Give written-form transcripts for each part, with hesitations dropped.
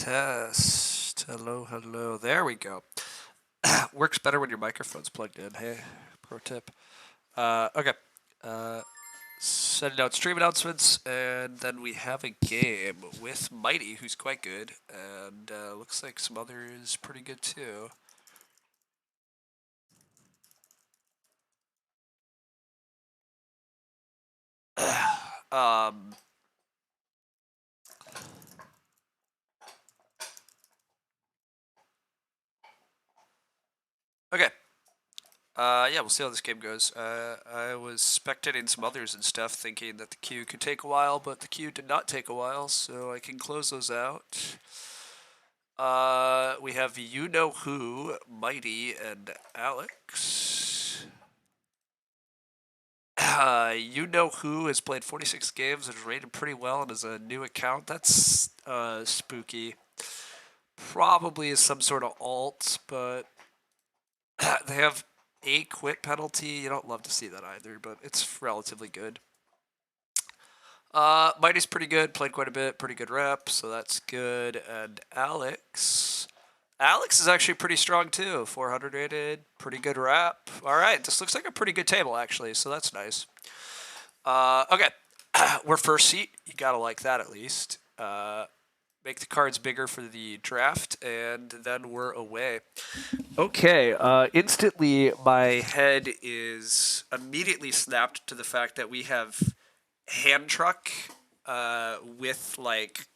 Test. Hello, hello. There we go. Works better when your microphone's plugged in. Hey, pro tip. Okay. Uh, Sending out stream announcements, and then we have a game with Mighty, who's quite good, and looks like some others pretty good too. um, okay. Yeah, we'll see how this game goes. I was spectating some others and stuff, thinking that the queue could take a while, but the queue did not take a while, so I can close those out. We have You Know Who, Mighty, and Alex. You Know Who has played 46 games and is rated pretty well and is a new account. That's spooky. Probably is some sort of alt, but they have a quit penalty. You don't love to see that either, but it's relatively good. Mighty's pretty good, played quite a bit, pretty good rep, so that's good. And Alex is actually pretty strong too, 400 rated, pretty good rep. All right, this looks like a pretty good table actually, so that's nice. Okay, we're first seat. You gotta like that at least. Make the cards bigger for the draft, and then we're away. Okay, instantly my head is immediately snapped to the fact that we have hand truck with like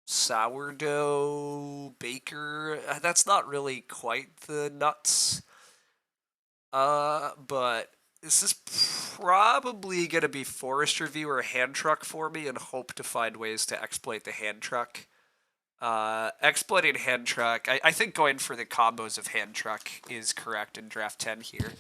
sourdough baker. That's not really quite the nuts. But this is probably gonna be forest reviewer hand truck for me, and hope to find ways to exploit the hand truck. Exploiting hand truck, I think going for the combos of hand truck is correct in draft 10 here.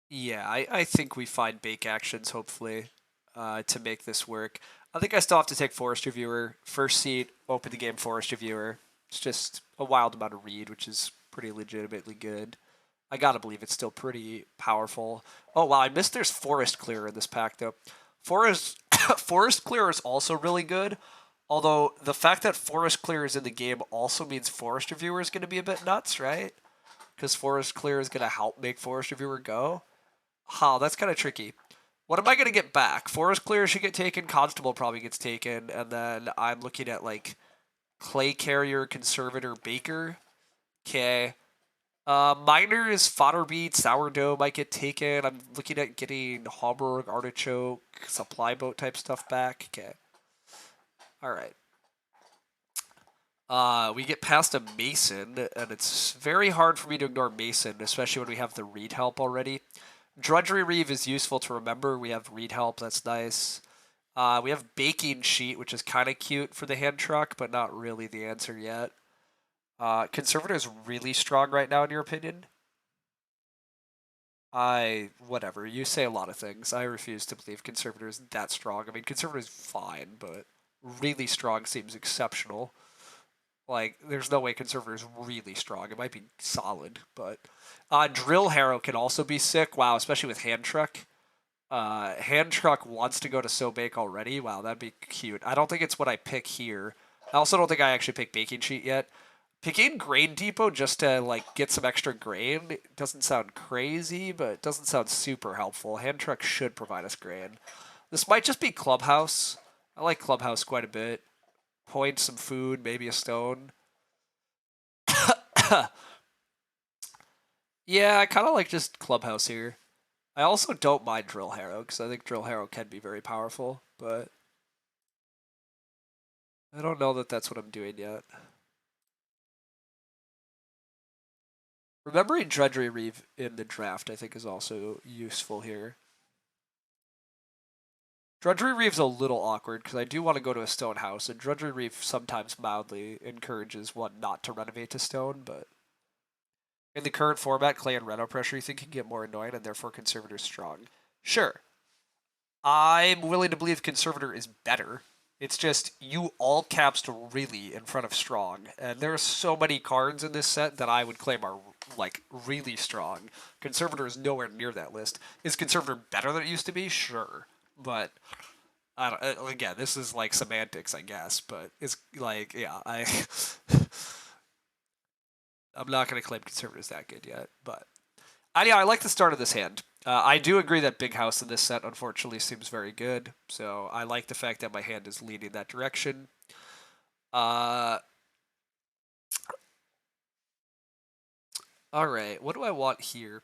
Yeah, I think we find bake actions, hopefully, to make this work. I think I still have to take Forest Reviewer. First seat, open the game Forest Reviewer. It's just a wild amount of read, which is pretty legitimately good. I gotta believe it's still pretty powerful. Oh, wow, I missed there's Forest Clear in this pack, though. Forest, Forest Clear is also really good, although the fact that Forest Clear is in the game also means Forest Reviewer is going to be a bit nuts, right? Because Forest Clear is going to help make Forest Reviewer go. That's kind of tricky. What am I going to get back? Forest Clear should get taken. Constable probably gets taken. And then I'm looking at, like, Clay Carrier, Conservator, Baker. Okay. Miner is Fodder Beat. Sourdough might get taken. I'm looking at getting Hamburg, Artichoke, Supply Boat type stuff back. Okay. Alright. We get past a Mason, and it's very hard for me to ignore Mason, especially when we have the read help already. Drudgery Reeve is useful to remember. We have read help, that's nice. We have Baking Sheet, which is kind of cute for the hand truck, but not really the answer yet. Conservator is really strong right now, in your opinion? Whatever. You say a lot of things. I refuse to believe Conservator is that strong. I mean, Conservator is fine, but really strong seems exceptional. Like, there's no way Conservator is really strong. It might be solid, but Drill Harrow can also be sick. Wow, especially with Hand Truck. Hand Truck wants to go to So Bake already. Wow, that'd be cute. I don't think it's what I pick here. I also don't think I actually pick Baking Sheet yet. Picking Grain Depot just to like get some extra grain doesn't sound crazy, but it doesn't sound super helpful. Hand Truck should provide us grain. This might just be Clubhouse. I like Clubhouse quite a bit. Point, some food, maybe a stone. Yeah, I kind of like just Clubhouse here. I also don't mind Drill Harrow, because I think Drill Harrow can be very powerful, but I don't know that that's what I'm doing yet. Remembering Drudgery Reeve in the draft, I think, is also useful here. Drudgery Reeve's a little awkward, because I do want to go to a stone house, and Drudgery Reeve sometimes mildly encourages one not to renovate to stone, but in the current format, clay and reno pressure, you think can get more annoying, and therefore Conservator's strong. Sure. I'm willing to believe Conservator is better. It's just you all caps to really in front of strong, and there are so many cards in this set that I would claim are like really strong. Conservator is nowhere near that list. Is Conservator better than it used to be? Sure, but I don't, again, this is like semantics, I guess, but it's like, yeah, I'm not going to claim conservator's that good yet, but yeah, I like the start of this hand. I do agree that Big House in this set unfortunately seems very good, so I like the fact that my hand is leaning that direction. Uh, all right, what do I want here?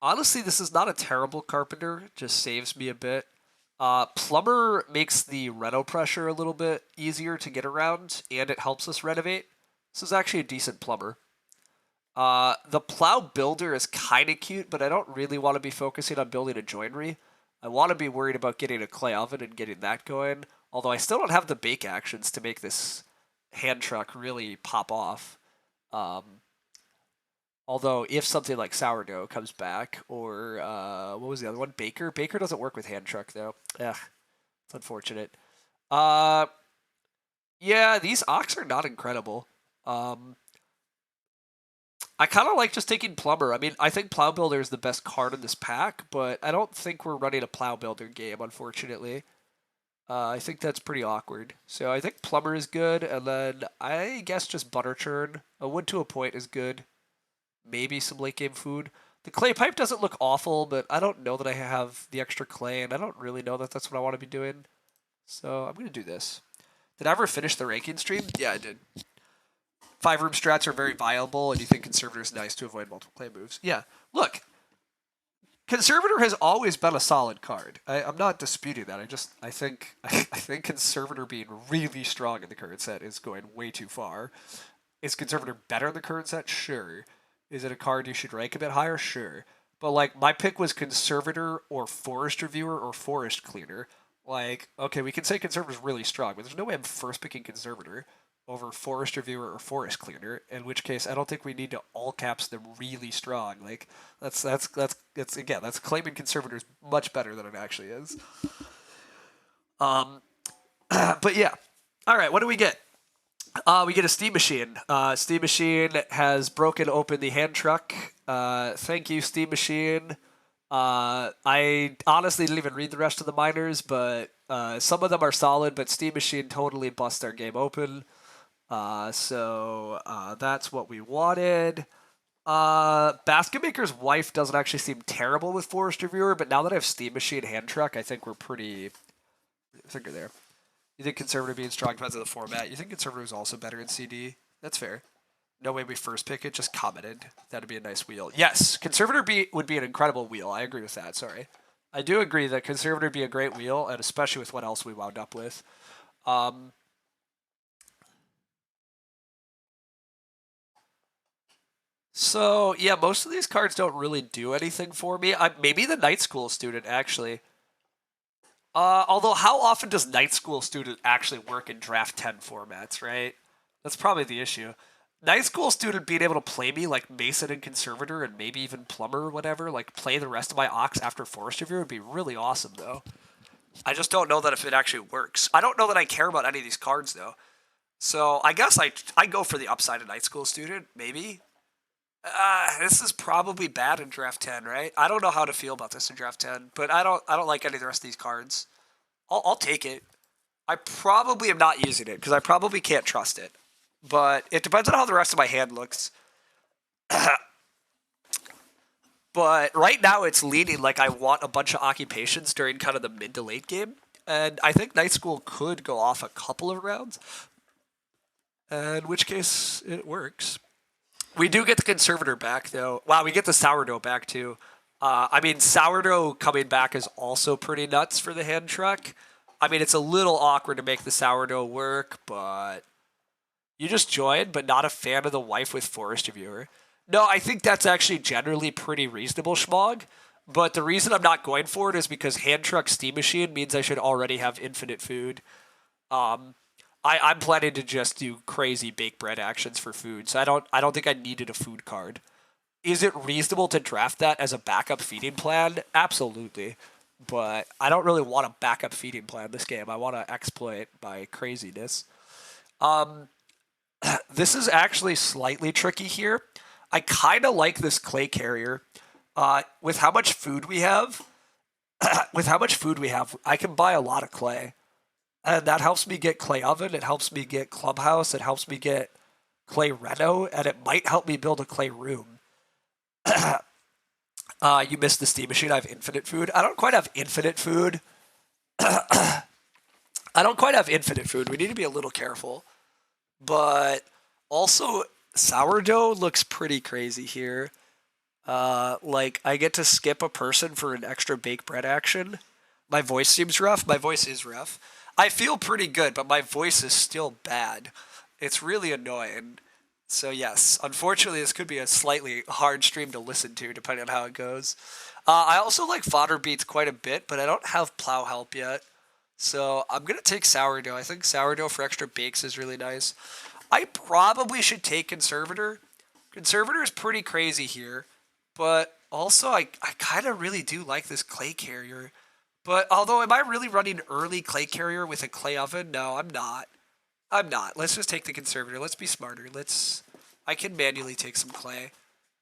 Honestly, this is not a terrible carpenter. Just saves me a bit. Plumber makes the reno pressure a little bit easier to get around, and it helps us renovate. This is actually a decent plumber. The plow builder is kind of cute, but I don't really want to be focusing on building a joinery. I want to be worried about getting a clay oven and getting that going. Although I still don't have the bake actions to make this hand truck really pop off. Um, Although if something like sourdough comes back, or what was the other one? Baker. Baker doesn't work with hand truck though. Ugh, it's unfortunate. Uh, yeah, these ox are not incredible. Um, I kind of like just taking Plumber. I mean, I think Plow Builder is the best card in this pack, but I don't think we're running a Plow Builder game, unfortunately. I think that's pretty awkward. So I think Plumber is good, and then I guess just Butter Churn. A Wood to a Point is good. Maybe some late game food. The clay pipe doesn't look awful, but I don't know that I have the extra clay, and I don't really know that that's what I want to be doing. So I'm going to do this. Did I ever finish the ranking stream? Yeah, I did. 5-room strats are very viable, and you think Conservator is nice to avoid multiple clay moves. Yeah. Look, Conservator has always been a solid card. I'm not disputing that. I think Conservator being really strong in the current set is going way too far. Is Conservator better in the current set? Sure. Is it a card you should rank a bit higher? Sure. But like my pick was Conservator or Forest Reviewer or Forest Cleaner. Like, okay, we can say Conservator's really strong, but there's no way I'm first picking Conservator over Forest Reviewer or Forest Cleaner. In which case, I don't think we need to all caps them really strong. Like, that's again, that's claiming Conservator's much better than it actually is. Um, but yeah. All right, what do we get? We get a steam machine. Steam machine has broken open the hand truck. Thank you, steam machine. I honestly didn't even read the rest of the miners, but some of them are solid. But steam machine totally bust our game open. So that's what we wanted. Basket Maker's wife doesn't actually seem terrible with Forest Reviewer, but now that I have steam machine hand truck, I think we're pretty. I think we're there. You think Conservative being strong depends on the format. You think Conservative is also better in CD? That's fair. No way we first pick it, just commented. That'd be a nice wheel. Yes, Conservative would be an incredible wheel. I agree with that, sorry. I do agree that Conservative would be a great wheel, and especially with what else we wound up with. So, yeah, most of these cards don't really do anything for me. Maybe the Night School Student, actually. Although, how often does Night School Student actually work in Draft 10 formats, right? That's probably the issue. Night School Student being able to play me like Mason and Conservator and maybe even Plumber or whatever, like play the rest of my Ox after Forest Review would be really awesome, though. I just don't know that if it actually works. I don't know that I care about any of these cards, though. So I guess I go for the upside of Night School Student, maybe. This is probably bad in draft 10, right? I don't know how to feel about this in draft 10, but I don't like any of the rest of these cards. I'll take it. I probably am not using it because I probably can't trust it. But it depends on how the rest of my hand looks. But right now it's leaning like I want a bunch of occupations during kind of the mid to late game. And I think Night School could go off a couple of rounds. In which case it works. We do get the Conservator back, though. Wow, we get the Sourdough back, too. I mean, Sourdough coming back is also pretty nuts for the hand truck. I mean, it's a little awkward to make the Sourdough work, but you just joined, but not a fan of the wife with Forest Reviewer. No, I think that's actually generally pretty reasonable, Schmog. But the reason I'm not going for it is because hand truck steam machine means I should already have infinite food. I'm planning to just do crazy bake bread actions for food, so I don't think I needed a food card. Is it reasonable to draft that as a backup feeding plan? Absolutely. But I don't really want a backup feeding plan this game. I want to exploit my craziness. This is actually slightly tricky here. I kind of like this clay carrier. With how much food we have, With how much food we have, I can buy a lot of clay. And that helps me get clay oven, it helps me get clubhouse, it helps me get clay reno, and it might help me build a clay room. You missed the steam machine. I have infinite food. I don't quite have infinite food. I don't quite have infinite food. We need to be a little careful. But also, sourdough looks pretty crazy here. Like, I get to skip a person for an extra baked bread action. My voice seems rough. My voice is rough. I feel pretty good, but my voice is still bad. It's really annoying. So yes, unfortunately, this could be a slightly hard stream to listen to, depending on how it goes. I also like fodder beets quite a bit, but I don't have plow help yet. So I'm gonna take sourdough. I think sourdough for extra bakes is really nice. I probably should take conservator. Conservator is pretty crazy here, but also I kind of really do like this clay carrier. But although, am I really running early clay carrier with a clay oven? No, I'm not. I'm not. Let's just take the conservator. Let's be smarter. I can manually take some clay.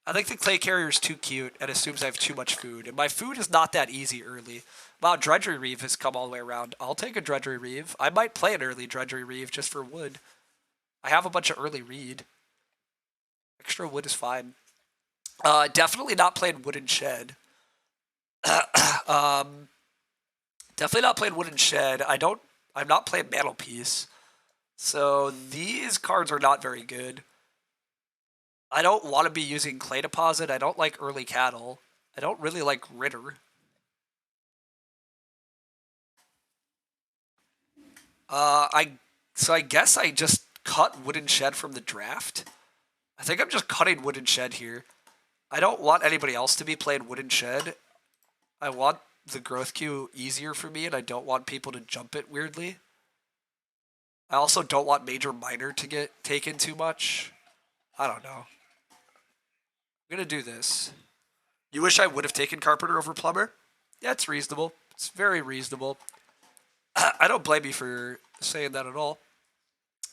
I think the clay carrier is too cute and assumes I have too much food. And my food is not that easy early. Wow, Drudgery Reeve has come all the way around. I'll take a Drudgery Reeve. I might play an early Drudgery Reeve just for wood. I have a bunch of early reed. Extra wood is fine. Definitely not playing wooden shed. Definitely not playing wooden shed. I'm not playing mantelpiece. So these cards are not very good. I don't want to be using clay deposit. I don't like early cattle. I don't really like Ritter. So I guess I just cut wooden shed from the draft. I think I'm just cutting wooden shed here. I don't want anybody else to be playing wooden shed. I want the growth queue easier for me, and I don't want people to jump it weirdly. I also don't want major minor to get taken too much. I don't know. I'm gonna do this. You wish I would have taken Carpenter over Plumber? Yeah, it's reasonable. It's very reasonable. I don't blame you for saying that at all.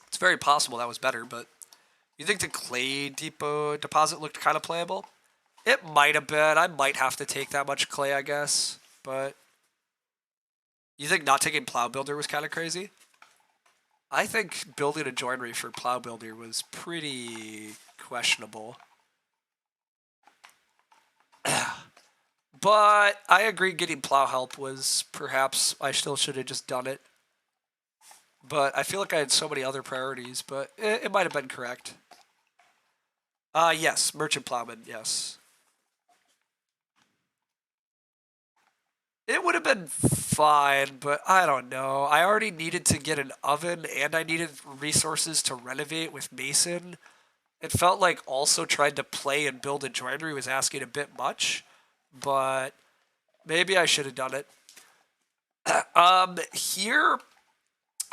It's very possible that was better, but you think the clay depot deposit looked kind of playable? It might have been. I might have to take that much clay, I guess. But you think not taking Plow Builder was kind of crazy? I think building a joinery for Plow Builder was pretty questionable. But I agree getting plow help was perhaps I still should have just done it. But I feel like I had so many other priorities, but it might have been correct. Yes, merchant plowman, yes. It would have been fine, but I don't know. I already needed to get an oven and I needed resources to renovate with Mason. It felt like also trying to play and build a joinery was asking a bit much, but maybe I should have done it. Here,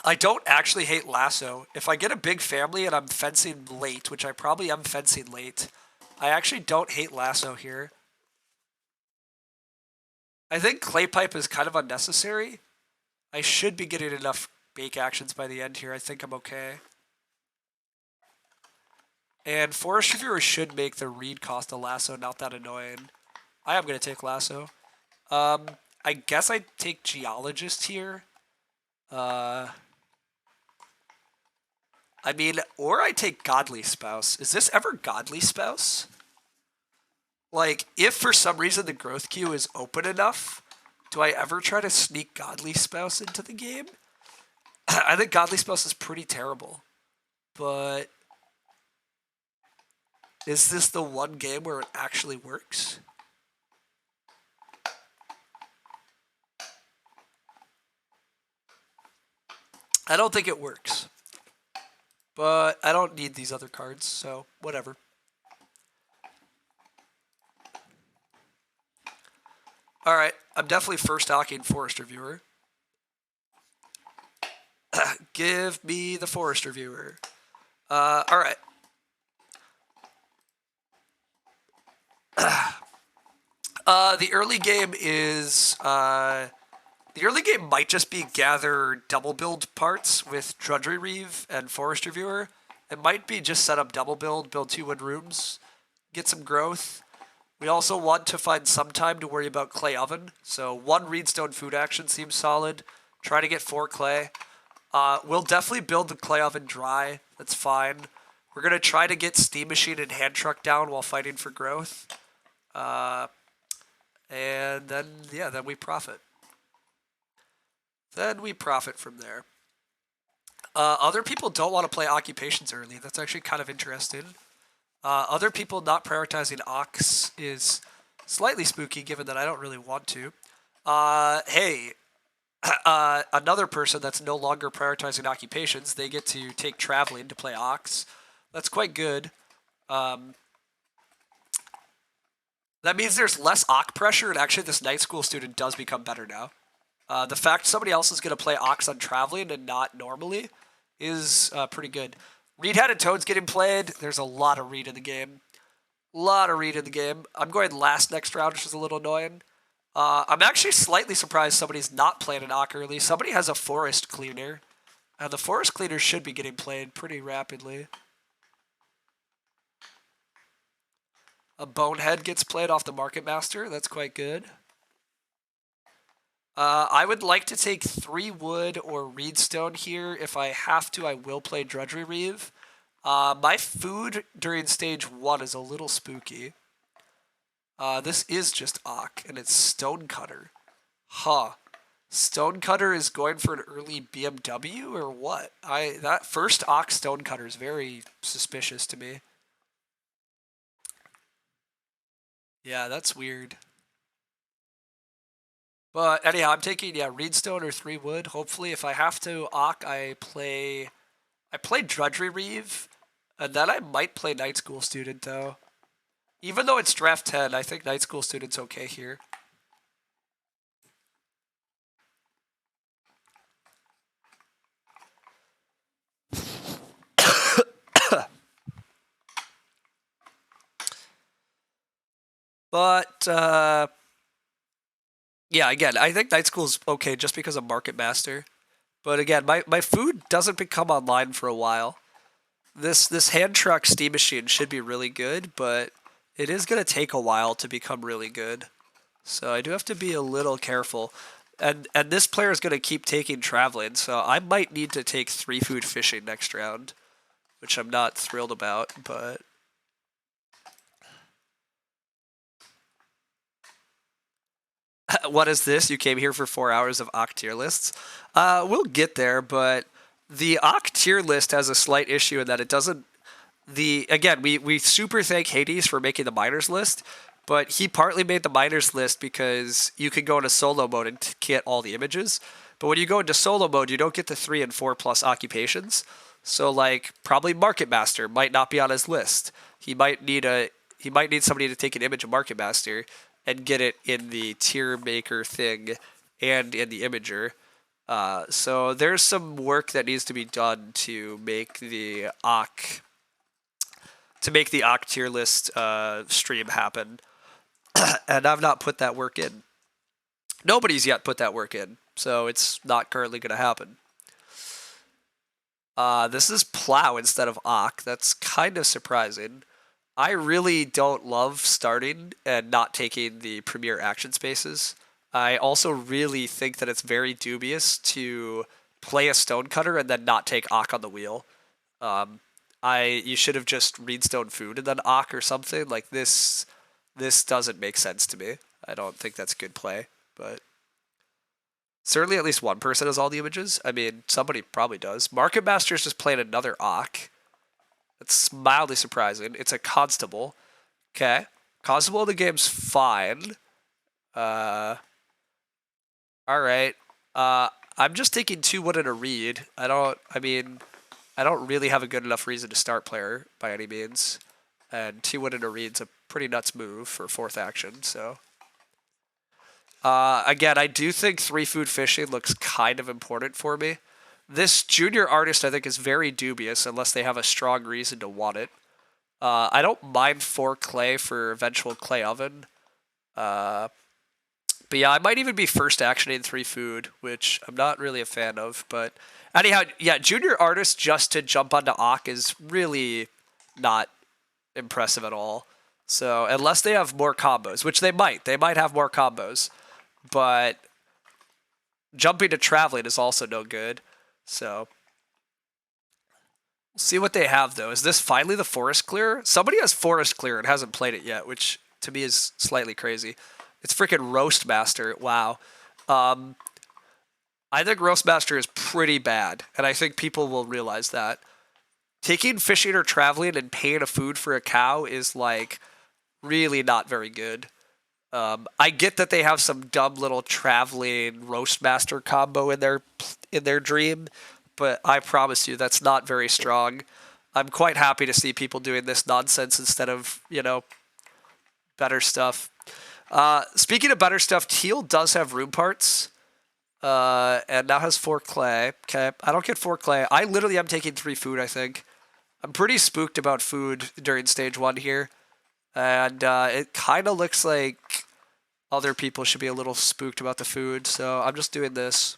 I don't actually hate lasso. If I get a big family and I'm fencing late, which I probably am fencing late, I actually don't hate lasso here. I think clay pipe is kind of unnecessary. I should be getting enough bake actions by the end here. I think I'm okay. And forest reviewer should make the reed cost a lasso not that annoying. I am going to take lasso. I guess I take geologist here. I mean, or I take godly spouse. Is this ever godly spouse? Like, if for some reason the growth queue is open enough, do I ever try to sneak godly spouse into the game? I think godly spouse is pretty terrible. But is this the one game where it actually works? I don't think it works. But I don't need these other cards, so whatever. Alright, I'm definitely first stocking Forest Reviewer. Give me the Forest Reviewer. Alright. The early game is... the early game might just be gather double build parts with Drudgery Reeve and Forest Reviewer. It might be just set up double build 2 wood rooms, get some growth. We also want to find some time to worry about clay oven. So 1 reedstone food action seems solid. Try to get 4 clay. We'll definitely build the clay oven dry. That's fine. We're going to try to get steam machine and hand truck down while fighting for growth. And then, yeah, then we profit. Then we profit from there. Other people don't want to play occupations early. That's actually kind of interesting. Other people not prioritizing ox is slightly spooky, given that I don't really want to. Hey, another person that's no longer prioritizing occupations, they get to take traveling to play ox. That's quite good. That means there's less ox pressure, and actually this night school student does become better now. The fact somebody else is going to play ox on traveling and not normally is pretty good. Reed-headed toad's getting played. There's a lot of reed in the game. I'm going last next round, which is a little annoying. I'm actually slightly surprised somebody's not playing an ox early. Somebody has a forest cleaner. And the forest cleaner should be getting played pretty rapidly. A bonehead gets played off the market master. That's quite good. I would like to take 3 wood or reedstone here. If I have to, I will play drudgery reeve. My food during stage 1 is a little spooky. This is just ock, and it's stonecutter. Huh. Stonecutter is going for an early BMW or what? That first ox stonecutter is very suspicious to me. Yeah, that's weird. But anyhow, I'm taking reedstone or 3 wood. Hopefully, if I have to ock, I play drudgery reeve, and then I might play night school student though. Even though it's draft 10, I think night school student's okay here. But yeah, again, I think night school's okay just because of market master. But again, my food doesn't become online for a while. This hand truck steam machine should be really good, but it is going to take a while to become really good. So I do have to be a little careful. And this player is going to keep taking traveling, so I might need to take 3 food fishing next round, which I'm not thrilled about, but what is this? You came here for 4 hours of Oct tier lists? We'll get there, but the Oct tier list has a slight issue in that it doesn't. Again, we super thank Hades for making the miners list, but he partly made the miners list because you can go into solo mode and get all the images. But when you go into solo mode, you don't get the 3 and 4 plus occupations. So like probably Market Master might not be on his list. He might need somebody to take an image of Market Master and get it in the tier maker thing and in the imager. So there's some work that needs to be done to make the Oc tier list stream happen. And I've not put that work in. Nobody's yet put that work in, so it's not currently going to happen. This is plow instead of Oc. That's kind of surprising. I really don't love starting and not taking the premier action spaces. I also really think that it's very dubious to play a stonecutter and then not take Oc on the wheel. You should have just reedstone food and then Oc or something. Like this doesn't make sense to me. I don't think that's good play, but certainly at least one person has all the images. I mean, somebody probably does. Market Master's just playing another Oc. That's mildly surprising. It's a constable. Okay. Constable in the game's fine. Alright. I'm just taking 2 wood and a reed. I don't really have a good enough reason to start player by any means. And 2 wood and a reed's a pretty nuts move for 4th action, so. Again, I do think 3 food fishing looks kind of important for me. This junior artist, I think, is very dubious unless they have a strong reason to want it. I don't mind 4 clay for eventual clay oven. But yeah, I might even be first actioning 3 food, which I'm not really a fan of. But anyhow, yeah, junior artist just to jump onto Oc is really not impressive at all. So unless they have more combos, which they might have more combos, but jumping to traveling is also no good. So we'll see what they have though. Is this finally the forest clear? Somebody has forest clear and hasn't played it yet, which to me is slightly crazy. It's freaking Roastmaster. Wow. I think Roastmaster is pretty bad, and I think people will realize that. Taking fishing or traveling and paying a food for a cow is like really not very good. I get that they have some dumb little traveling Roastmaster combo in their dream, but I promise you that's not very strong. I'm quite happy to see people doing this nonsense instead of better stuff. Speaking of better stuff, Teal does have room parts. And now has 4 clay. Okay, I don't get 4 clay. I literally am taking 3 food, I think. I'm pretty spooked about food during stage 1 here. And it kind of looks like other people should be a little spooked about the food, so I'm just doing this.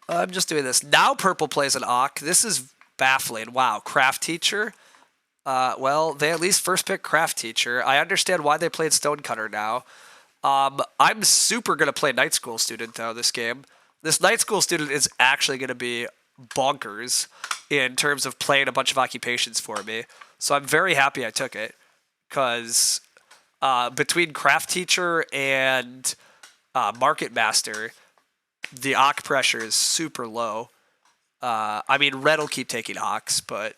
Now purple plays an Ock. This is baffling. Wow, Craft Teacher. Well, they at least first pick Craft Teacher. I understand why they played Stonecutter now. I'm super going to play Night School Student, though, this game. This Night School Student is actually going to be bonkers in terms of playing a bunch of occupations for me. So I'm very happy I took it, because between Craft Teacher and Market Master, the Ock pressure is super low. I mean, Red will keep taking Ocks, but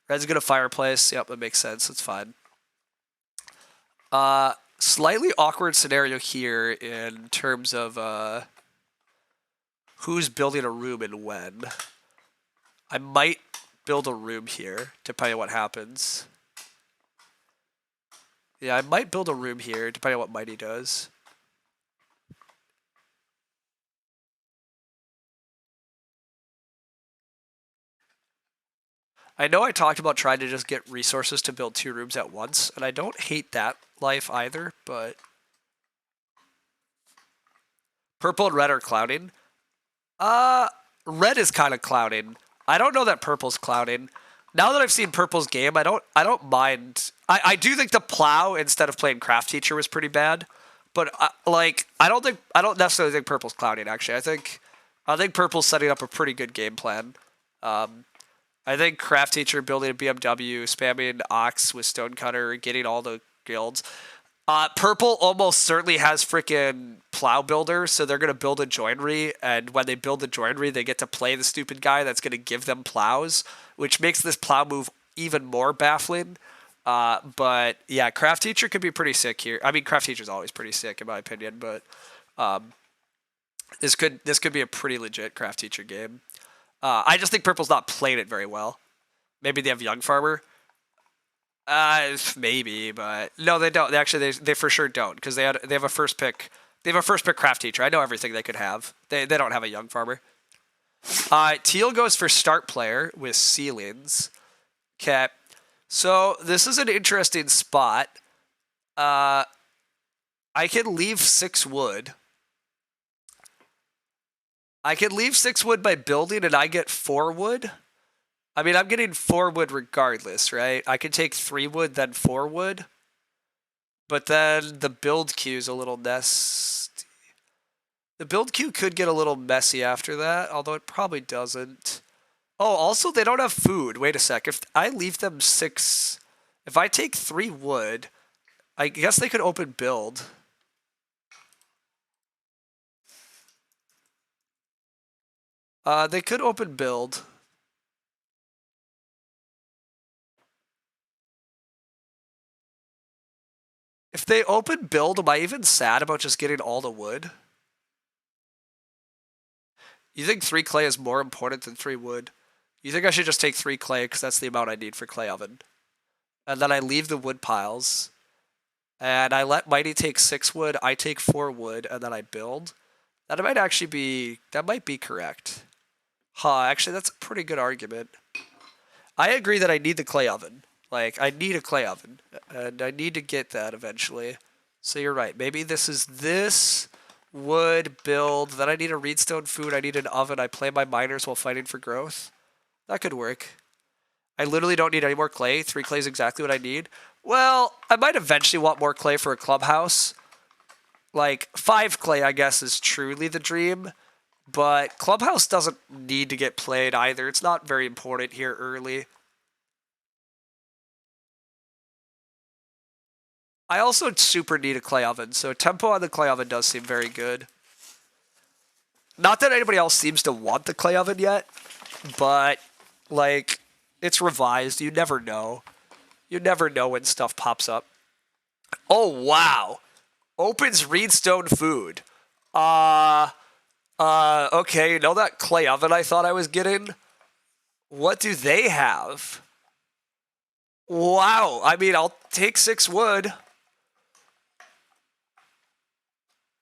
Red's going to Fireplace. Yep, that makes sense. That's fine. Slightly awkward scenario here in terms of who's building a room and when. I might build a room here, depending on what happens. Yeah, I might build a room here, depending on what Mighty does. I know I talked about trying to just get resources to build 2 rooms at once, and I don't hate that life either, but purple and red are clouding. Red is kind of clouding. I don't know that purple's clouding. Now that I've seen purple's game, I don't mind. I do think the plow instead of playing Craft Teacher was pretty bad, but I don't necessarily think purple's clouding. Actually, I think purple's setting up a pretty good game plan. I think Craft Teacher building a BMW, spamming Ox with Stonecutter, getting all the guilds. Purple almost certainly has freaking Plow Builder, so they're going to build a joinery, and when they build the joinery, they get to play the stupid guy that's going to give them plows, which makes this plow move even more baffling. But yeah, Craft Teacher could be pretty sick here. I mean, Craft Teacher's always pretty sick in my opinion, but this could be a pretty legit Craft Teacher game. I just think Purple's not played it very well. Maybe they have Young Farmer. Maybe, but no, they don't. They for sure don't, because they have a first pick. They have a first pick Craft Teacher. I know everything they could have. They don't have a Young Farmer. Teal goes for Start Player with Ceilings. Okay, so this is an interesting spot. I can leave 6 wood. I can leave 6 wood by building, and I get 4 wood. I mean, I'm getting 4 wood regardless, right? I can take 3 wood, then 4 wood. But then the build queue is a little nasty. The build queue could get a little messy after that, although it probably doesn't. Oh, also, they don't have food. Wait a sec. If I leave them 6... If I take 3 wood, I guess they could open build. They could open build. If they open build, am I even sad about just getting all the wood? You think 3 clay is more important than 3 wood? You think I should just take 3 clay because that's the amount I need for clay oven? And then I leave the wood piles. And I let Mighty take 6 wood, I take 4 wood, and then I build. That might be correct. Actually, that's a pretty good argument. I agree that I need the clay oven. Like, I need a clay oven, and I need to get that eventually. So you're right. Maybe this wood build. Then I need a reedstone food. I need an oven. I play my miners while fighting for growth. That could work. I literally don't need any more clay. 3 clay is exactly what I need. Well, I might eventually want more clay for a clubhouse. Like, 5 clay, I guess, is truly the dream. But clubhouse doesn't need to get played either. It's not very important here early. I also super need a clay oven, so tempo on the clay oven does seem very good. Not that anybody else seems to want the clay oven yet, but, like, it's revised. You never know. You never know when stuff pops up. Oh, wow. Opens Reedstone Food. Okay, you know that clay oven I thought I was getting? What do they have? Wow, I mean, I'll take 6 wood.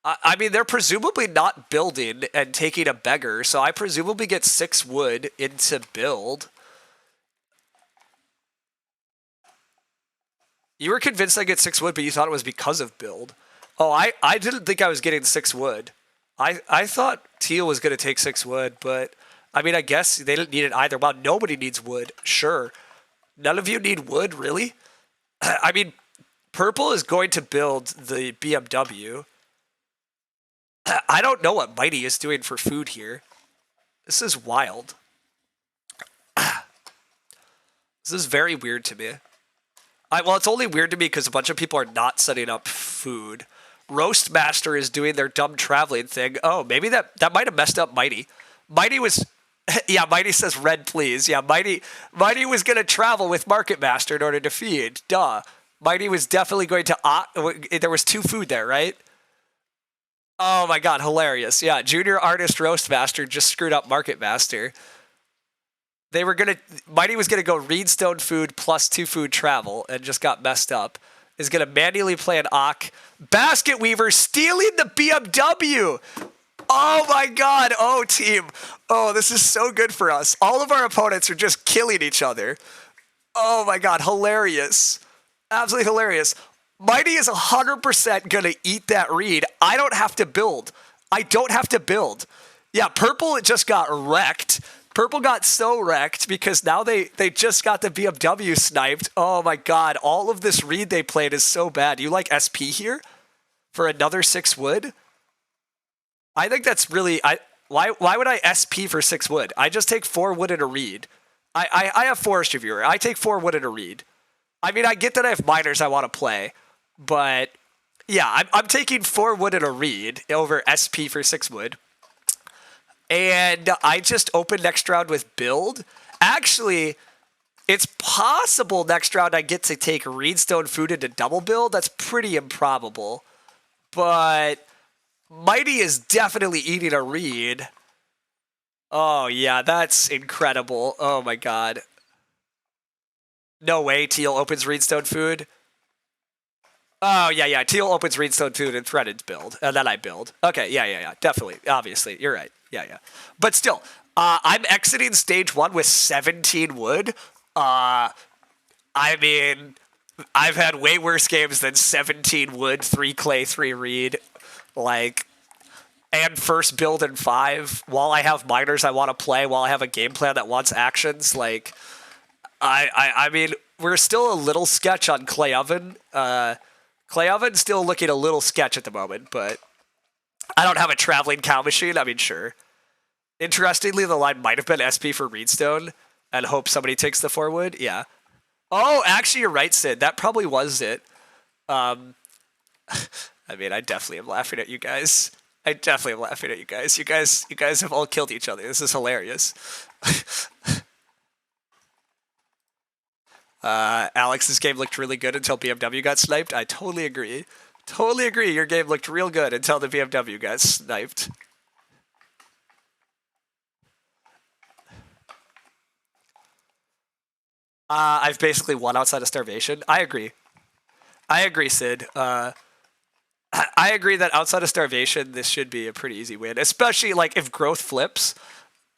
I mean, they're presumably not building and taking a beggar, so I presumably get 6 wood into build. You were convinced I get 6 wood, but you thought it was because of build. Oh, I didn't think I was getting 6 wood. I thought Teal was going to take 6 wood, but I mean, I guess they didn't need it either. Wow, nobody needs wood. Sure. None of you need wood, really? I mean, purple is going to build the BMW. I don't know what Mighty is doing for food here. This is wild. This is very weird to me. Well, it's only weird to me because a bunch of people are not setting up food. Roastmaster is doing their dumb traveling thing. Oh, maybe that might have messed up Mighty. Mighty was... Yeah, Mighty says red, please. Yeah, Mighty was going to travel with Market Master in order to feed. Duh. Mighty was definitely going to... There was 2 food there, right? Oh my god, hilarious. Yeah, Junior Artist Roastmaster just screwed up Market Master. Mighty was gonna go Reedstone Food plus 2 food travel and just got messed up. Is gonna manually play an Ock. Basket Weaver stealing the BMW! Oh my god, oh team. Oh, this is so good for us. All of our opponents are just killing each other. Oh my god, hilarious. Absolutely hilarious. Mighty is 100% gonna eat that read. I don't have to build. I don't have to build. Yeah, purple just got wrecked. Purple got so wrecked because now they just got the BMW sniped. Oh my god, all of this read they played is so bad. You like SP here? For another 6 wood? I think that's really... Why would I SP for 6 wood? I just take 4 wood and a read. I have Forest Reviewer. I take 4 wood and a read. I mean, I get that I have miners I want to play, but yeah, I'm taking 4 wood and a read over SP for 6 wood. And I just open next round with build. Actually, it's possible next round I get to take Reedstone Food into double build. That's pretty improbable. But Mighty is definitely eating a read. Oh, yeah, that's incredible. Oh, my god. No way Teal opens Reedstone Food. Oh, yeah. Teal opens Reedstone Food and threatens build. And then I build. Okay, yeah. Definitely. Obviously. You're right. Yeah. But still, I'm exiting stage 1 with 17 wood. I mean, I've had way worse games than 17 wood, 3 clay, 3 reed. Like, and first build in 5 while I have miners I want to play, while I have a game plan that wants actions. Like, I mean, we're still a little sketch on Clay Oven. Clay Oven's still looking a little sketch at the moment, but I don't have a traveling cow machine. I mean, sure. Interestingly, the line might have been SP for Reedstone and hope somebody takes the 4 wood. Yeah. Oh, actually, you're right, Sid. That probably was it. I mean, I definitely am laughing at you guys. You guys have all killed each other. This is hilarious. Alex's game looked really good until BMW got sniped. I totally agree. Totally agree. Your game looked real good until the BMW got sniped. I've basically won outside of starvation. I agree, Sid. I agree that outside of starvation, this should be a pretty easy win, especially like if growth flips.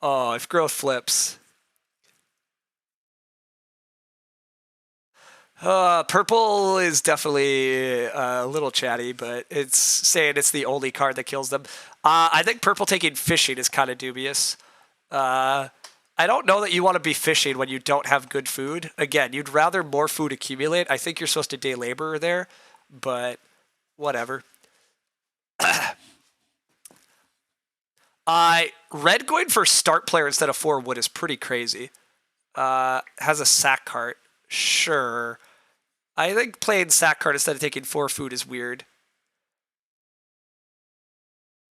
Oh, if growth flips. Purple is definitely a little chatty, but it's saying it's the only card that kills them. I think purple taking fishing is kind of dubious. I don't know that you want to be fishing when you don't have good food. Again, you'd rather more food accumulate. I think you're supposed to day labor there, but whatever. Red going for start player instead of 4 wood is pretty crazy. Has a sack cart. Sure. I think playing sack cart instead of taking 4 food is weird.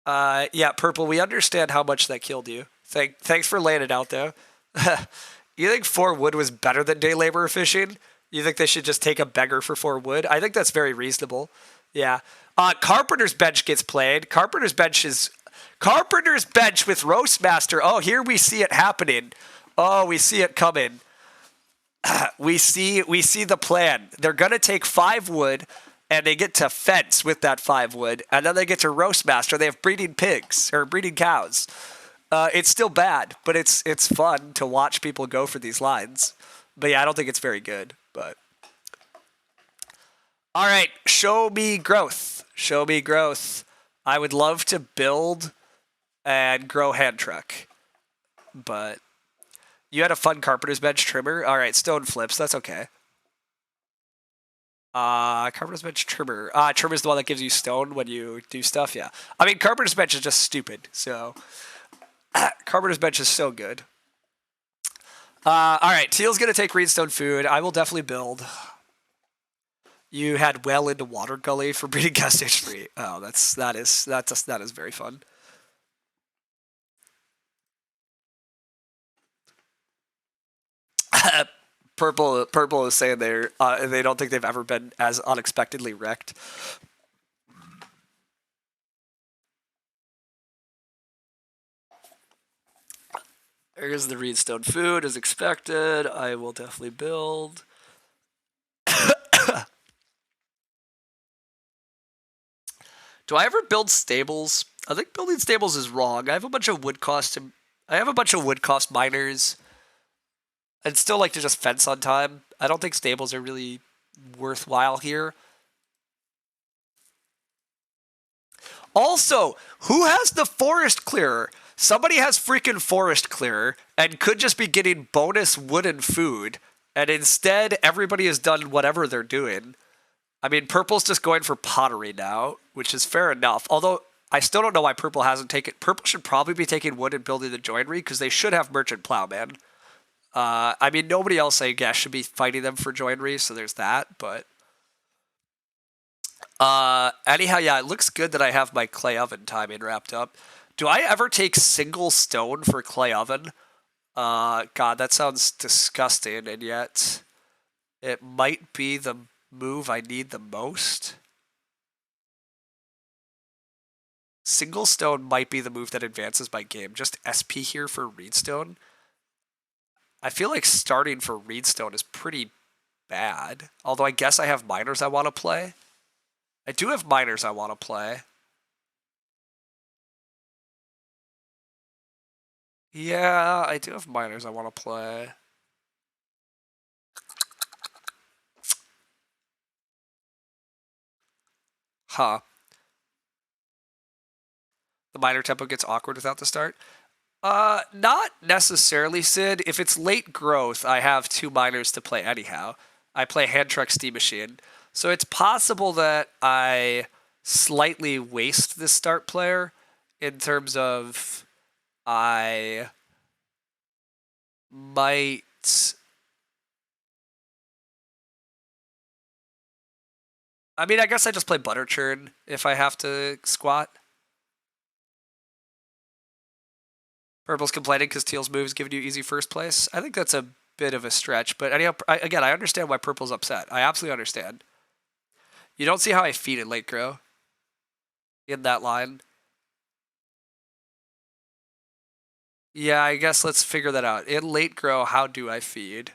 Yeah, purple. We understand how much that killed you. Thanks for laying it out, though. You think 4 wood was better than day labor fishing? You think they should just take a beggar for 4 wood? I think that's very reasonable. Yeah. Carpenter's bench gets played. Carpenter's bench with Roastmaster. Oh, here we see it happening. Oh, we see it coming. We see the plan. They're gonna take 5 wood, and they get to fence with that 5 wood, and then they get to Roastmaster. They have breeding pigs or breeding cows. It's still bad, but it's fun to watch people go for these lines. But yeah, I don't think it's very good. But all right, show me growth. Show me growth. I would love to build and grow hand truck, but you had a fun carpenter's bench trimmer. All right, stone flips. That's okay. Carpenter's bench trimmer. Trimmer's the one that gives you stone when you do stuff. Yeah. I mean, carpenter's bench is just stupid. So, carpenter's bench is so good. All right, Teal's gonna take greenstone food. I will definitely build. You had well into water gully for breeding gas stage 3. Oh, that is very fun. Purple is saying they don't think they've ever been as unexpectedly wrecked. There's the Reedstone food as expected. I will definitely build. Do I ever build stables? I think building stables is wrong. I have a bunch of wood cost miners. I'd still like to just fence on time. I don't think stables are really worthwhile here. Also, who has the forest clearer? Somebody has freaking forest clearer and could just be getting bonus wood and food, and instead everybody has done whatever they're doing. I mean, purple's just going for pottery now, which is fair enough. Although I still don't know why purple hasn't taken. Purple should probably be taking wood and building the joinery because they should have merchant plowman. I mean, nobody else, I guess, should be fighting them for joinery, so there's that. But anyhow, yeah, it looks good that I have my clay oven timing wrapped up. Do I ever take single stone for clay oven? God, that sounds disgusting, and yet it might be the move I need the most. Single stone might be the move that advances my game. Just SP here for Reedstone. I feel like starting for Reedstone is pretty bad. Although I guess I have miners I want to play. I do have miners I want to play. Yeah, I do have miners I want to play. Huh. The miner tempo gets awkward without the start. Not necessarily, Sid. If it's late growth, I have 2 miners to play anyhow. I play hand truck steam machine. So it's possible that I slightly waste this start player in terms of I might. I mean, I guess I just play butter churn if I have to squat. Purple's complaining because Teal's moves giving you easy first place. I think that's a bit of a stretch, but anyhow, again, I understand why Purple's upset. I absolutely understand. You don't see how I feed in late grow in that line. Yeah, I guess let's figure that out. In late grow, how do I feed?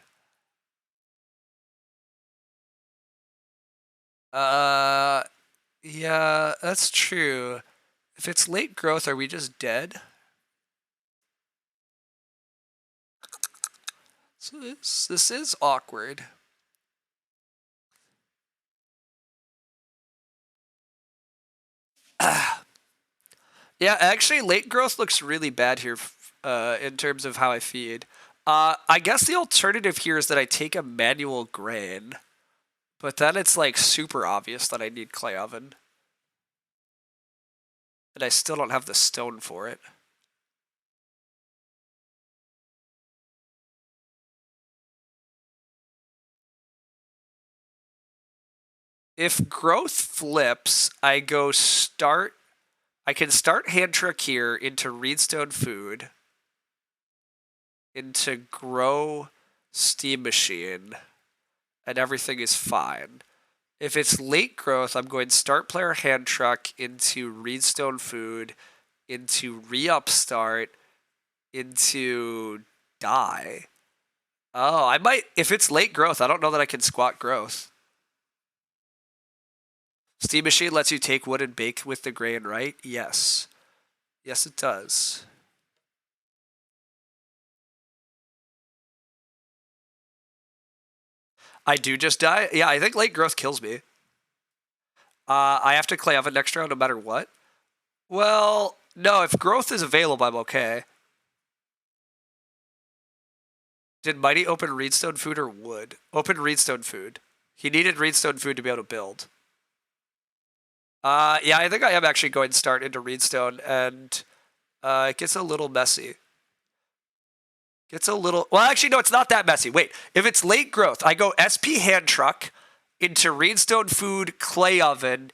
Yeah, that's true. If it's late growth, are we just dead? So this is awkward. Yeah, actually, late growth looks really bad here in terms of how I feed. I guess the alternative here is that I take a manual grain, but then it's like super obvious that I need clay oven. And I still don't have the stone for it. If growth flips, I can start hand truck here into reedstone food, into grow steam machine, and everything is fine. If it's late growth, I'm going start player hand truck into reedstone food, into re-upstart, into die. Oh, I might, if it's late growth, I don't know that I can squat growth. Steam machine lets you take wood and bake with the grain, right? Yes. Yes, it does. I do just die? Yeah, I think late growth kills me. I have to clay oven next round no matter what? Well, no, if growth is available, I'm okay. Did Mighty open reedstone food or wood? Open reedstone food. He needed reedstone food to be able to build. Yeah, I think I am actually going to start into reedstone, and it gets a little messy. Gets a little. Well, actually, no, it's not that messy. Wait, if it's late growth, I go SP hand truck into reedstone food, clay oven,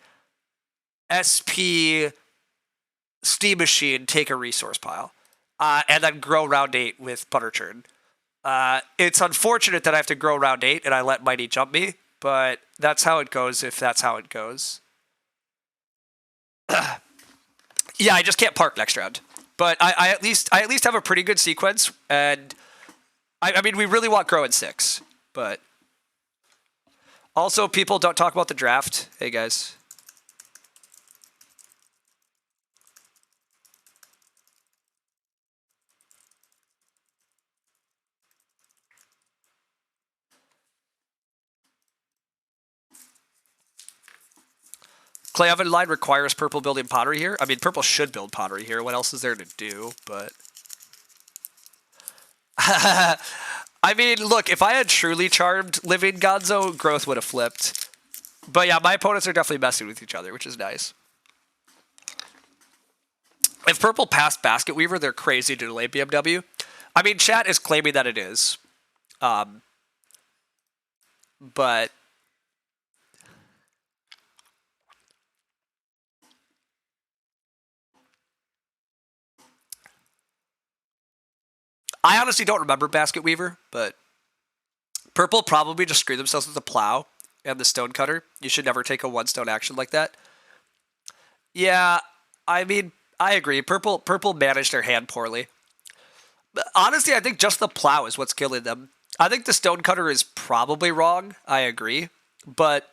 SP steam machine, take a resource pile, and then grow round 8 with butter churn. It's unfortunate that I have to grow round 8 and I let Mighty jump me, but that's how it goes if that's how it goes. Yeah, I just can't park next round. But I at least have a pretty good sequence, and I mean we really want grow in 6, but also people don't talk about the draft. Hey guys. Clay oven line requires purple building pottery here. I mean, purple should build pottery here. What else is there to do? But I mean, look, if I had truly charmed living Gonzo, growth would have flipped. But yeah, my opponents are definitely messing with each other, which is nice. If purple passed Basket Weaver, they're crazy to delay BMW. I mean, chat is claiming that it is. But I honestly don't remember Basket Weaver, but purple probably just screwed themselves with the plow and the stone cutter. You should never take a one stone action like that. Yeah, I mean, I agree. Purple managed their hand poorly. But honestly, I think just the plow is what's killing them. I think the stone cutter is probably wrong. I agree, but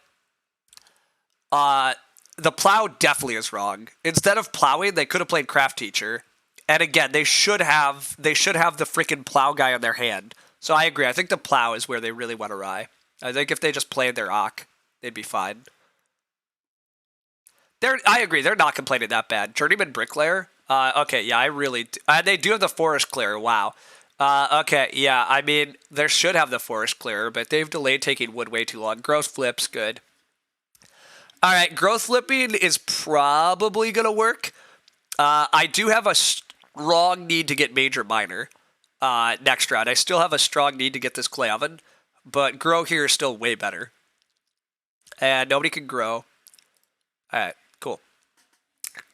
the plow definitely is wrong. Instead of plowing, they could have played craft teacher. And again, they should have the freaking plow guy on their hand. So I agree. I think the plow is where they really went awry. I think if they just played their Ock, they'd be fine. I agree. They're not complaining that bad. Journeyman Bricklayer. Okay, yeah, I really. They do have the Forest Clear. Wow. Okay, yeah. I mean, they should have the Forest Clear, but they've delayed taking wood way too long. Growth flips, good. All right, growth flipping is probably gonna work. I do have a strong need to get major minor next round. I still have a strong need to get this clay oven, but grow here is still way better. And nobody can grow. All right, cool.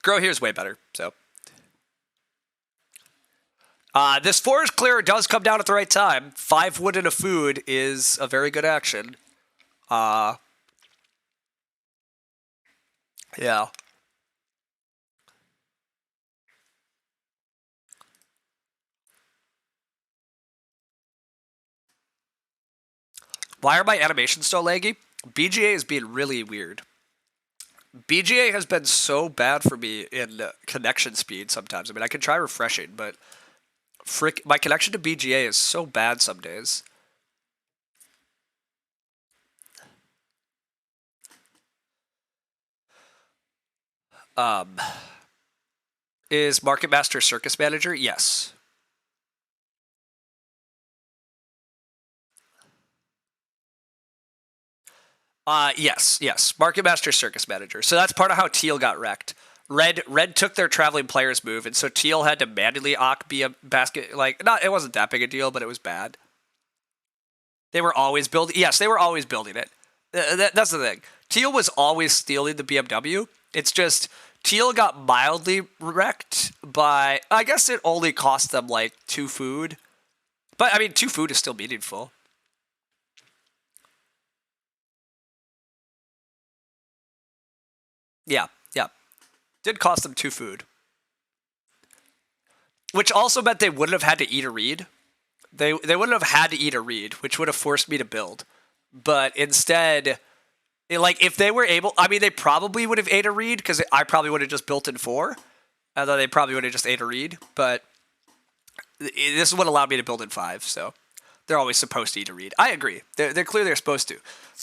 Grow here is way better. So this forest clear does come down at the right time. 5 wood and a food is a very good action. Yeah. Why are my animations so laggy? BGA is being really weird. BGA has been so bad for me in connection speed sometimes. I mean, I can try refreshing, but my connection to BGA is so bad some days. Is Market Master Circus Manager? Yes. Yes. Market Master Circus Manager. So that's part of how Teal got wrecked. Red took their traveling players move, and so Teal had to manually be a basket. Like, not it wasn't that big a deal, but it was bad. They were always building. Yes, they were always building it. That's the thing. Teal was always stealing the BMW. It's just Teal got mildly wrecked by. I guess it only cost them like 2 food, but I mean 2 food is still meaningful. Yeah. Did cost them 2 food, which also meant they wouldn't have had to eat a reed. They wouldn't have had to eat a reed, which would have forced me to build. But instead, like if they were able, I mean, they probably would have ate a reed because I probably would have just built in 4, and then they probably would have just ate a reed. But this is what allowed me to build in 5. So they're always supposed to eat a reed. I agree. They're clearly they're supposed to.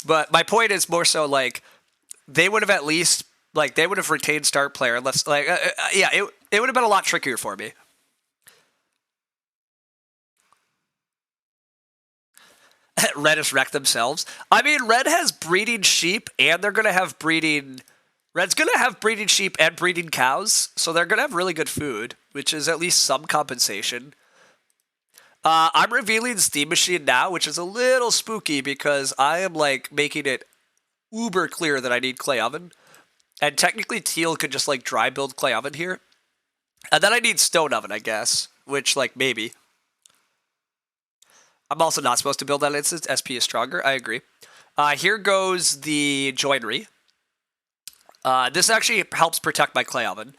But my point is more so like they would have at least like they would have retained start player unless like yeah it would have been a lot trickier for me. Red has wrecked themselves. I mean, Red has breeding sheep, and they're gonna have breeding. Red's gonna have breeding sheep and breeding cows, so they're gonna have really good food, which is at least some compensation. I'm revealing Steam Machine now, which is a little spooky because I am like making it uber clear that I need clay oven, and technically Teal could just like dry build clay oven here, and then I need stone oven, I guess, which like maybe. I'm also not supposed to build that instance. SP is stronger. I agree. Here goes the joinery. This actually helps protect my clay oven.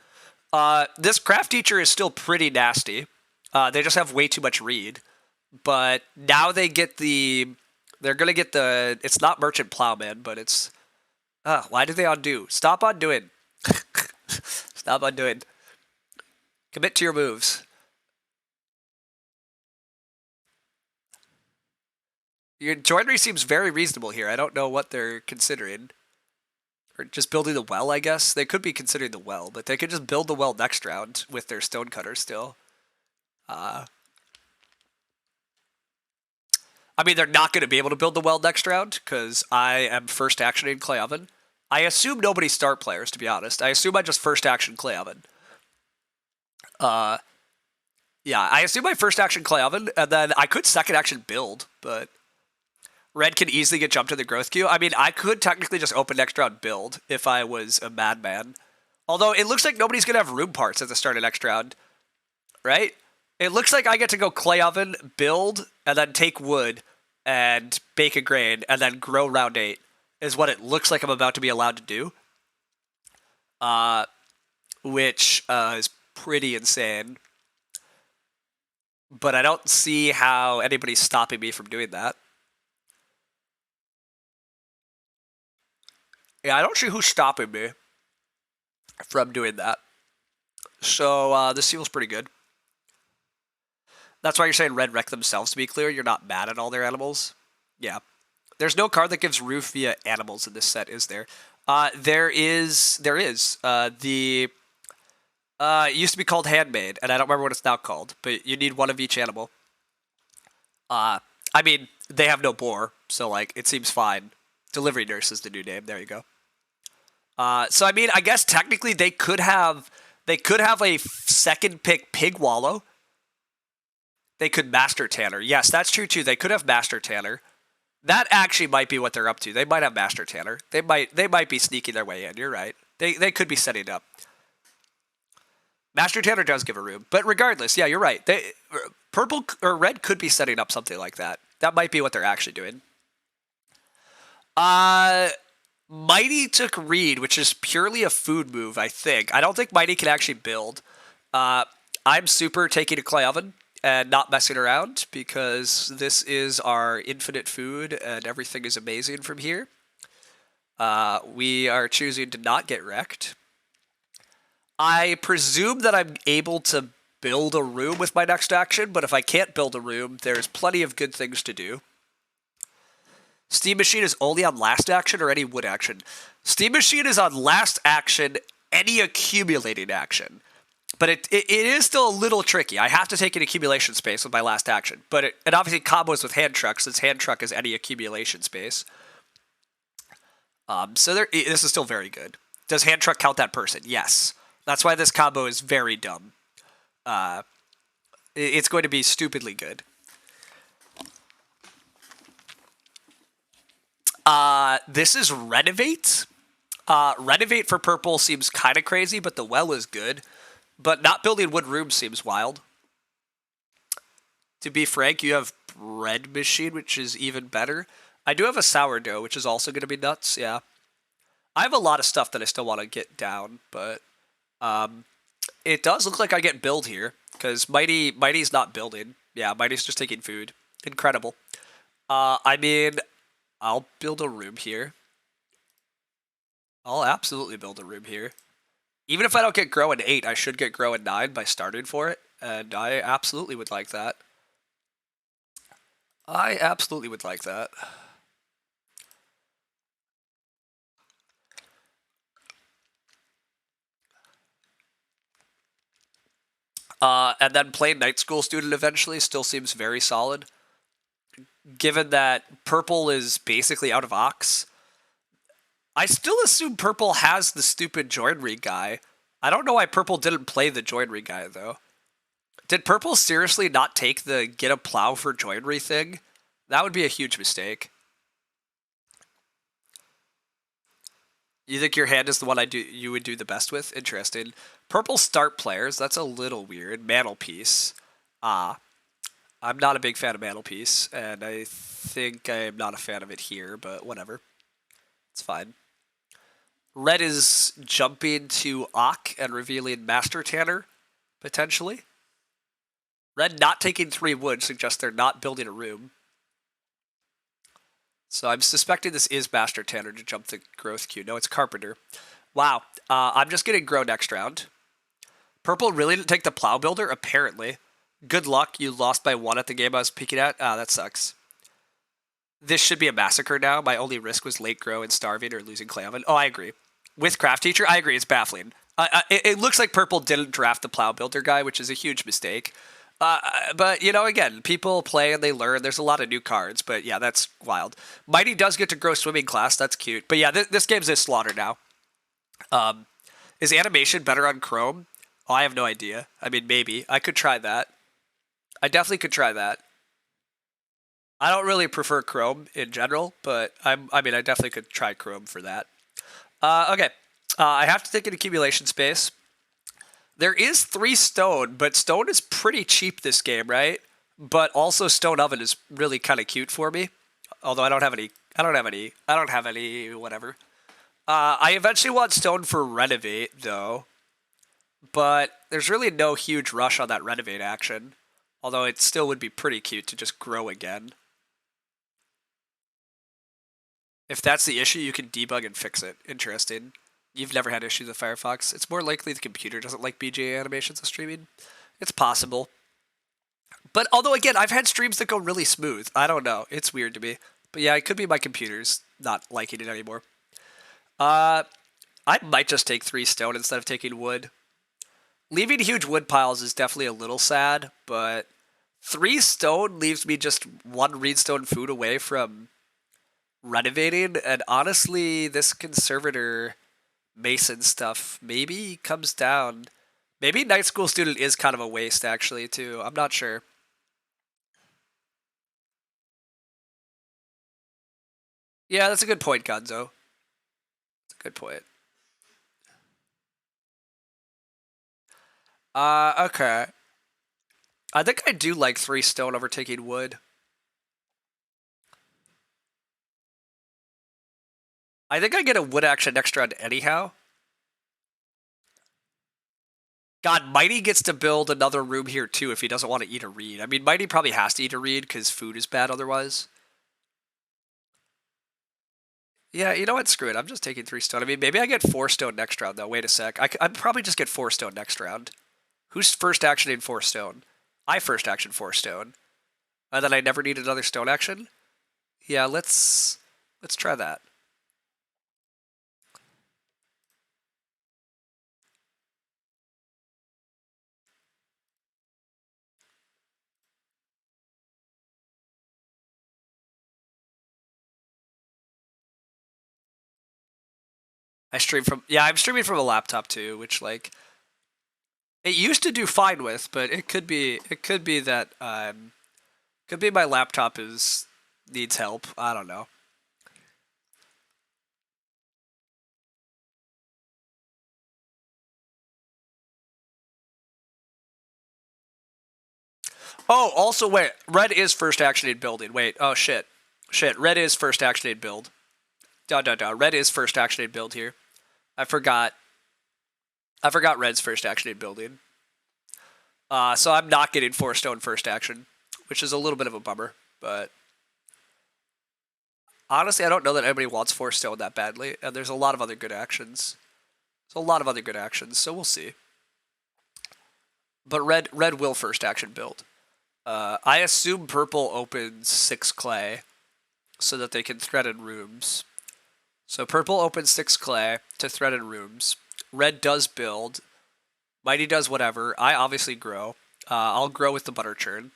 This craft teacher is still pretty nasty. They just have way too much reed. But now they get the... They're going to get the... It's not merchant plowman, but it's... why did they undo? Stop undoing. Stop undoing. Commit to your moves. Your joinery seems very reasonable here. I don't know what they're considering. Or just building the well, I guess. They could be considering the well, but they could just build the well next round with their stonecutter still. I mean, they're not going to be able to build the well next round because I am first actioning clay oven. I assume nobody start players, to be honest. I assume I just first action clay oven. Yeah, I assume I first action clay oven, and then I could second action build, but Red can easily get jumped to the growth queue. I mean, I could technically just open next round build if I was a madman. Although it looks like nobody's going to have room parts at the start of next round, right? It looks like I get to go clay oven, build, and then take wood and bake a grain, and then grow round 8 is what it looks like I'm about to be allowed to do. Which is pretty insane. But I don't see how anybody's stopping me from doing that. Yeah, I don't see who's stopping me from doing that. So this feels pretty good. That's why you're saying Red wreck themselves, to be clear. You're not mad at all their animals. Yeah. There's no card that gives roof via animals in this set, is there? There is. It used to be called Handmade, and I don't remember what it's now called, but you need one of each animal. I mean, they have no boar, so like it seems fine. Delivery nurse is the new name. There you go. So I mean, I guess technically they could have a second pick Pig Wallow. They could Master Tanner. Yes, that's true too. They could have Master Tanner. That actually might be what they're up to. They might have Master Tanner. They might be sneaking their way in. You're right. They could be setting up. Master Tanner does give a room, but regardless, yeah, you're right. Purple or red could be setting up something like that. That might be what they're actually doing. Mighty took Reed, which is purely a food move, I think. I don't think Mighty can actually build. I'm super taking a clay oven and not messing around because this is our infinite food and everything is amazing from here. We are choosing to not get wrecked. I presume that I'm able to build a room with my next action, but if I can't build a room, there's plenty of good things to do. Steam Machine is only on last action or any wood action? Steam Machine is on last action, any accumulating action. But it is still a little tricky. I have to take an accumulation space with my last action. But it obviously combos with Hand Truck, since Hand Truck is any accumulation space. So this is still very good. Does hand truck count that person? Yes. That's why this combo is very dumb. It's going to be stupidly good. This is renovate. Renovate for purple seems kind of crazy, but the well is good. But not building wood rooms seems wild. To be frank, you have bread machine, which is even better. I do have a sourdough, which is also going to be nuts. Yeah, I have a lot of stuff that I still want to get down, but it does look like I get build here because Mighty's not building. Yeah, Mighty's just taking food. Incredible. I mean, I'll build a room here. I'll absolutely build a room here. Even if I don't get grow in 8, I should get grow in 9 by starting for it, and I absolutely would like that. I absolutely would like that. And then playing night school student eventually still seems very solid. Given that purple is basically out of Ox, I still assume purple has the stupid joinery guy. I don't know why purple didn't play the joinery guy, though. Did purple seriously not take the get a plow for joinery thing? That would be a huge mistake. You think your hand is the one you would do the best with? Interesting. Purple start players, that's a little weird. Mantelpiece. I'm not a big fan of Mantelpiece, and I think I'm not a fan of it here, but whatever. It's fine. Red is jumping to Ock and revealing Master Tanner, potentially. Red not taking 3 wood suggests they're not building a room. So I'm suspecting this is Master Tanner to jump the growth queue. No, it's Carpenter. Wow. I'm just getting grow next round. Purple really didn't take the Plow Builder, apparently. Good luck, you lost by 1 at the game I was peeking at. That sucks. This should be a massacre now. My only risk was late grow and starving or losing clay oven. Oh, I agree. With Craft Teacher, I agree. It's baffling. It looks like Purple didn't draft the Plow Builder guy, which is a huge mistake. But, again, people play and they learn. There's a lot of new cards, but yeah, that's wild. Mighty does get to grow swimming class. That's cute. But yeah, this game's a slaughter now. Is animation better on Chrome? Oh, I have no idea. I mean, maybe. I could try that. I definitely could try that. I don't really prefer Chrome in general, but I definitely could try Chrome for that. Okay. I have to take an accumulation space. There is 3 stone, but stone is pretty cheap this game, right? But also stone oven is really kind of cute for me. Although I don't have any, whatever. I eventually want stone for renovate, though. But there's really no huge rush on that renovate action. Although it still would be pretty cute to just grow again. If that's the issue, you can debug and fix it. Interesting. You've never had issues with Firefox. It's more likely the computer doesn't like BGA animations of streaming. It's possible. But although, again, I've had streams that go really smooth. I don't know. It's weird to me. But yeah, it could be my computer's not liking it anymore. I might just take 3 stone instead of taking wood. Leaving huge wood piles is definitely a little sad, but 3 stone leaves me just 1 reedstone food away from renovating. And honestly, this conservator Mason stuff maybe comes down. Maybe night school student is kind of a waste, actually, too. I'm not sure. Yeah, that's a good point, Gonzo. That's a good point. Okay. I think I do like 3 stone over taking wood. I think I get a wood action next round anyhow. God, Mighty gets to build another room here too if he doesn't want to eat a reed. I mean, Mighty probably has to eat a reed because food is bad otherwise. Yeah, you know what? Screw it. I'm just taking 3 stone. I mean, maybe I get 4 stone next round, though. Wait a sec. I'd probably just get 4 stone next round. Who's first action in 4 stone? I first action 4 stone. And then I never need another stone action? Yeah, let's try that. I stream from I'm streaming from a laptop too, which like it used to do fine with, but it could be that could be my laptop is needs help. I don't know. Oh, also wait, red is first action aid building. Wait, oh shit. Shit, red is first action aid build. Dot dot dot. Red is first action aid build here. I forgot. I forgot red's first action aid building. So I'm not getting 4 stone first action, which is a little bit of a bummer. But honestly, I don't know that anybody wants 4 stone that badly, and there's a lot of other good actions. There's a lot of other good actions, so we'll see. But red will first action build. I assume purple opens 6 clay so that they can threaten rooms. So purple opens 6 clay to threaten rooms. Red does build. Mighty does whatever. I obviously grow. I'll grow with the butter churn.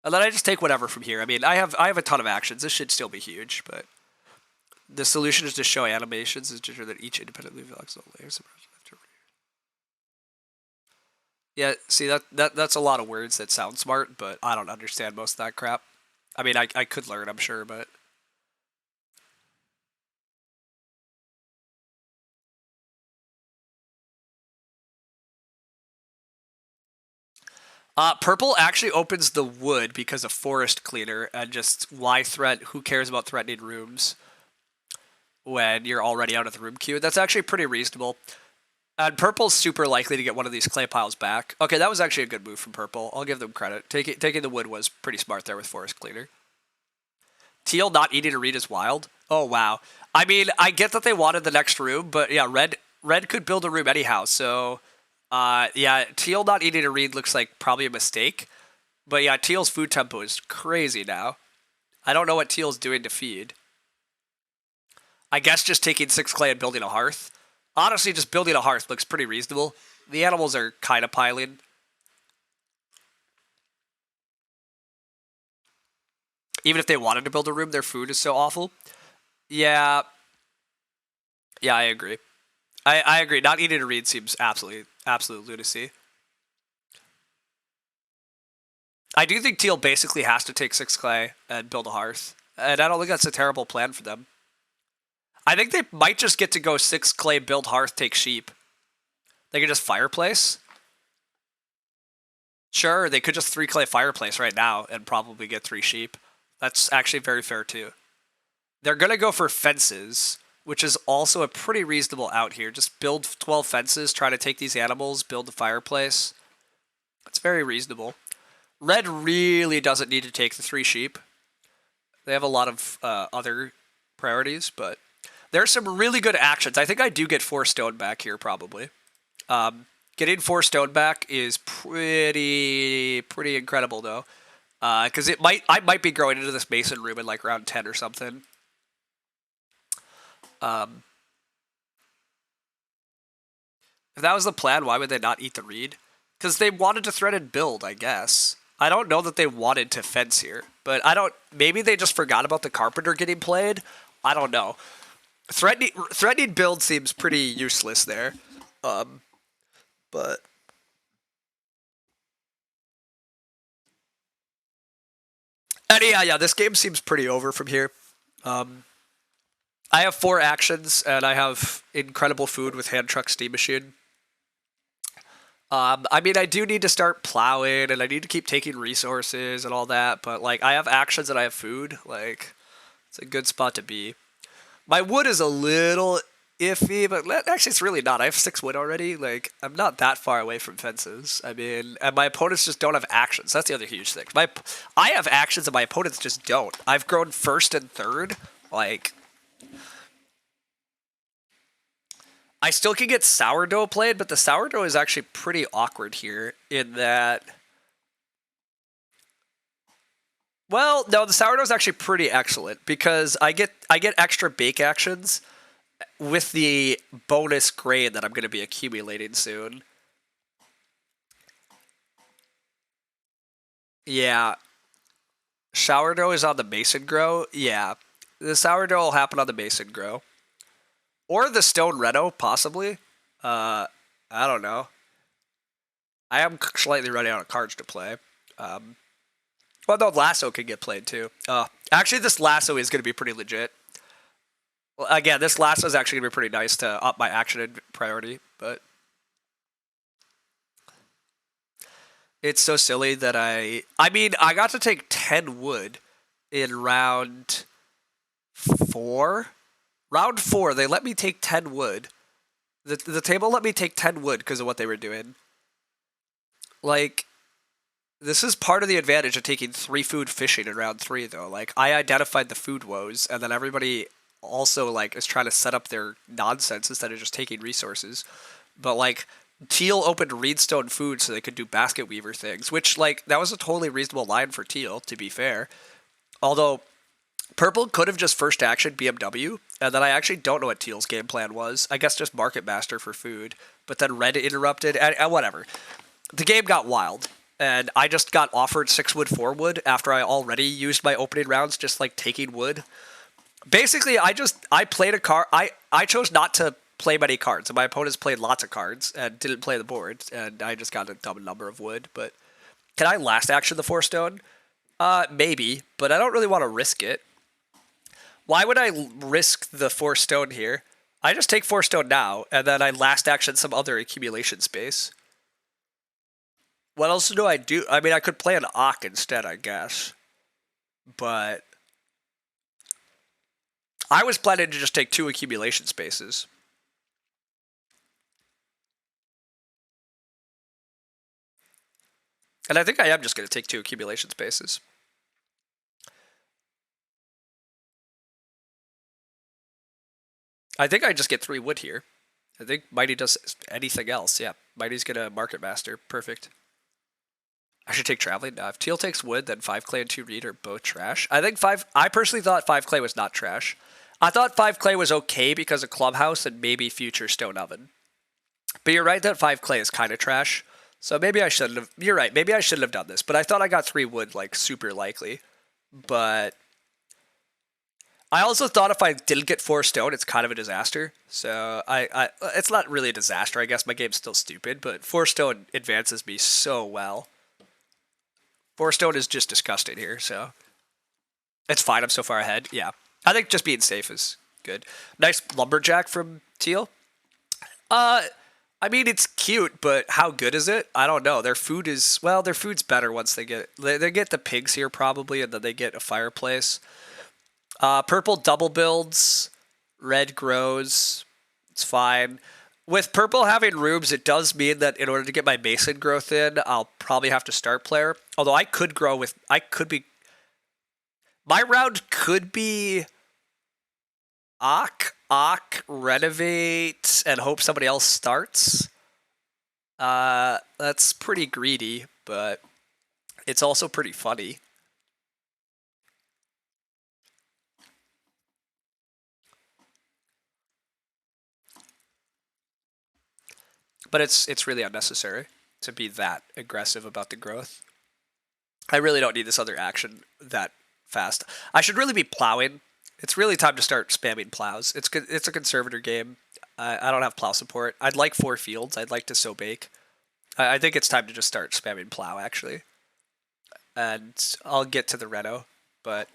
And then I just take whatever from here. I mean, I have a ton of actions. This should still be huge, but the solution is to show animations is to ensure that each independently flexible layer. Yeah, see that's a lot of words that sound smart, but I don't understand most of that crap. I mean, I could learn, I'm sure, but purple actually opens the wood because of forest cleaner and just who cares about threatening rooms when you're already out of the room queue. That's actually pretty reasonable. And purple's super likely to get one of these clay piles back. Okay, that was actually a good move from purple. I'll give them credit. Taking the wood was pretty smart there with forest cleaner. Teal not eating a reed is wild. Oh wow. I mean, I get that they wanted the next room, but yeah, red could build a room anyhow. So, yeah, teal not eating a reed looks like probably a mistake. But yeah, teal's food tempo is crazy now. I don't know what teal's doing to feed. I guess just taking 6 clay and building a hearth. Honestly, just building a hearth looks pretty reasonable. The animals are kind of piling. Even if they wanted to build a room, their food is so awful. Yeah, yeah, I agree. I agree. Not eating a reed seems absolute lunacy. I do think teal basically has to take 6 clay and build a hearth, and I don't think that's a terrible plan for them. I think they might just get to go 6 clay, build hearth, take sheep. They could just fireplace. Sure, they could just 3 clay fireplace right now and probably get 3 sheep. That's actually very fair too. They're gonna go for fences, which is also a pretty reasonable out here. Just build 12 fences, try to take these animals, build the fireplace. That's very reasonable. Red really doesn't need to take the 3 sheep. They have a lot of other priorities, but there's some really good actions. I think I do get 4 stone back here, probably. Getting 4 stone back is pretty incredible, though. Because I might be growing into this mason room in like round 10 or something. If that was the plan, why would they not eat the reed? Because they wanted to threaten build, I guess. I don't know that they wanted to fence here, but I don't. Maybe they just forgot about the carpenter getting played. I don't know. Threatening build seems pretty useless there, but and yeah, this game seems pretty over from here. I have 4 actions, and I have incredible food with hand truck steam machine. I mean, I do need to start plowing, and I need to keep taking resources and all that. But like, I have actions and I have food. Like, it's a good spot to be. My wood is a little iffy, but actually, it's really not. I have 6 wood already. Like, I'm not that far away from fences. I mean, and my opponents just don't have actions. That's the other huge thing. I have actions, and my opponents just don't. I've grown first and third. Like, I still can get sourdough played, but the sourdough is actually pretty awkward here in that. Well, no, the sourdough is actually pretty excellent because I get extra bake actions with the bonus grain that I'm going to be accumulating soon. Yeah, sourdough is on the mason grow. Yeah, the sourdough will happen on the mason grow. Or the stone reno, possibly. I don't know. I am slightly running out of cards to play. Well, no, lasso can get played too. Actually, this lasso is going to be pretty legit. Well, again, this lasso is actually going to be pretty nice to up my action priority, but it's so silly that I mean, I got to take 10 wood in round 4. Round 4, they let me take 10 wood. The table let me take 10 wood because of what they were doing. Like, this is part of the advantage of taking 3 food fishing in round 3, though. Like, I identified the food woes, and then everybody also, like, is trying to set up their nonsense instead of just taking resources. But, like, Teal opened Reedstone Food so they could do basket weaver things, which, like, that was a totally reasonable line for Teal, to be fair. Although, Purple could have just first action BMW, and then I actually don't know what Teal's game plan was. I guess just Market Master for food, but then Red interrupted, and whatever. The game got wild, and I just got offered 6 wood, 4 wood after I already used my opening rounds just, like, taking wood. Basically, I played a card. I chose not to play many cards, and my opponents played lots of cards and didn't play the board, and I just got a dumb number of wood. But can I last action the 4 stone? Maybe, but I don't really want to risk it. Why would I risk the 4 stone here? I just take 4 stone now, and then I last action some other accumulation space. What else do I do? I mean, I could play an Ock instead, I guess. But I was planning to just take 2 accumulation spaces. And I think I am just going to take 2 accumulation spaces. I think I just get 3 wood here. I think Mighty does anything else. Yeah, Mighty's going to Market Master. Perfect. I should take Traveling now. If Teal takes wood, then 5 clay and 2 reed are both trash. I personally thought 5 clay was not trash. I thought 5 clay was okay because of Clubhouse and maybe future Stone Oven. But you're right that 5 clay is kind of trash. So maybe I shouldn't have. You're right. Maybe I shouldn't have done this. But I thought I got 3 wood, like, super likely. But I also thought if I didn't get 4 stone, it's kind of a disaster. So it's not really a disaster. I guess my game's still stupid. But 4 stone advances me so well. 4 stone is just disgusting here. So it's fine. I'm so far ahead. Yeah. I think just being safe is good. Nice lumberjack from Teal. I mean, it's cute, but how good is it? I don't know. Their food's better once they get the pigs here probably, and then they get a fireplace. Purple double builds, red grows. It's fine. With purple having rooms, it does mean that in order to get my mason growth in, I'll probably have to start player. Although my round could be Ock, renovate, and hope somebody else starts. That's pretty greedy, but it's also pretty funny. But it's really unnecessary to be that aggressive about the growth. I really don't need this other action that fast. I should really be plowing. It's really time to start spamming plows. It's a conservator game. I don't have plow support. I'd like 4 fields. I'd like to sow bake. I think it's time to just start spamming plow actually. And I'll get to the reno, but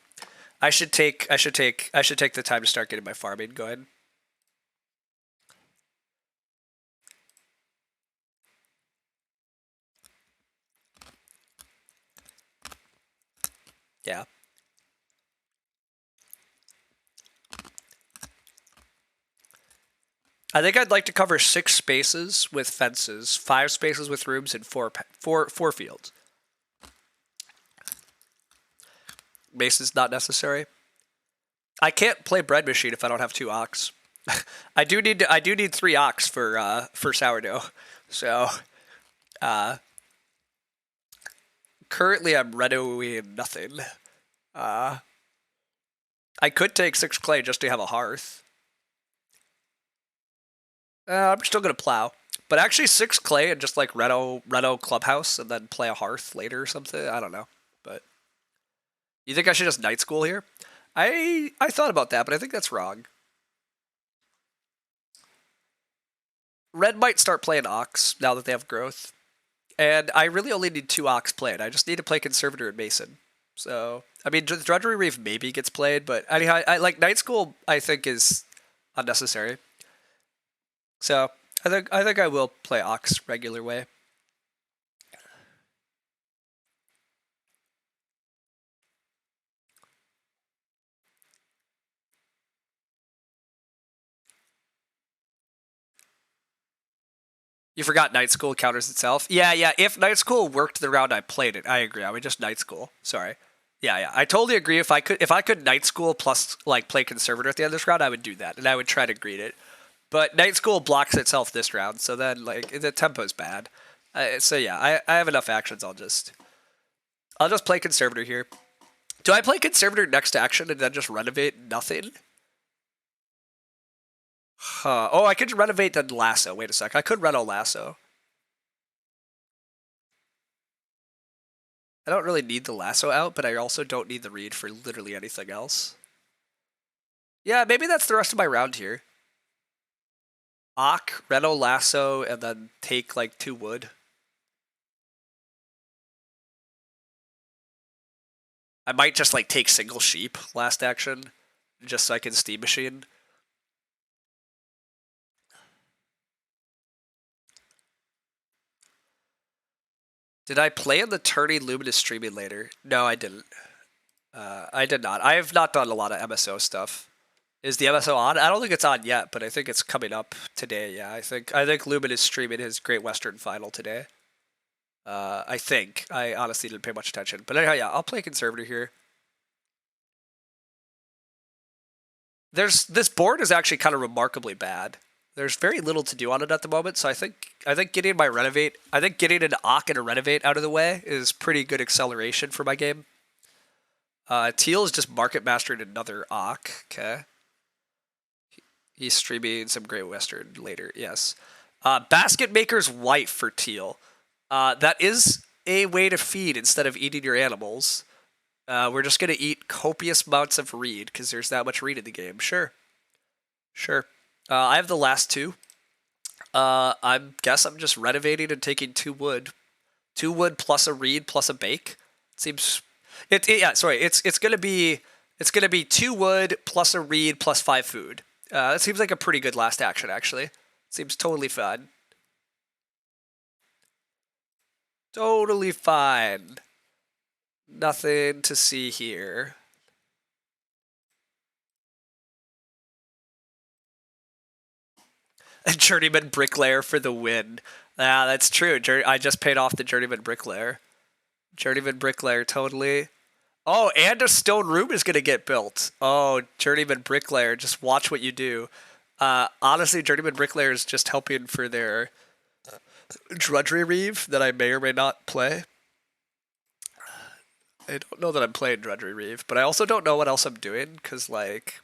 I should take the time to start getting my farming going. Yeah. I think I'd like to cover 6 spaces with fences, 5 spaces with rooms, and 4 fields. Mason's not necessary. I can't play bread machine if I don't have 2 ox. I do need 3 ox for sourdough. So currently I'm renoing nothing. I could take 6 clay just to have a hearth. I'm still gonna plow, but actually 6 clay and just like reno clubhouse and then play a hearth later or something. I don't know, but you think I should just night school here? I thought about that, but I think that's wrong. Red might start playing Ox now that they have growth. And I really only need 2 Ox played. I just need to play Conservator and Mason. So, I mean, Drudgery Reef maybe gets played, but I like Night School, I think, is unnecessary. So, I think I will play Ox regular way. You forgot Night School counters itself? Yeah. If Night School worked the round I played it, I agree. I would just Night School. Sorry. Yeah. I totally agree. If I could Night School plus like play Conservator at the end of this round, I would do that, and I would try to greet it. But Night School blocks itself this round, so then like the tempo's bad. So yeah, I have enough actions. I'll just play Conservator here. Do I play Conservator next action and then just renovate nothing? Oh, I could renovate then Lasso. Wait a sec. I could reno Lasso. I don't really need the Lasso out, but I also don't need the read for literally anything else. Yeah, maybe that's the rest of my round here. Ock, reno Lasso, and then take like 2 wood. I might just like take single sheep last action, just so I can Steam Machine. Did I play in the tourney Luminous streaming later? No, I didn't. I did not. I have not done a lot of MSO stuff. Is the MSO on? I don't think it's on yet, but I think it's coming up today. Yeah, I think Lumen is streaming his Great Western final today. I think. I honestly didn't pay much attention. But anyhow, yeah, I'll play Conservator here. This board is actually kind of remarkably bad. There's very little to do on it at the moment, so I think getting getting an Ock and a Renovate out of the way is pretty good acceleration for my game. Teal is just market mastering another Ock. Okay. He's streaming some Great Western later. Yes. Basket Maker's Wife for Teal. That is a way to feed instead of eating your animals. We're just going to eat copious amounts of reed because there's that much reed in the game. Sure. I have the last 2. I guess I'm just renovating and taking 2 wood. 2 wood plus a reed plus a bake. Seems it's gonna be 2 wood plus a reed plus 5 food. That seems like a pretty good last action actually. Seems totally fine. Totally fine. Nothing to see here. A journeyman bricklayer for the win. Yeah, that's true. I just paid off the journeyman bricklayer. Journeyman bricklayer, totally. Oh, and a stone room is gonna get built. Oh, journeyman bricklayer, just watch what you do. Honestly, journeyman bricklayer is just helping for their drudgery reeve that I may or may not play. I don't know that I'm playing drudgery reeve, but I also don't know what else I'm doing because like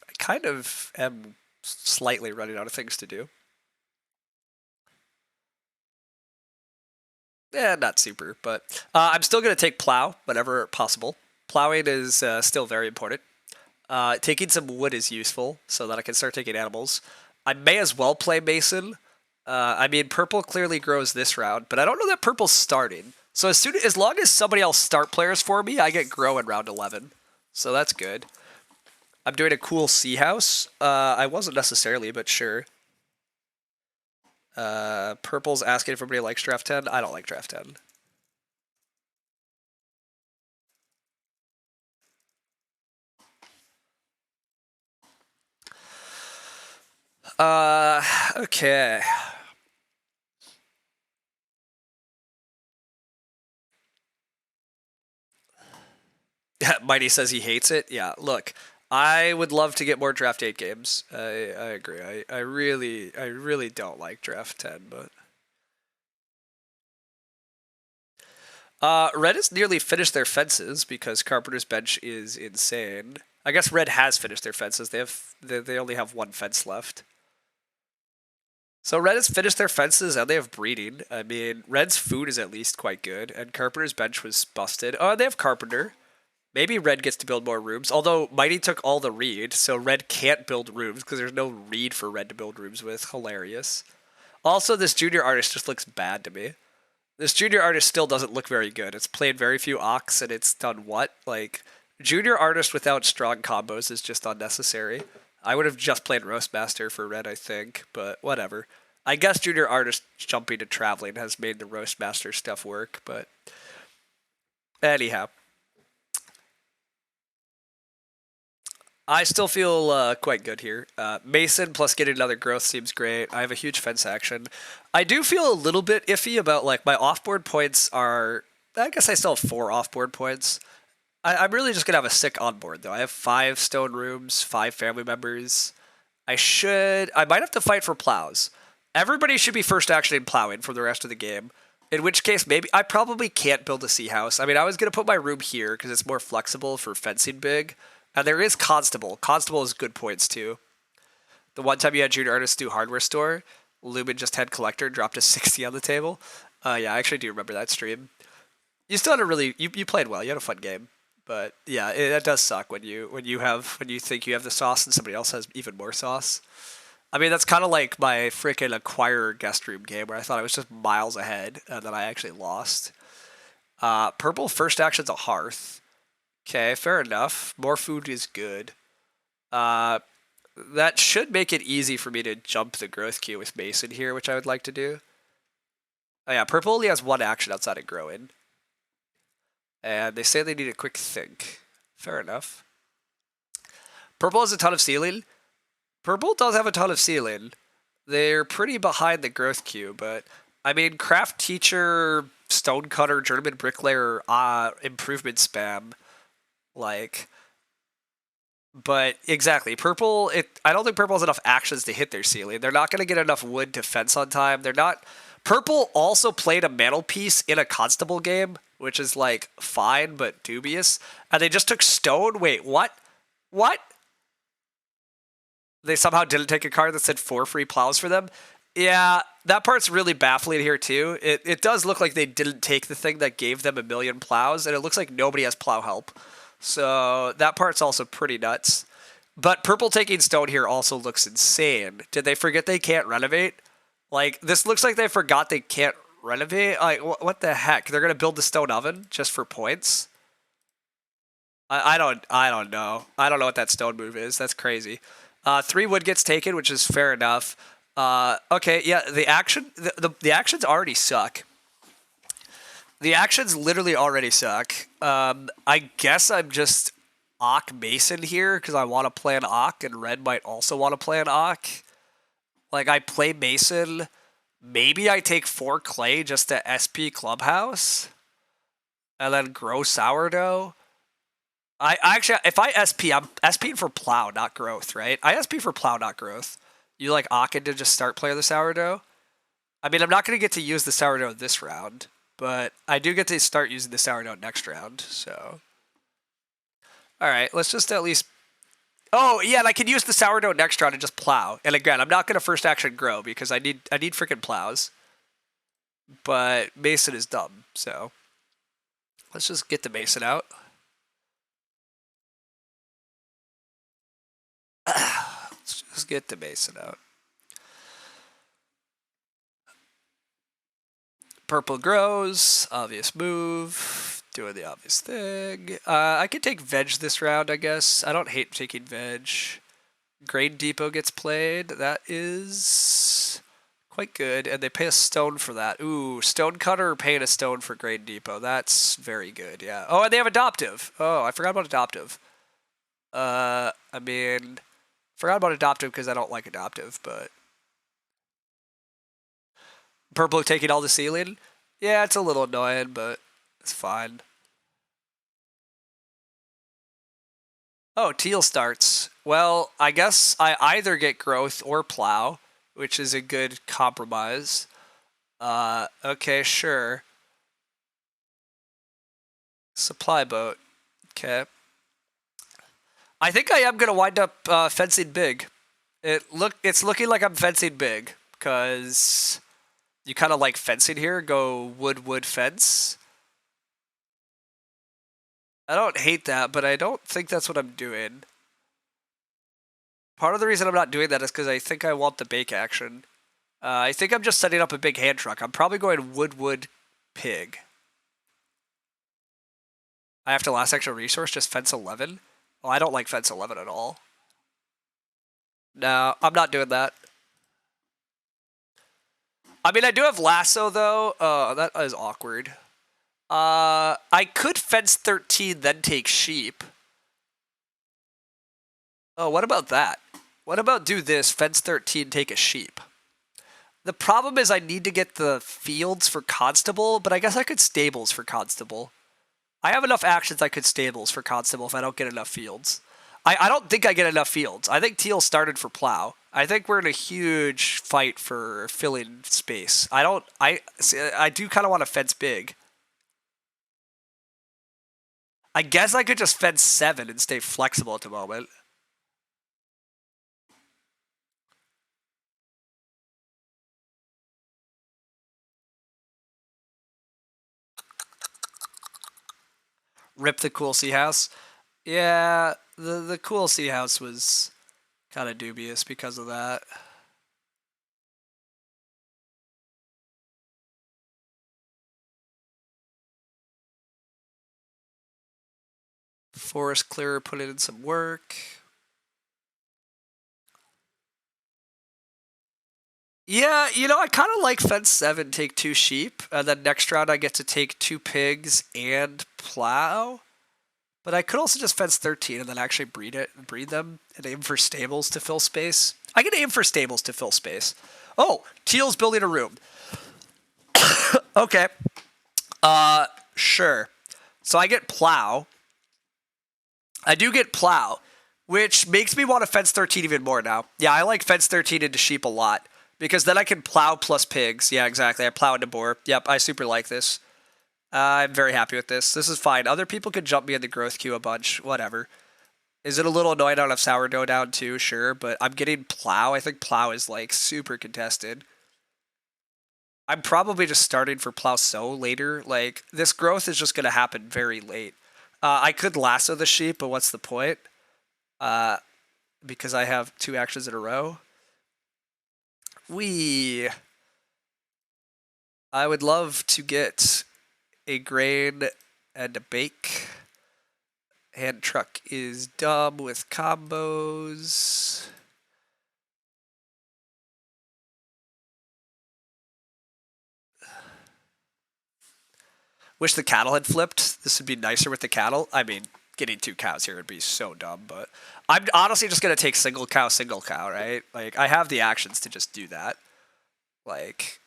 I kind of am slightly running out of things to do. Yeah, not super, but I'm still going to take plow whenever possible. Plowing is still very important. Taking some wood is useful so that I can start taking animals. I may as well play Mason. I mean, purple clearly grows this round, but I don't know that purple's starting. So as long as somebody else start players for me, I get grow in round 11. So that's good. I'm doing a cool sea house. I wasn't necessarily, but sure. Purple's asking if everybody likes draft 10. I don't like draft 10. Okay. Mighty says he hates it. Yeah, look, I would love to get more draft 8 games. I agree. I really don't like draft 10, but Red has nearly finished their fences because Carpenter's bench is insane. I guess Red has finished their fences. They only have 1 fence left. So Red has finished their fences and they have breeding. I mean, Red's food is at least quite good, and Carpenter's bench was busted. Oh, they have Carpenter. Maybe red gets to build more rooms, although Mighty took all the reed, so red can't build rooms because there's no reed for red to build rooms with. Hilarious. Also, this junior artist just looks bad to me. This junior artist still doesn't look very good. It's played very few ox and it's done what? Like, junior artist without strong combos is just unnecessary. I would have just played Roastmaster for red, I think, but whatever. I guess junior artist jumping to traveling has made the Roastmaster stuff work, but anyhow. I still feel quite good here. Mason plus getting another growth seems great. I have a huge fence action. I do feel a little bit iffy about like my offboard points are. I guess I still have 4 offboard points. I'm really just gonna have a sick onboard though. I have 5 stone rooms, 5 family members. I might have to fight for plows. Everybody should be first action in plowing for the rest of the game. In which case, maybe I probably can't build a sea house. I mean, I was gonna put my room here because it's more flexible for fencing big. And there is Constable. Constable is good points too. The one time you had junior artists do hardware store, Lumen just had collector dropped a 60 on the table. Yeah, I actually do remember that stream. You still had a really you played well. You had a fun game, but yeah, that does suck when you think you have the sauce and somebody else has even more sauce. I mean, that's kind of like my freaking acquirer guest room game where I thought I was just miles ahead and then I actually lost. Purple first action's a hearth. Okay, fair enough. More food is good. That should make it easy for me to jump the growth queue with Mason here, which I would like to do. Oh yeah, purple only has 1 action outside of growing. And they say they need a quick think. Fair enough. Purple has a ton of ceiling. Purple does have a ton of ceiling. They're pretty behind the growth queue, but I mean, craft teacher, stonecutter, journeyman bricklayer, improvement spam. Like, but exactly, purple. I don't think purple has enough actions to hit their ceiling. They're not going to get enough wood to fence on time. They're not. Purple also played a mantelpiece in a constable game, which is like fine but dubious. And they just took stone. Wait, what? What? They somehow didn't take a card that said 4 free plows for them. Yeah, that part's really baffling here too. It does look like they didn't take the thing that gave them 1,000,000 plows, and it looks like nobody has plow help. So that part's also pretty nuts. But purple taking stone here also looks insane. Did they forget they can't renovate? Like, this looks like they forgot they can't renovate. Like, what the heck? They're going to build the stone oven just for points? I don't know. I don't know what that stone move is. That's crazy. 3 wood gets taken, which is fair enough. Okay, yeah, the actions already suck. The actions literally already suck. I guess I'm just Ock Mason here because I want to play an Ock, and red might also want to play an Ock. Like, I play Mason. Maybe I take 4 clay just to SP Clubhouse. And then grow sourdough. I actually, if I SP, I'm SPing for plow, not growth, right? I SP for plow, not growth. You like Ocken to just start player the sourdough? I mean, I'm not going to get to use the sourdough this round. But I do get to start using the sourdough next round, so. Alright, let's just at least. Oh, yeah, and I can use the sourdough next round and just plow. And again, I'm not going to first action grow because I need freaking plows. But Mason is dumb, so. Let's just get the Mason out. Let's just get the Mason out. Purple grows, obvious move, doing the obvious thing. I could take veg this round, I guess. I don't hate taking veg. Grain Depot gets played. That is quite good, and they pay a stone for that. Ooh, Stonecutter paying a stone for Grain Depot. That's very good, yeah. Oh, and they have Adoptive. Oh, I forgot about Adoptive. I mean, forgot about Adoptive because I don't like Adoptive, but... Purple taking all the ceiling? Yeah, it's a little annoying, but it's fine. Oh, teal starts. Well, I guess I either get growth or plow, which is a good compromise. Okay, sure. Supply boat. Okay. I think I am going to wind up fencing big. It's looking like I'm fencing big, because... You kind of like fencing here. Go wood, fence. I don't hate that, but I don't think that's what I'm doing. Part of the reason I'm not doing that is because I think I want the bake action. I think I'm just setting up a big hand truck. I'm probably going wood, pig. I have to last action resource, just fence 11. Oh, I don't like fence 11 at all. No, I'm not doing that. I mean, I do have lasso, though. That is awkward. I could fence 13, then take sheep. Oh, what about that? What about do this, fence 13, take a sheep? The problem is I need to get the fields for constable, but I guess I could stables for constable. I have enough actions I could stables for constable if I don't get enough fields. I don't think I get enough fields. I think teal started for plow. I think we're in a huge fight for filling space. I do kind of want to fence big. I guess I could just fence 7 and stay flexible at the moment. Rip the cool sea house. Yeah, the cool sea house was kind of dubious because of that. Forest clearer put in some work. Yeah, I kind of like fence 7, take 2 sheep, and then next round I get to take 2 pigs and plow. But I could also just fence 13 and then actually breed them, and aim for stables to fill space. I can aim for stables to fill space. Oh, teal's building a room. Okay. Sure. So I get plow. I do get plow, which makes me want to fence 13 even more now. Yeah, I like fence 13 into sheep a lot, because then I can plow plus pigs. Yeah, exactly. I plow into boar. Yep, I super like this. I'm very happy with this. This is fine. Other people could jump me in the growth queue a bunch. Whatever. Is it a little annoying I don't have sourdough down too? Sure, but I'm getting plow. I think plow is like super contested. I'm probably just starting for plow so later. Like, this growth is just going to happen very late. I could lasso the sheep, but what's the point? Because I have 2 actions in a row. I would love to get a grain and a bake. Hand truck is dumb with combos. Wish the cattle had flipped. This would be nicer with the cattle. I mean, getting 2 cows here would be so dumb, but I'm honestly just going to take single cow, right? Like, I have the actions to just do that. Like,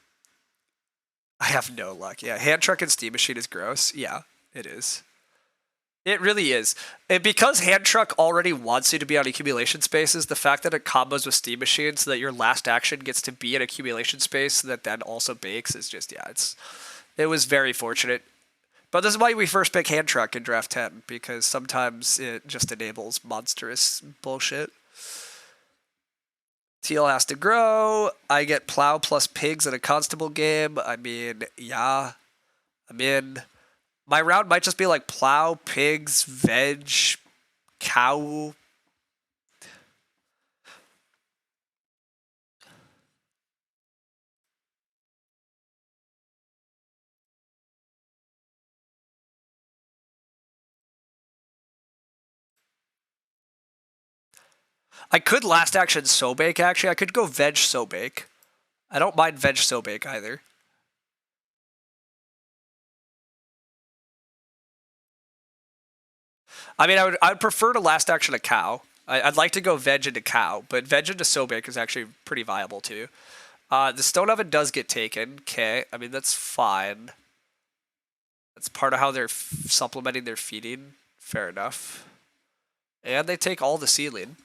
I have no luck. Yeah, hand truck and steam machine is gross. Yeah, it is. It really is. And because hand truck already wants you to be on accumulation spaces, the fact that it combos with steam machine so that your last action gets to be an accumulation space that then also bakes is just, yeah, it was very fortunate. But this is why we first pick hand truck in draft 10, because sometimes it just enables monstrous bullshit. Teal has to grow. I get plow plus pigs in a constable game. I mean, yeah, I'm in. My round might just be like plow, pigs, veg, cow. I could last action so bake, actually. I could go veg so bake. I don't mind veg so bake either. I mean, I would prefer to last action a cow. I'd like to go veg into cow, but veg into so bake is actually pretty viable too. The stone oven does get taken. Okay, I mean, that's fine. That's part of how they're supplementing their feeding. Fair enough. And they take all the ceiling.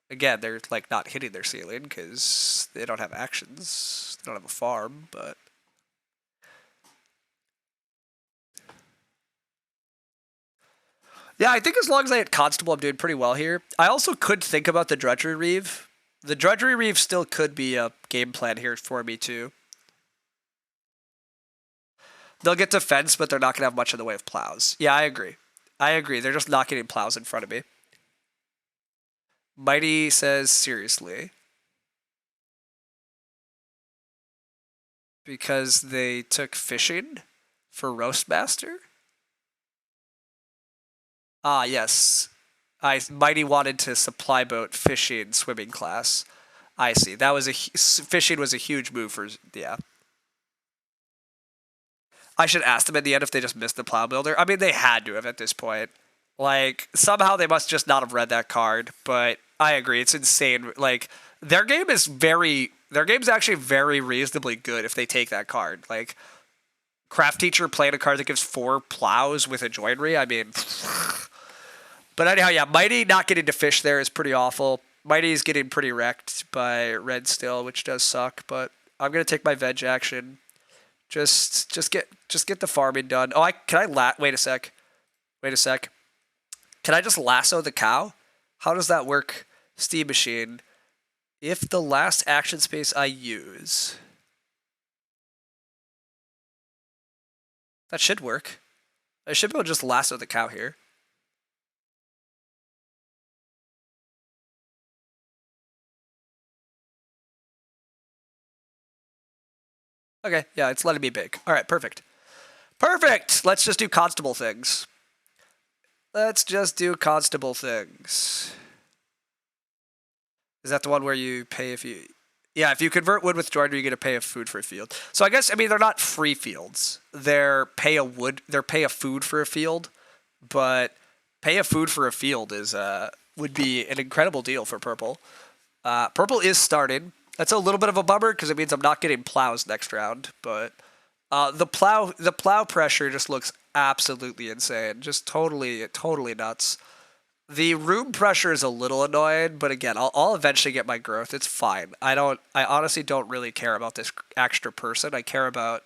Again, they're like not hitting their ceiling because they don't have actions. They don't have a farm, but yeah, I think as long as I hit constable, I'm doing pretty well here. I also could think about the drudgery reeve. The drudgery reeve still could be a game plan here for me too. They'll get defense, but they're not gonna have much in the way of plows. Yeah, I agree. I agree. They're just not getting plows in front of me. Mighty says seriously. Because they took fishing for Roastmaster? Ah, yes. Mighty wanted to supply boat fishing swimming class. I see. That was fishing was a huge move for yeah. I should ask them in the end if they just missed the plow builder. I mean, they had to have at this point. Like somehow they must just not have read that card. But I agree, it's insane. Like their game's actually very reasonably good if they take that card. Like Craft Teacher playing a card that gives 4 plows with a joinery. I mean, but anyhow, yeah, Mighty not getting to fish there is pretty awful. Mighty's getting pretty wrecked by Red still, which does suck. But I'm gonna take my veg action. Just get the farming done. Oh, wait a sec. Can I just lasso the cow? How does that work? Steam Machine. If the last action space I use, that should work. I should be able to just lasso the cow here. Okay, yeah, it's letting me big. All right, perfect. Perfect! Let's just do constable things. Is that the one where you pay if you... Yeah, if you convert wood with joinery, you get to pay a food for a field. So I guess, I mean, they're not free fields. They're pay a food for a field, but pay a food for a field would be an incredible deal for purple. Purple is starting. That's a little bit of a bummer because it means I'm not getting plows next round, but the plow pressure just looks absolutely insane. Just totally nuts. The room pressure is a little annoying, but again, I'll eventually get my growth. It's fine. I honestly don't really care about this extra person. I care about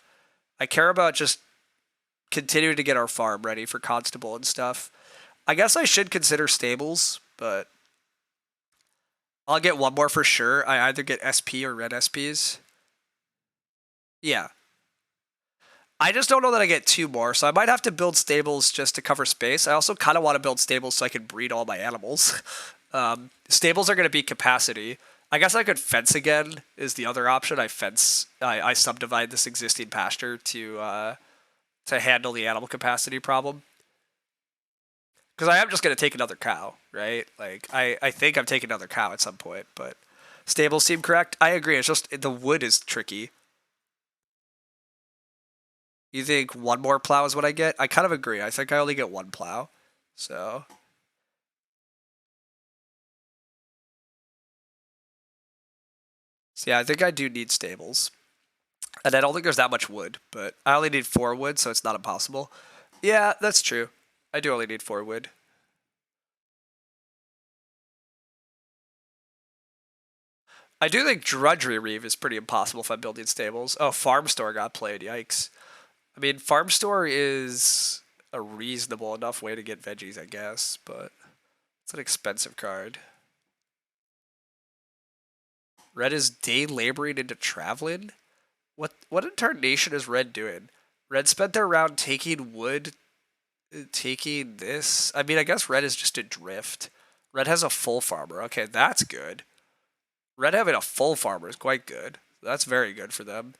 just continuing to get our farm ready for constable and stuff. I guess I should consider stables, but I'll get one more for sure. I either get SP or red SPs. Yeah. I just don't know that I get 2 more, so I might have to build stables just to cover space. I also kind of want to build stables so I can breed all my animals. Stables are going to be capacity. I guess I could fence again is the other option. I subdivide this existing pasture to handle the animal capacity problem. Because I am just going to take another cow, right? Like, I think I'm taking another cow at some point, but stables seem correct. I agree. It's just the wood is tricky. You think 1 more plow is what I get? I kind of agree. I think I only get 1 plow. So. So yeah, I think I do need stables. And I don't think there's that much wood, but I only need 4 wood, so it's not impossible. Yeah, that's true. I do only need 4 wood. I do think Drudgery Reeve is pretty impossible if I'm building stables. Oh, Farm Store got played. Yikes. I mean, Farm Store is a reasonable enough way to get veggies, I guess, but it's an expensive card. Red is day laboring into traveling? What in tarnation is Red doing? Red spent their round taking wood, taking this. I mean, I guess Red is just adrift. Red has a full farmer. Okay, that's good. Red having a full farmer is quite good. That's very good for them.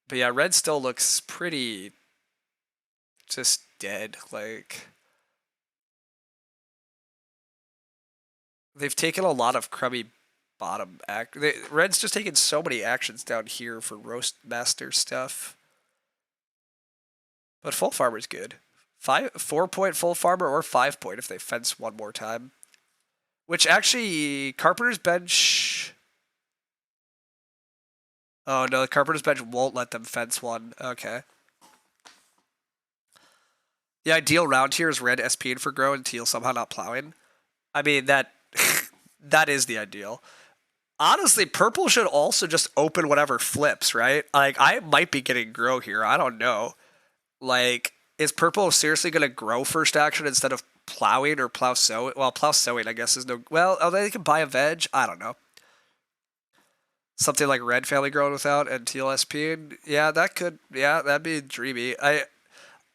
But yeah, Red still looks pretty just dead. Like, they've taken a lot of crummy bottom Red's just taking so many actions down here for Roast Master stuff. But full farmer's good. 4-point full farmer or 5-point if they fence 1 more time. Which actually, Carpenter's Bench. Oh no, the Carpenter's Bench won't let them fence 1. Okay. The ideal round here is red SPing for grow and teal somehow not plowing. I mean, that is the ideal. Honestly, purple should also just open whatever flips, right? Like, I might be getting grow here. I don't know. Like, is purple seriously going to grow first action instead of plowing or plow sowing? Well, plow sowing, I guess, is no... Well, they can buy a veg? I don't know. Something like red family grown without and teal SP. Yeah, that'd be dreamy. I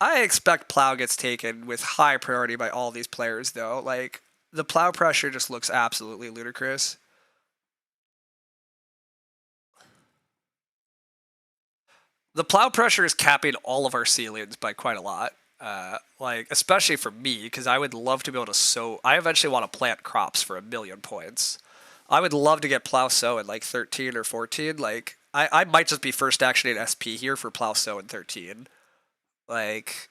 expect plow gets taken with high priority by all these players though. Like the plow pressure just looks absolutely ludicrous. The plow pressure is capping all of our ceilings by quite a lot. Like especially for me, because I would love to be able to sow. I eventually want to plant crops for 1,000,000 points. I would love to get plow sow in like 13 or 14. Like I might just be first actioning SP here for plow sow in 13. Like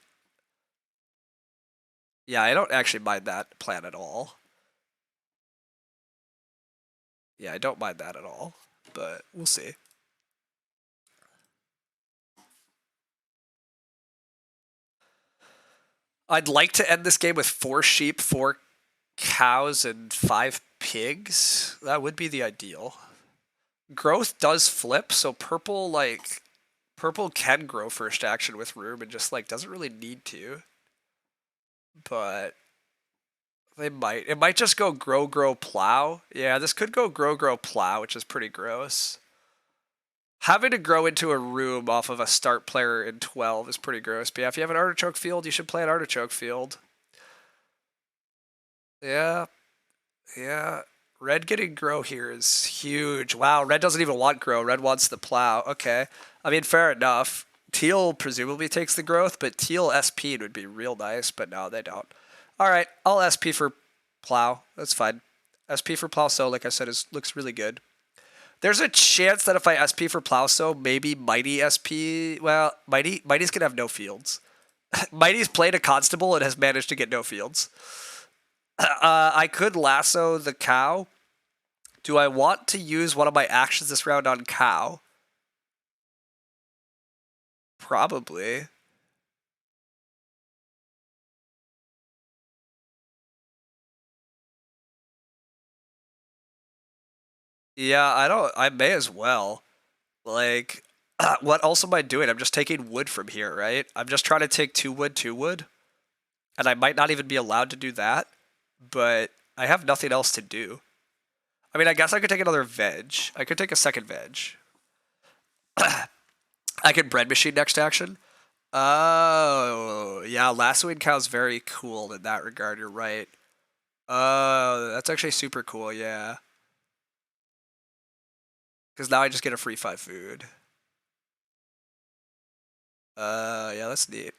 yeah, I don't actually mind that plan at all. Yeah, I don't mind that at all, but we'll see. I'd like to end this game with 4 sheep, 4 cows, and 5 pigs. That would be the ideal. Growth does flip, so purple can grow first action with room and just like doesn't really need to. But they might. It might just go grow plow. Yeah, this could go grow plow, which is pretty gross. Having to grow into a room off of a start player in 12 is pretty gross. But yeah, if you have an artichoke field, you should play an artichoke field. Yeah, yeah. Red getting grow here is huge. Wow, red doesn't even want grow. Red wants the plow. Okay. I mean, fair enough. Teal presumably takes the growth, but teal SP would be real nice, but no, they don't. All right, I'll SP for plow. That's fine. SP for plow so, like I said, looks really good. There's a chance that if I SP for plow so, maybe Mighty SP. Well, Mighty's gonna have no fields. Mighty's played a constable and has managed to get no fields. I could lasso the cow. Do I want to use one of my actions this round on cow? Probably. Yeah, I may as well. Like, what else am I doing? I'm just taking wood from here, right? I'm just trying to take 2 wood, 2 wood. And I might not even be allowed to do that. But I have nothing else to do. I mean, I guess I could take another veg. I could take a second veg. I could bread machine next action. Oh, yeah, lassoing cow's very cool in that regard. You're right. That's actually super cool, yeah. Because now I just get a free 5 food. Yeah, that's neat.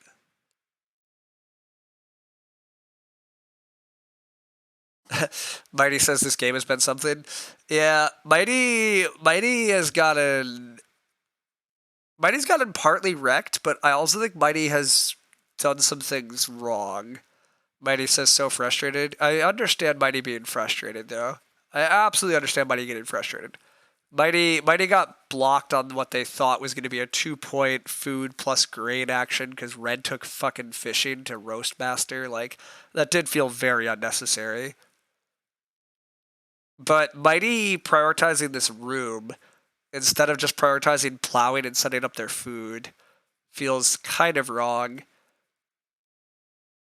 Mighty says this game has been something. Yeah, Mighty has gotten Mighty's gotten partly wrecked, but I also think Mighty has done some things wrong. Mighty says so frustrated. I understand Mighty being frustrated though. I absolutely understand Mighty getting frustrated. Mighty got blocked on what they thought was going to be a 2-point food plus grain action because Red took fucking fishing to Roastmaster. Like, that did feel very unnecessary. But Mighty prioritizing this room instead of just prioritizing plowing and setting up their food feels kind of wrong.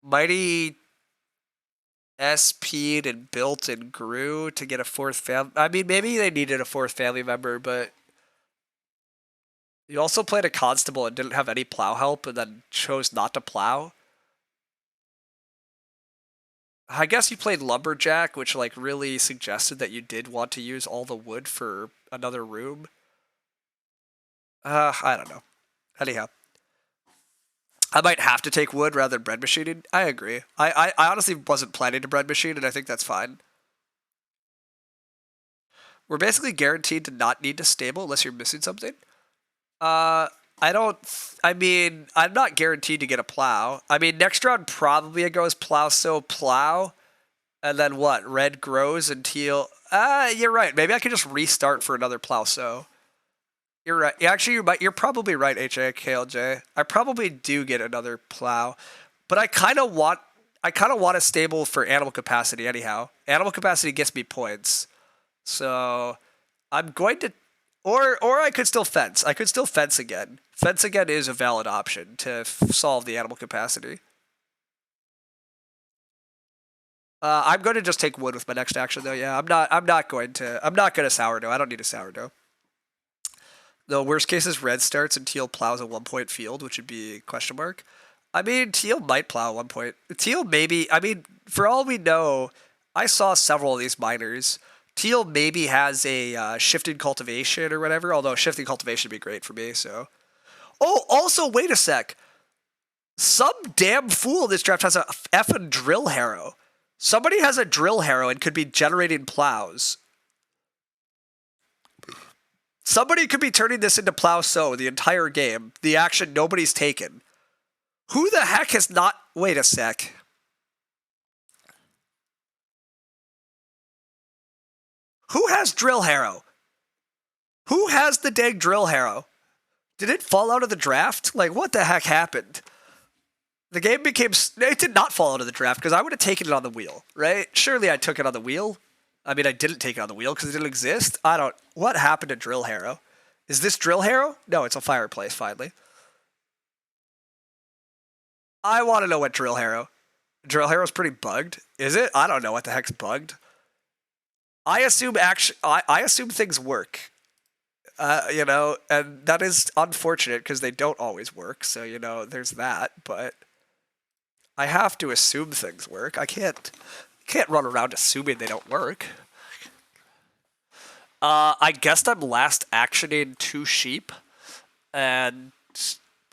Mighty SP'd and built and grew to get a 4th family. I mean, maybe they needed a 4th family member, but you also played a constable and didn't have any plow help and then chose not to plow. I guess you played lumberjack, which like really suggested that you did want to use all the wood for another room. I don't know. Anyhow, I might have to take wood rather than bread machining. I agree. I honestly wasn't planning to bread machine, and I think that's fine. We're basically guaranteed to not need to stable unless you're missing something. I don't. I mean, I'm not guaranteed to get a plow. I mean, next round probably it goes plow so plow, and then what? Red grows and teal. You're right. Maybe I could just restart for another plow so. You're right. Actually, you're probably right, HAKLJ. I probably do get another plow, but I kind of want a stable for animal capacity anyhow. Animal capacity gets me points, so I'm going to, or I could still fence. I could still fence again. Fence again is a valid option to solve the animal capacity. I'm going to just take wood with my next action though. Yeah, I'm not going to sourdough. I don't need a sourdough. The worst case is red starts and teal plows a 1 point field, which would be question mark. I mean, teal might plow 1 point. Teal maybe. I mean, for all we know, I saw several of these miners. Teal maybe has a shifted cultivation or whatever. Although shifting cultivation would be great for me. So. Oh, also wait a sec. Some damn fool in this draft has a effing drill harrow. Somebody has a drill harrow and could be generating plows. Somebody could be turning this into plow sow the entire game. The action nobody's taken. Who the heck has not... Wait a sec. Who has drill harrow? Who has the dang drill harrow? Did it fall out of the draft? Like, what the heck happened? The game became... It did not fall out of the draft because I would have taken it on the wheel, right? Surely I took it on the wheel. I mean, I didn't take it on the wheel because it didn't exist. I don't... What happened to drill harrow? Is this drill harrow? No, it's a fireplace, finally. I want to know what drill harrow. Drill harrow's pretty bugged. Is it? I don't know what the heck's bugged. I assume I assume things work. You know, and that is unfortunate because they don't always work. So, you know, there's that. But I have to assume things work. I can't run around assuming they don't work. I guess I'm last actioning 2 sheep and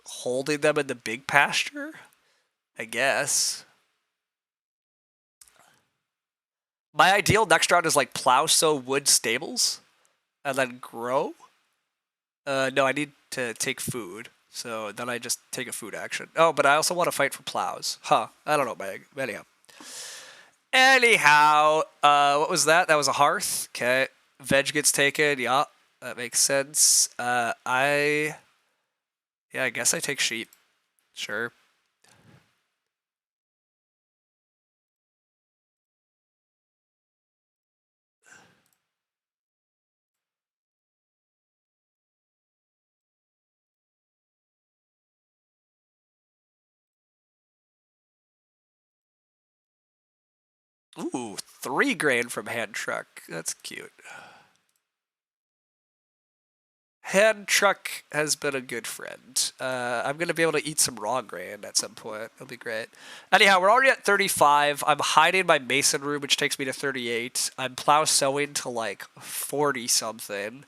holding them in the big pasture. I guess. My ideal next round is like plow, sow, wood, stables, and then grow. No, I need to take food, so then I just take a food action. Oh, but I also want to fight for plows. Huh? I don't know, Meg. Anyhow, what was that? That was a hearth. Okay, veg gets taken. Yeah, that makes sense. I guess I take sheep. Sure. Ooh, 3 grain from hand truck. That's cute. Hand truck has been a good friend. I'm going to be able to eat some raw grain at some point. It'll be great. Anyhow, we're already at 35. I'm hiding my mason room, which takes me to 38. I'm plow sowing to like 40-something.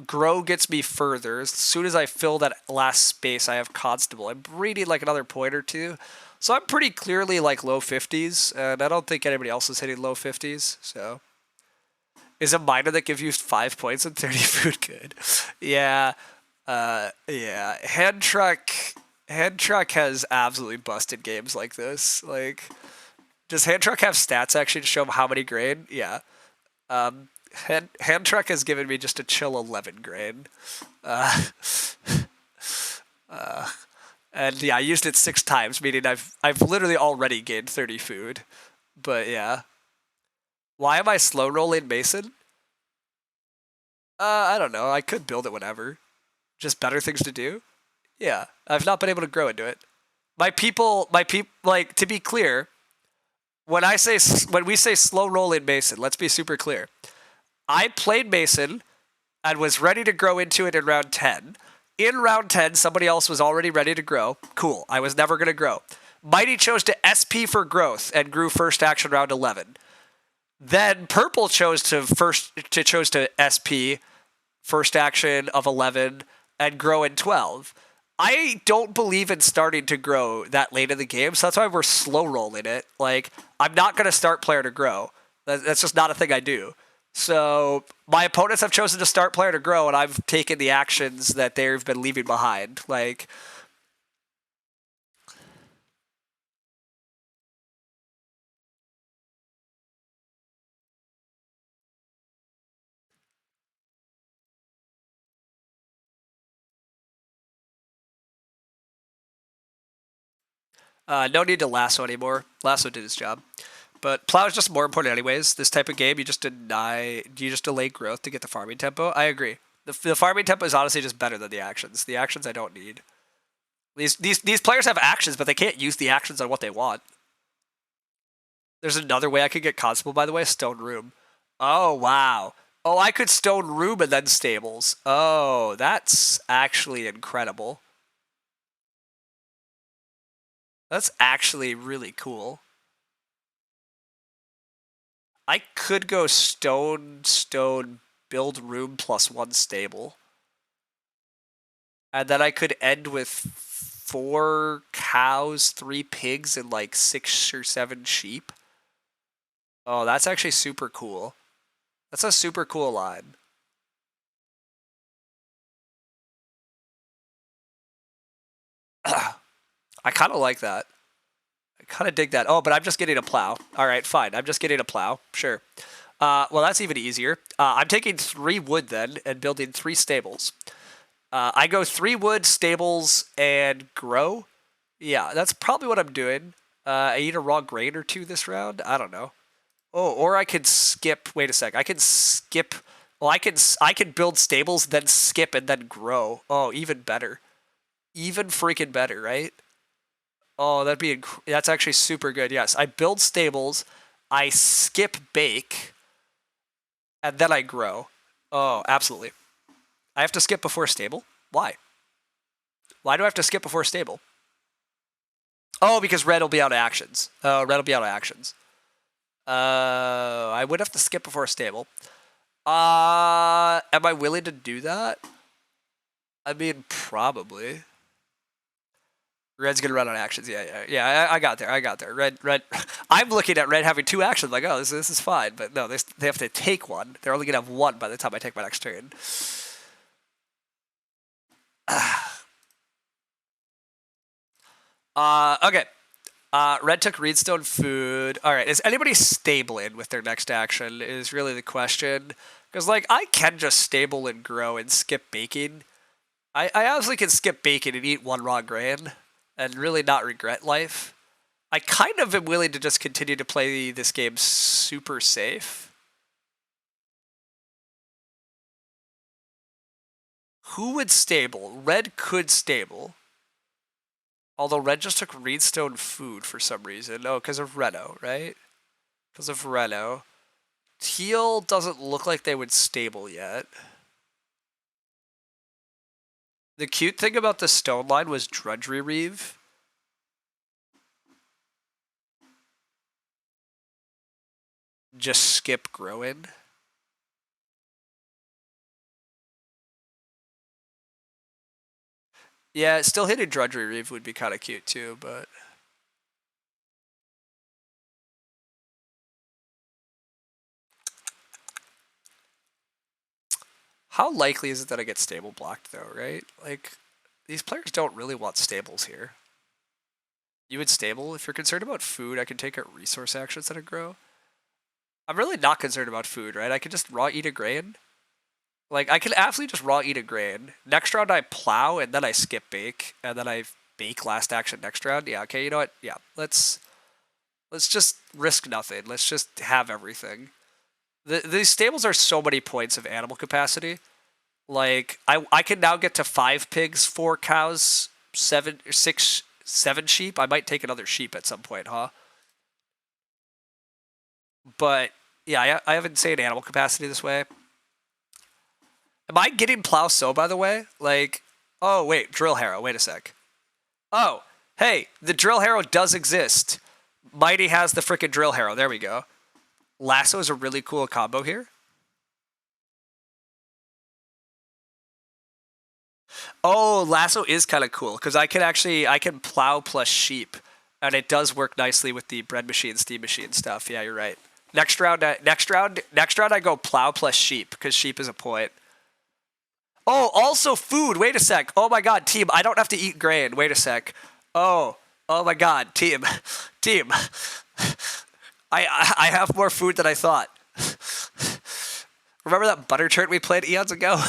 Grow gets me further. As soon as I fill that last space, I have constable. I'm breeding like another point or two. So I'm pretty clearly like low 50s, and I don't think anybody else is hitting low 50s, so. Is a miner that gives you 5 points and 30 food good? Yeah. Yeah. Hand truck has absolutely busted games like this. Like, does hand truck have stats actually to show him how many grain? Yeah. Hand truck has given me just a chill 11 grain. And yeah, I used it 6 times, meaning I've literally already gained 30 food. But yeah. Why am I slow rolling Mason? I don't know. I could build it whenever. Just better things to do. Yeah, I've not been able to grow into it. My people, like, to be clear, when we say slow rolling Mason, let's be super clear. I played Mason and was ready to grow into it in round 10. In round 10, somebody else was already ready to grow. Cool. I was never going to grow. Mighty chose to SP for growth and grew first action round 11. Then Purple chose to SP first action of 11 and grow in 12. I don't believe in starting to grow that late in the game, so that's why we're slow rolling it. Like, I'm not going to start player to grow. That's just not a thing I do. So my opponents have chosen to start player to grow, and I've taken the actions that they've been leaving behind. Like, no need to lasso anymore. Lasso did his job. But plow is just more important anyways. This type of game, you just delay growth to get the farming tempo. I agree. The farming tempo is honestly just better than the actions. The actions I don't need. These players have actions, but they can't use the actions on what they want. There's another way I could get constable, by the way, stone room. Oh, wow. Oh, I could stone room and then stables. Oh, that's actually incredible. That's actually really cool. I could go stone, build room plus 1 stable. And then I could end with 4 cows, 3 pigs, and like 6 or 7 sheep. Oh, that's actually super cool. That's a super cool line. I kind of like that. I kind of dig that. Oh, but I'm just getting a plow. All right, fine. I'm just getting a plow. Sure. Well, that's even easier. I'm taking 3 wood then and building 3 stables. I go 3 wood, stables, and grow. Yeah, that's probably what I'm doing. I eat a raw grain or 2 this round. I don't know. Oh, or I could skip. Wait a sec. I can skip. Well, I can build stables, then skip, and then grow. Oh, even better. Even freaking better, right? Oh, that's actually super good. Yes, I build stables, I skip bake, and then I grow. Oh, absolutely. I have to skip before stable? Why? Why do I have to skip before stable? Oh, because red will be out of actions. Oh, red will be out of actions. I would have to skip before stable. Am I willing to do that? I mean, probably. Red's gonna run on actions. Yeah. I got there. I got there. Red. I'm looking at red having 2 actions. Like, oh, this is fine. But no, they have to take 1. They're only gonna have 1 by the time I take my next turn. Okay. Red took Reedstone food. All right. Is anybody stabling with their next action? Is really the question. Because like I can just stable and grow and skip baking. I honestly can skip bacon and eat 1 raw grain and really not regret life. I kind of am willing to just continue to play this game super safe. Who would stable? Red could stable. Although Red just took Reedstone food for some reason. Oh, because of Reno, right? Because of Reno. Teal doesn't look like they would stable yet. The cute thing about the stone line was Drudgery Reeve. Just skip growing. Yeah, still hitting Drudgery Reeve would be kind of cute too, but... How likely is it that I get stable blocked though, right? Like, these players don't really want stables here. You would stable? If you're concerned about food, I can take out resource actions that I grow. I'm really not concerned about food, right? I can just raw eat a grain. Like, I can absolutely just raw eat a grain. Next round I plow, and then I skip bake, and then I bake last action next round. Yeah, okay, you know what? Yeah, let's just risk nothing. Let's just have everything. These stables are so many points of animal capacity. Like, I can now get to 5 pigs, 4 cows, 7 sheep. I might take another sheep at some point, huh? But yeah, I have insane animal capacity this way. Am I getting plow so, by the way? Like, oh wait, drill harrow. Wait a sec. Oh, hey, the drill harrow does exist. Mighty has the frickin' drill harrow. There we go. Lasso is a really cool combo here. Oh, lasso is kind of cool because I can plow plus sheep, and it does work nicely with the bread machine, steam machine stuff. Yeah, you're right. Next round, I go plow plus sheep because sheep is a point. Oh, also food. Wait a sec. Oh my god, team, I don't have to eat grain. Wait a sec. Oh my god, team, team. I have more food than I thought. Remember that butter churn we played eons ago?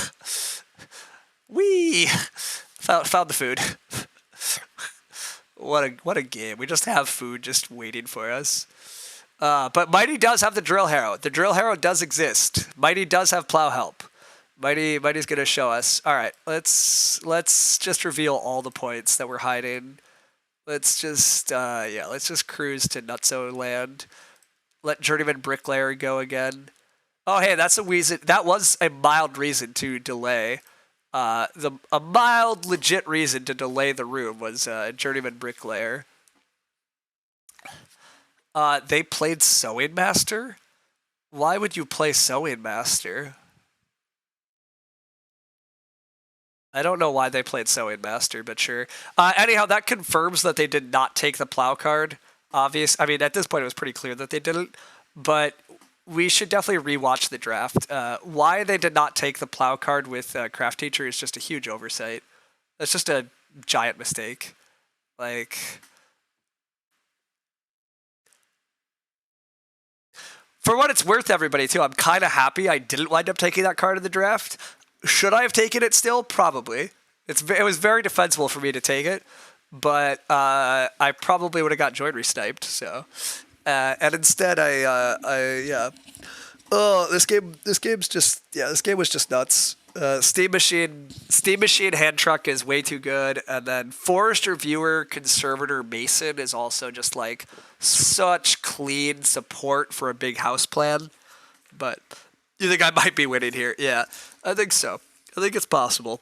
Wee! Found the food. What a game. We just have food just waiting for us. But Mighty does have the drill harrow. The drill harrow does exist. Mighty does have plow help. Mighty's gonna show us. All right, let's just reveal all the points that we're hiding. Let's just let's just cruise to Nutso Land. Let Journeyman Bricklayer go again. Oh, hey, that's a reason. That was a mild reason to delay. A mild, legit reason to delay the room was Journeyman Bricklayer. They played Sewing Master. Why would you play Sewing Master? I don't know why they played Sewing Master, but sure. Anyhow, that confirms that they did not take the plow card. Obvious. I mean, at this point, it was pretty clear that they didn't. But we should definitely rewatch the draft. Why they did not take the plow card with Craft Teacher is just a huge oversight. That's just a giant mistake. Like, for what it's worth, everybody, too, I'm kind of happy I didn't wind up taking that card in the draft. Should I have taken it still? Probably. It was very defensible for me to take it, but I probably would have got joinery sniped. So, and instead, yeah. Oh, this game's just this game was just nuts. Steam Machine Hand Truck is way too good, and then Forester Viewer Conservator Mason is also just like such clean support for a big house plan. But you think I might be winning here? Yeah, I think so. I think it's possible.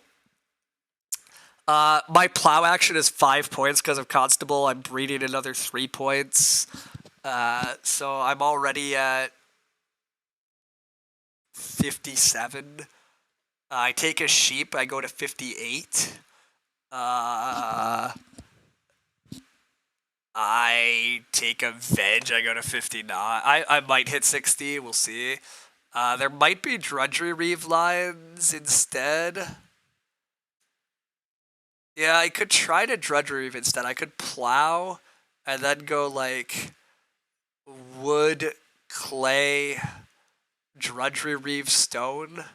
My plow action is 5 points because of Constable. I'm breeding another 3 points. So I'm already at 57. I take a sheep, I go to 58. I take a veg, I go to 59. I might hit 60, we'll see. There might be drudgery reeve lines instead. Yeah, I could try to drudgery reeve instead. I could plow and then go like wood, clay, drudgery reeve, stone.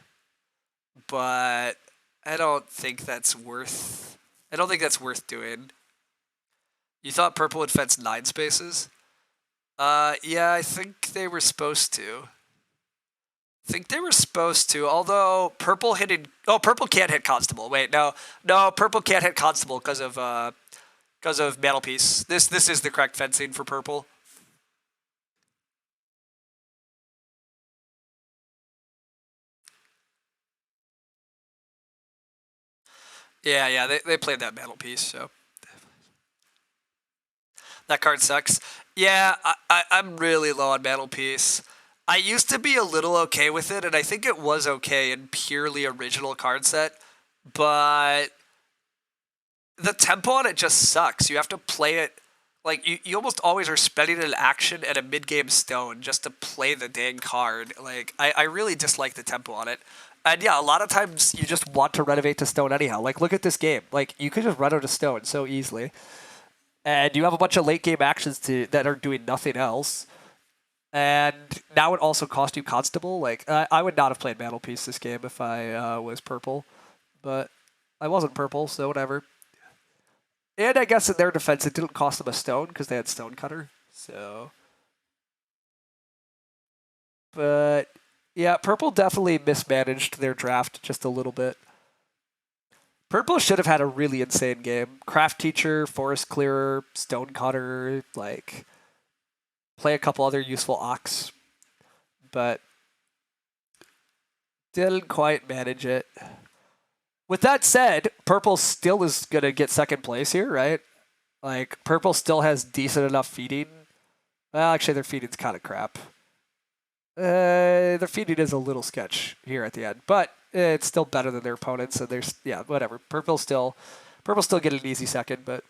But I don't think that's worth doing. You thought purple would fence 9 spaces? Yeah, I think they were supposed to. Although purple purple can't hit constable. Wait, no, purple can't hit constable because of mantelpiece. This is the correct fencing for purple. Yeah, they played that mantelpiece, so that card sucks. Yeah, I'm really low on mantelpiece. I used to be a little okay with it, and I think it was okay in purely original card set, but the tempo on it just sucks. You have to play it like you almost always are spending an action and a mid-game stone just to play the dang card. Like I really dislike the tempo on it. And yeah, a lot of times you just want to renovate to stone anyhow. Like look at this game. Like you could just run out of stone so easily. And you have a bunch of late game actions that are doing nothing else. And now it also cost you constable. Like I would not have played mantelpiece this game if I was purple, but I wasn't purple, so whatever. And I guess in their defense, it didn't cost them a stone because they had Stonecutter. So, but yeah, purple definitely mismanaged their draft just a little bit. Purple should have had a really insane game. Craft Teacher, Forest Clearer, Stonecutter, like play a couple other useful ox, but didn't quite manage it. With that said, purple still is going to get second place here, right? Like, purple still has decent enough feeding. Well, actually, their feeding's kind of crap. Their feeding is a little sketch here at the end, but it's still better than their opponents, and there's, yeah, whatever. Purple still get an easy second, but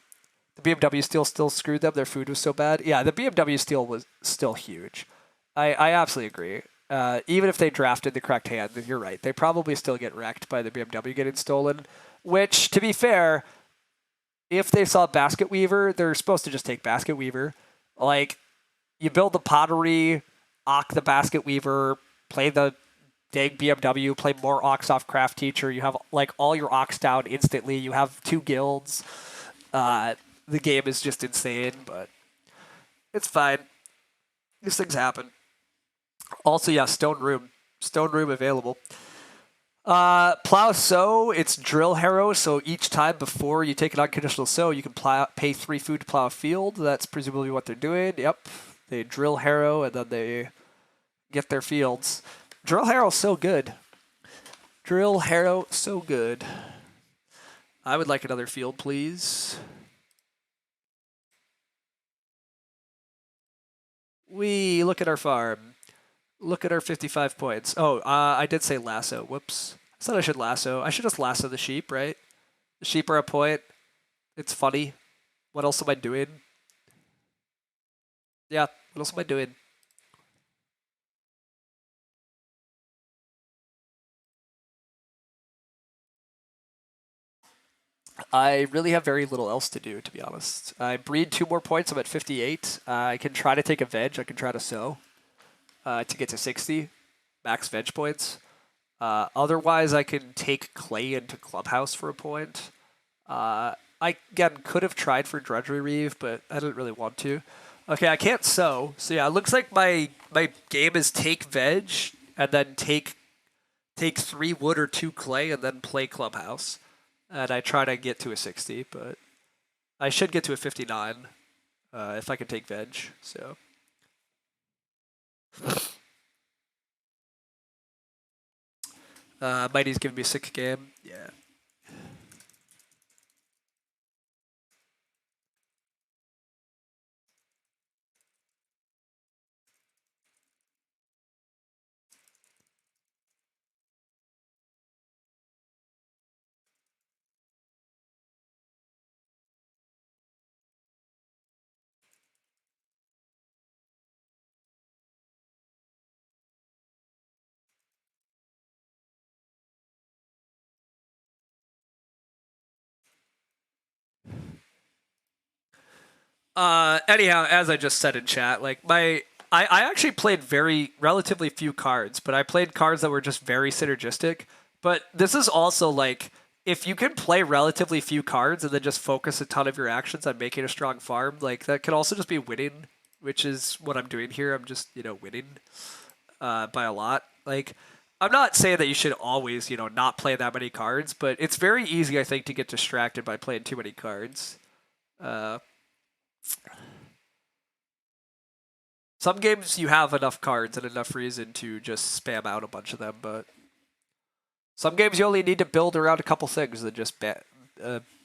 the BMW still screwed them. Their food was so bad. Yeah, the BMW steal was still huge. I absolutely agree. Even if they drafted the correct hand, you're right. They probably still get wrecked by the BMW getting stolen, which, to be fair, if they saw Basket Weaver, they're supposed to just take Basket Weaver. Like, you build the pottery, Ock the Basket Weaver, play the dang BMW, play more Ox off Craft Teacher. You have, like, all your Ox down instantly. You have 2 guilds. The game is just insane, but it's fine. These things happen. Also, yeah, Stone Room available. Plow Sow, it's Drill Harrow, so each time before you take an unconditional sow, you can pay 3 food to plow a field. That's presumably what they're doing. Yep. They drill harrow, and then they get their fields. Drill Harrow so good. Drill Harrow so good. I would like another field, please. We look at our farm. Look at our 55 points. Oh, I did say lasso. Whoops. I said I should lasso. I should just lasso the sheep, right? The sheep are a point. It's funny. What else am I doing? Yeah, what else am I doing? I really have very little else to do, to be honest. I breed 2 more points. I'm at 58. I can try to take a veg. I can try to sow to get to 60. Max veg points. Otherwise, I can take clay into clubhouse for a point. I, again, could have tried for drudgery reeve, but I didn't really want to. Okay, I can't sow. So yeah, it looks like my game is take veg and then take 3 wood or 2 clay and then play clubhouse. And I try to get to a 60, but I should get to a 59 if I can take veg. So Mighty's giving me a sick game. Yeah. Anyhow, as I just said in chat, like I actually played very relatively few cards, but I played cards that were just very synergistic. But this is also like if you can play relatively few cards and then just focus a ton of your actions on making a strong farm, like that could also just be winning, which is what I'm doing here. I'm just winning by a lot. Like I'm not saying that you should always not play that many cards, but it's very easy I think to get distracted by playing too many cards. Uh, Some games you have enough cards and enough reason to just spam out a bunch of them, but some games you only need to build around a couple things and just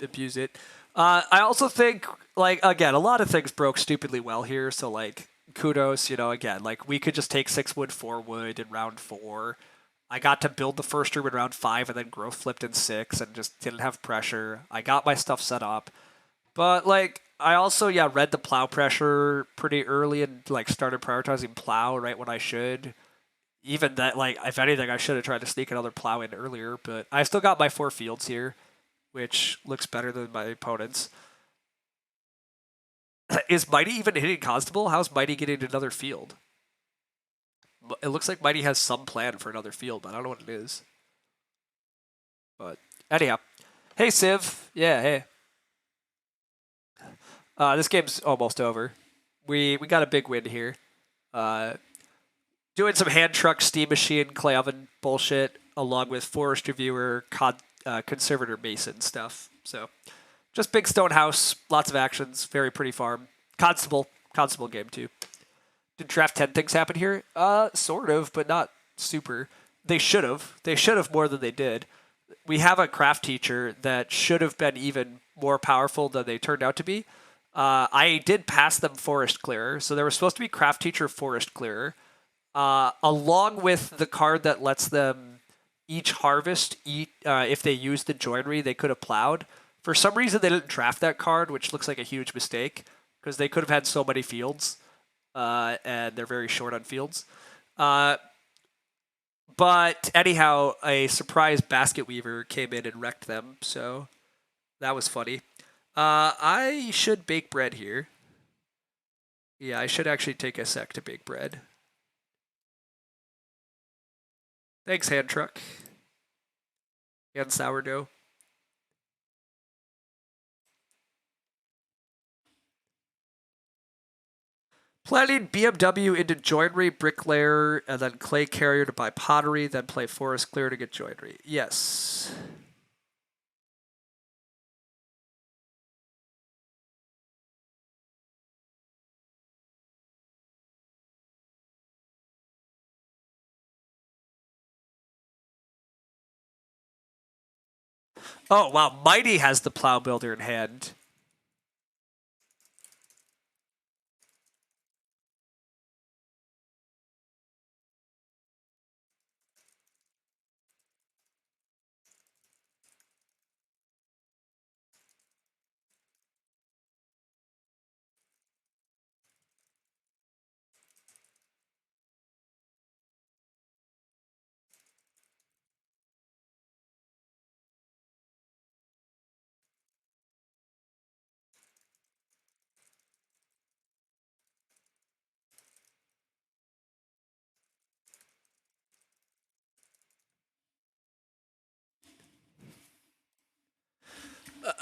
abuse it. I also think, like, again, a lot of things broke stupidly well here, so, like, kudos, again, like, we could just take 6 wood, 4 wood in round 4. I got to build the first room in round 5 and then growth flipped in 6 and just didn't have pressure. I got my stuff set up. But like I also read the plow pressure pretty early and like started prioritizing plow right when I should. Even that like if anything I should have tried to sneak another plow in earlier, but I still got my 4 fields here, which looks better than my opponent's. Is Mighty even hitting Constable? How's Mighty getting another field? It looks like Mighty has some plan for another field, but I don't know what it is. But anyhow. Hey Civ. Yeah, hey. This game's almost over. We got a big win here. Uh, Doing some hand truck, steam machine, clay oven bullshit, along with forest reviewer, conservator mason stuff. So just big stone house, lots of actions, very pretty farm. Constable game too. Did draft 10 things happen here? Sort of, but not super. They should have. They should have more than they did. We have a craft teacher that should have been even more powerful than they turned out to be. I did pass them Forest Clearer, so there was supposed to be Craft Teacher Forest Clearer, along with the card that lets them each harvest if they use the joinery they could have plowed. For some reason, they didn't draft that card, which looks like a huge mistake because they could have had so many fields, and they're very short on fields. But anyhow, a surprise basket weaver came in and wrecked them, so that was funny. I should bake bread here. Yeah, I should actually take a sec to bake bread. Thanks, hand truck. And sourdough. Planning BMW into joinery, bricklayer, and then clay carrier to buy pottery, then play forest clear to get joinery. Yes. Oh wow, Mighty has the Plow Builder in hand.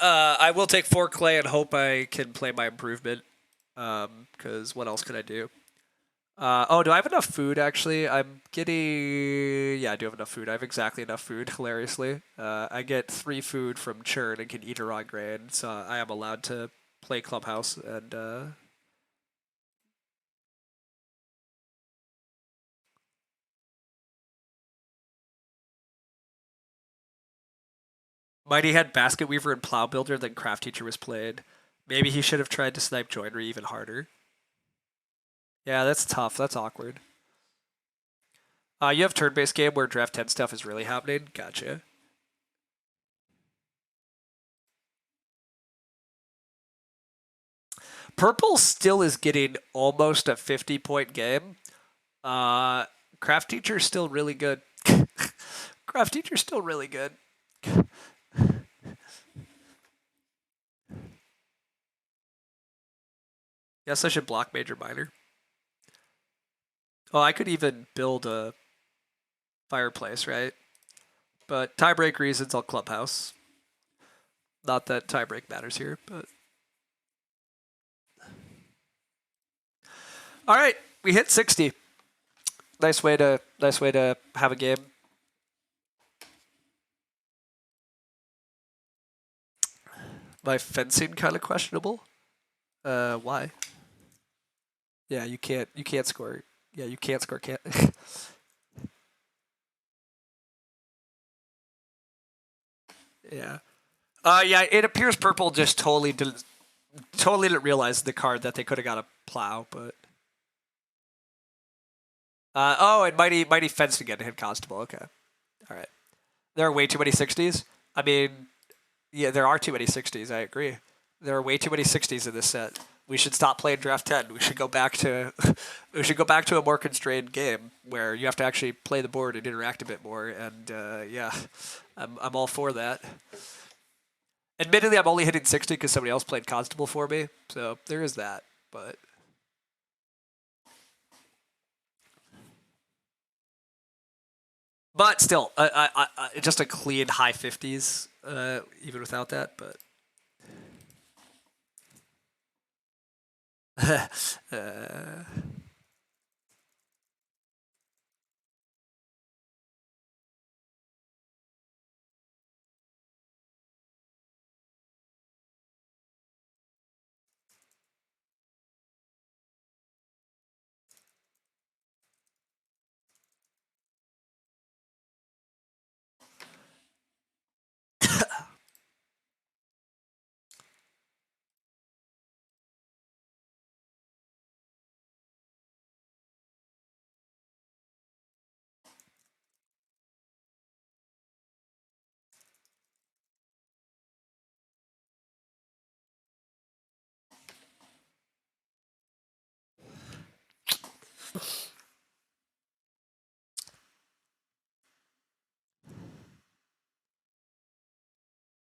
I will take 4 clay and hope I can play my improvement. Because what else could I do? Oh, do I have enough food actually? I'm getting. Yeah, I do have enough food. I have exactly enough food, hilariously. I get 3 food from churn and can eat a raw grain, so I am allowed to play Clubhouse and. Mighty had Basket Weaver and Plow Builder, then Craft Teacher was played. Maybe he should have tried to snipe Joinery even harder. Yeah, that's tough. That's awkward. You have turn-based game where draft 10 stuff is really happening. Gotcha. Purple still is getting almost a 50-point game. Craft Teacher's still really good. Craft Teacher's still really good. Guess I should block Major Minor. Oh, I could even build a fireplace, right? But tiebreak reasons, I'll Clubhouse. Not that tiebreak matters here, but. All right, we hit 60. Nice way to have a game. My fencing kind of questionable. Why? Yeah, you can't score. Yeah, you can't score. Can't. Yeah. Yeah. It appears purple just totally didn't realize the card that they could have got a plow, but. Oh, and mighty fenced again to hit constable. Okay. All right. There are way too many 60s. I mean, yeah, there are too many 60s. I agree. There are way too many 60s in this set. We should stop playing draft 10. We should go back to we should go back to a more constrained game where you have to actually play the board and interact a bit more. And yeah, I'm all for that. Admittedly, I'm only hitting 60 because somebody else played constable for me, so there is that. But still, just a clean high 50s, even without that. But uh,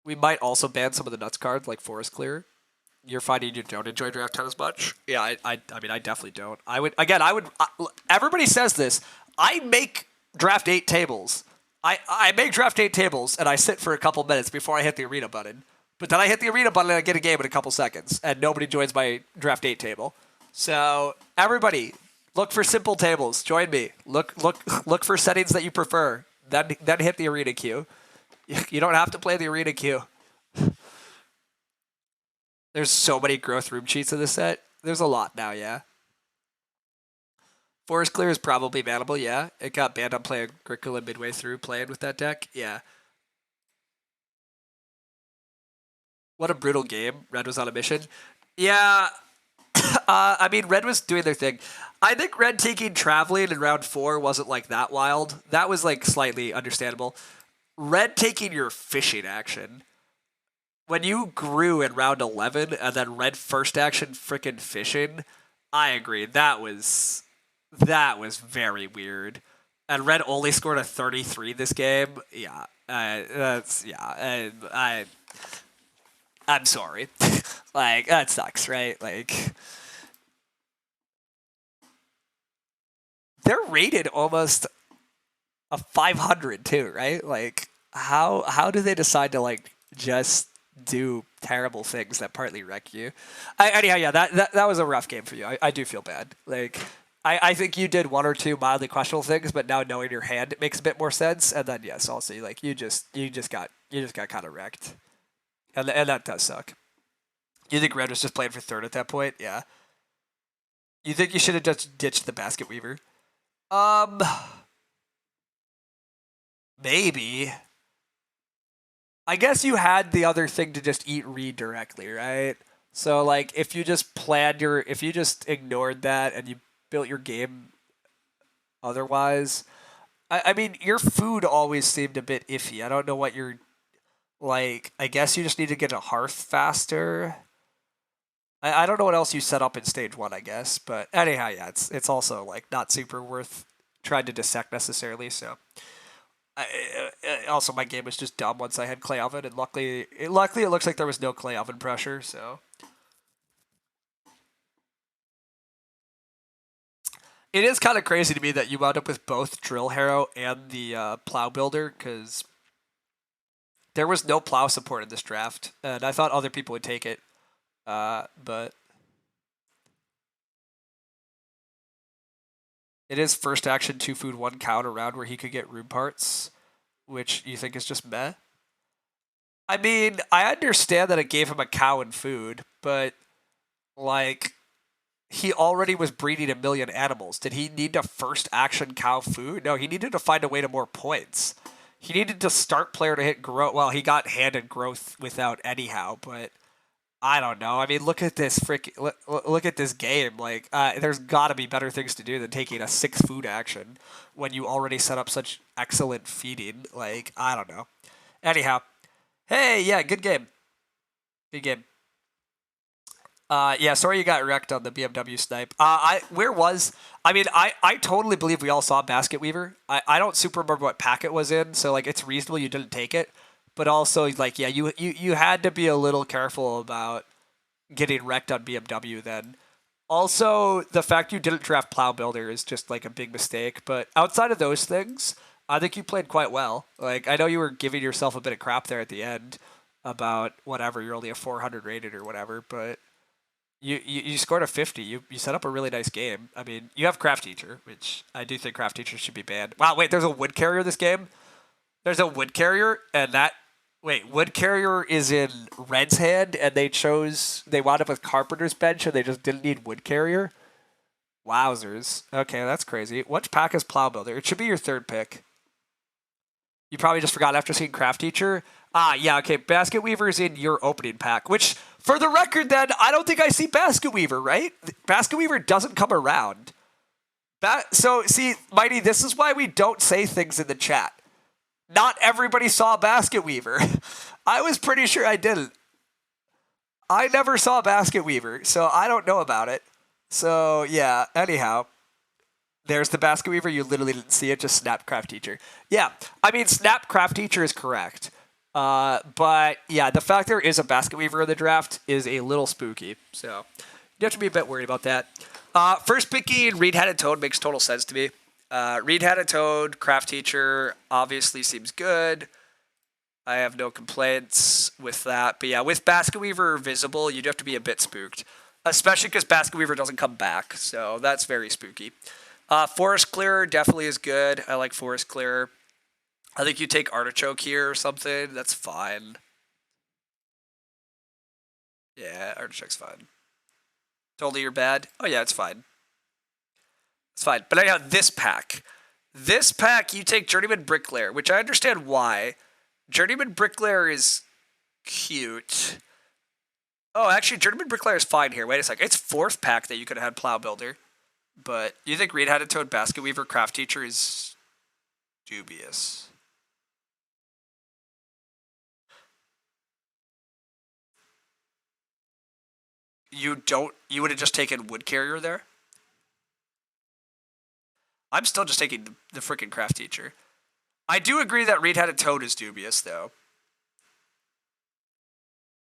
we might also ban some of the nuts cards like Forest Clear. You're finding you don't enjoy draft 10 as much? Yeah, I mean, I definitely don't. I would, again, I would, everybody says this. I make draft 8 tables. I make draft 8 tables and I sit for a couple minutes before I hit the arena button. But then I hit the arena button and I get a game in a couple seconds and nobody joins my draft 8 table. So everybody, look for simple tables. Join me. Look for settings that you prefer. Then hit the arena queue. You don't have to play the arena queue. There's so many growth room cheats in this set. There's a lot now, yeah. Forest Clear is probably bannable, yeah. It got banned on playing Agricola midway through playing with that deck, yeah. What a brutal game. Red was on a mission. Yeah, I mean, Red was doing their thing. I think Red taking traveling in round 4 wasn't like that wild. That was like slightly understandable. Red taking your fishing action. When you grew in round 11 and then Red first action freaking fishing, I agree. That was very weird. And Red only scored a 33 this game. Yeah, that's yeah. I'm sorry. Like that sucks, right? Like they're rated almost a 500 too, right? Like how do they decide to like just do terrible things that partly wreck you? Anyhow, yeah, that was a rough game for you. I do feel bad. Like I think you did one or two mildly questionable things, but now knowing your hand, it makes a bit more sense. And then yes, also like you just got kind of wrecked, and that does suck. You think Red was just playing for third at that point? Yeah. You think you should have just ditched the basket weaver? Um, maybe. I guess you had the other thing to just eat Reed directly, right? So like if you just ignored that and you built your game otherwise, I mean your food always seemed a bit iffy. I don't know what you're like. I guess you just need to get a hearth faster. I don't know what else you set up in stage 1, I guess, but anyhow, yeah, it's also like not super worth trying to dissect necessarily. So also my game was just dumb once I had clay oven, and luckily it looks like there was no clay oven pressure. So it is kind of crazy to me that you wound up with both drill harrow and the plow builder, because there was no plow support in this draft, and I thought other people would take it, but it is first action 2 food 1 counter round where he could get room parts, which you think is just meh. I mean, I understand that it gave him a cow and food, but like he already was breeding a million animals. Did he need to first action cow food? No, he needed to find a way to more points. He needed to start player to hit growth. Well, he got handed growth without anyhow, but I don't know. I mean, look at this look at this game. Like, there's got to be better things to do than taking a 6 food action when you already set up such excellent feeding. Like, I don't know. Anyhow, hey, yeah, good game. Good game. Yeah, sorry you got wrecked on the BMW snipe. I totally believe we all saw Basket Weaver. I don't super remember what pack it was in, so like it's reasonable you didn't take it. But also like yeah, you had to be a little careful about getting wrecked on BMW then. Also, the fact you didn't draft Plow Builder is just like a big mistake. But outside of those things, I think you played quite well. Like I know you were giving yourself a bit of crap there at the end about whatever, you're only a 400 rated or whatever, but you scored a 50. You set up a really nice game. I mean, you have Craft Teacher, which I do think Craft Teacher should be banned. Wow, wait, there's a Wood Carrier this game? There's a Wood Carrier, and that... Wait, Wood Carrier is in Red's hand, and they wound up with Carpenter's Bench, and they just didn't need Wood Carrier? Wowzers. Okay, that's crazy. Which pack is Plow Builder? It should be your third pick. You probably just forgot after seeing Craft Teacher. Ah, yeah, okay. Basket Weaver is in your opening pack, which, for the record, then, I don't think I see Basket Weaver, right? Basket Weaver doesn't come around. So, see, Mighty, this is why we don't say things in the chat. Not everybody saw Basket Weaver. I was pretty sure I didn't. I never saw Basket Weaver, so I don't know about it. So, yeah, anyhow. There's the Basket Weaver. You literally didn't see it, just Snap Craft Teacher. Yeah, I mean, Snap Craft Teacher is correct. But yeah, the fact there is a Basket Weaver in the draft is a little spooky. So you have to be a bit worried about that. First picking Reed-Hatted Toad makes total sense to me. Reed-Hatted Toad, Craft Teacher, obviously seems good. I have no complaints with that. But yeah, with Basket Weaver visible, you'd have to be a bit spooked. Especially because Basket Weaver doesn't come back. So that's very spooky. Forest Clearer definitely is good. I like Forest Clearer. I think you take Artichoke here or something. That's fine. Yeah, Artichoke's fine. Totally you're bad? Oh yeah, it's fine. It's fine. But anyhow, this pack. This pack, you take Journeyman Bricklayer, which I understand why. Journeyman Bricklayer is cute. Oh, actually, Journeyman Bricklayer is fine here. Wait a sec. It's fourth pack that you could have had Plow Builder. But you think Reed had a Toad Basket Weaver Craft Teacher is dubious. You would have just taken Wood Carrier there? I'm still just taking the freaking Craft Teacher. I do agree that Reed had a Toad is dubious, though.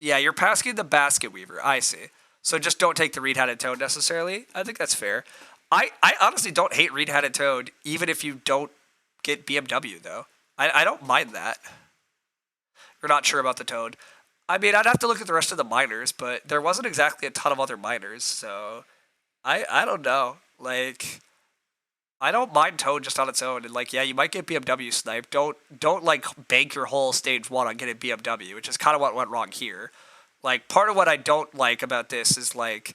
Yeah, you're passing the Basket Weaver. I see. So just don't take the Reed-Hatted Toad necessarily. I think that's fair. I honestly don't hate Reed-Hatted Toad, even if you don't get BMW, though. I don't mind that. You're not sure about the Toad. I mean, I'd have to look at the rest of the minors, but there wasn't exactly a ton of other minors, so I don't know. Like, I don't mind Toad just on its own, and like, yeah, you might get BMW sniped. Don't like bank your whole stage one on getting BMW, which is kind of what went wrong here. Like, part of what I don't like about this is like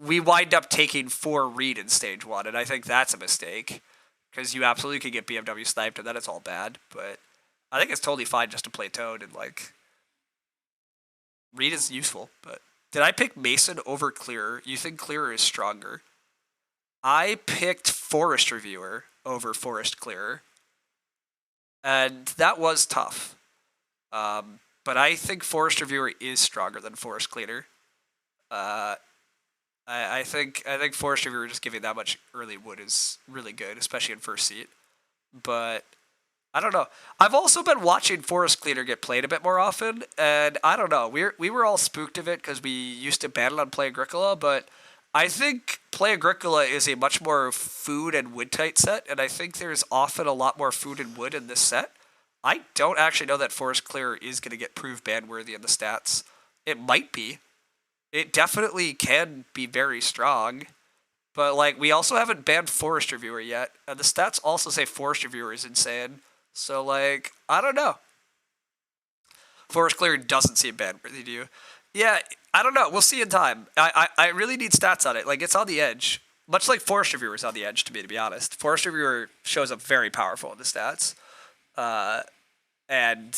we wind up taking 4 Reed in stage one, and I think that's a mistake because you absolutely could get BMW sniped, and then it's all bad. But I think it's totally fine just to play Toad, and like Reed is useful. But did I pick Mason over Clearer? You think Clearer is stronger? I picked Forest Reviewer over Forest Clearer, and that was tough. But I think Forest Reviewer is stronger than Forest Cleaner. Uh, I think Forest Reviewer just giving that much early wood is really good, especially in first seat. But I don't know. I've also been watching Forest Cleaner get played a bit more often, and I don't know. We were all spooked of it because we used to ban it on Play Agricola, but I think Play Agricola is a much more food and wood tight set, and I think there's often a lot more food and wood in this set. I don't actually know that Forest Clearer is going to get proved ban worthy in the stats. It might be. It definitely can be very strong. But like we also haven't banned Forest Reviewer yet, and the stats also say Forest Reviewer is insane. So like I don't know. Forest Clearer doesn't seem ban worthy to you. Yeah, I don't know. We'll see in time. I really need stats on it. Like it's on the edge. Much like Forest Reviewer is on the edge to me, to be honest. Forest Reviewer shows up very powerful in the stats. And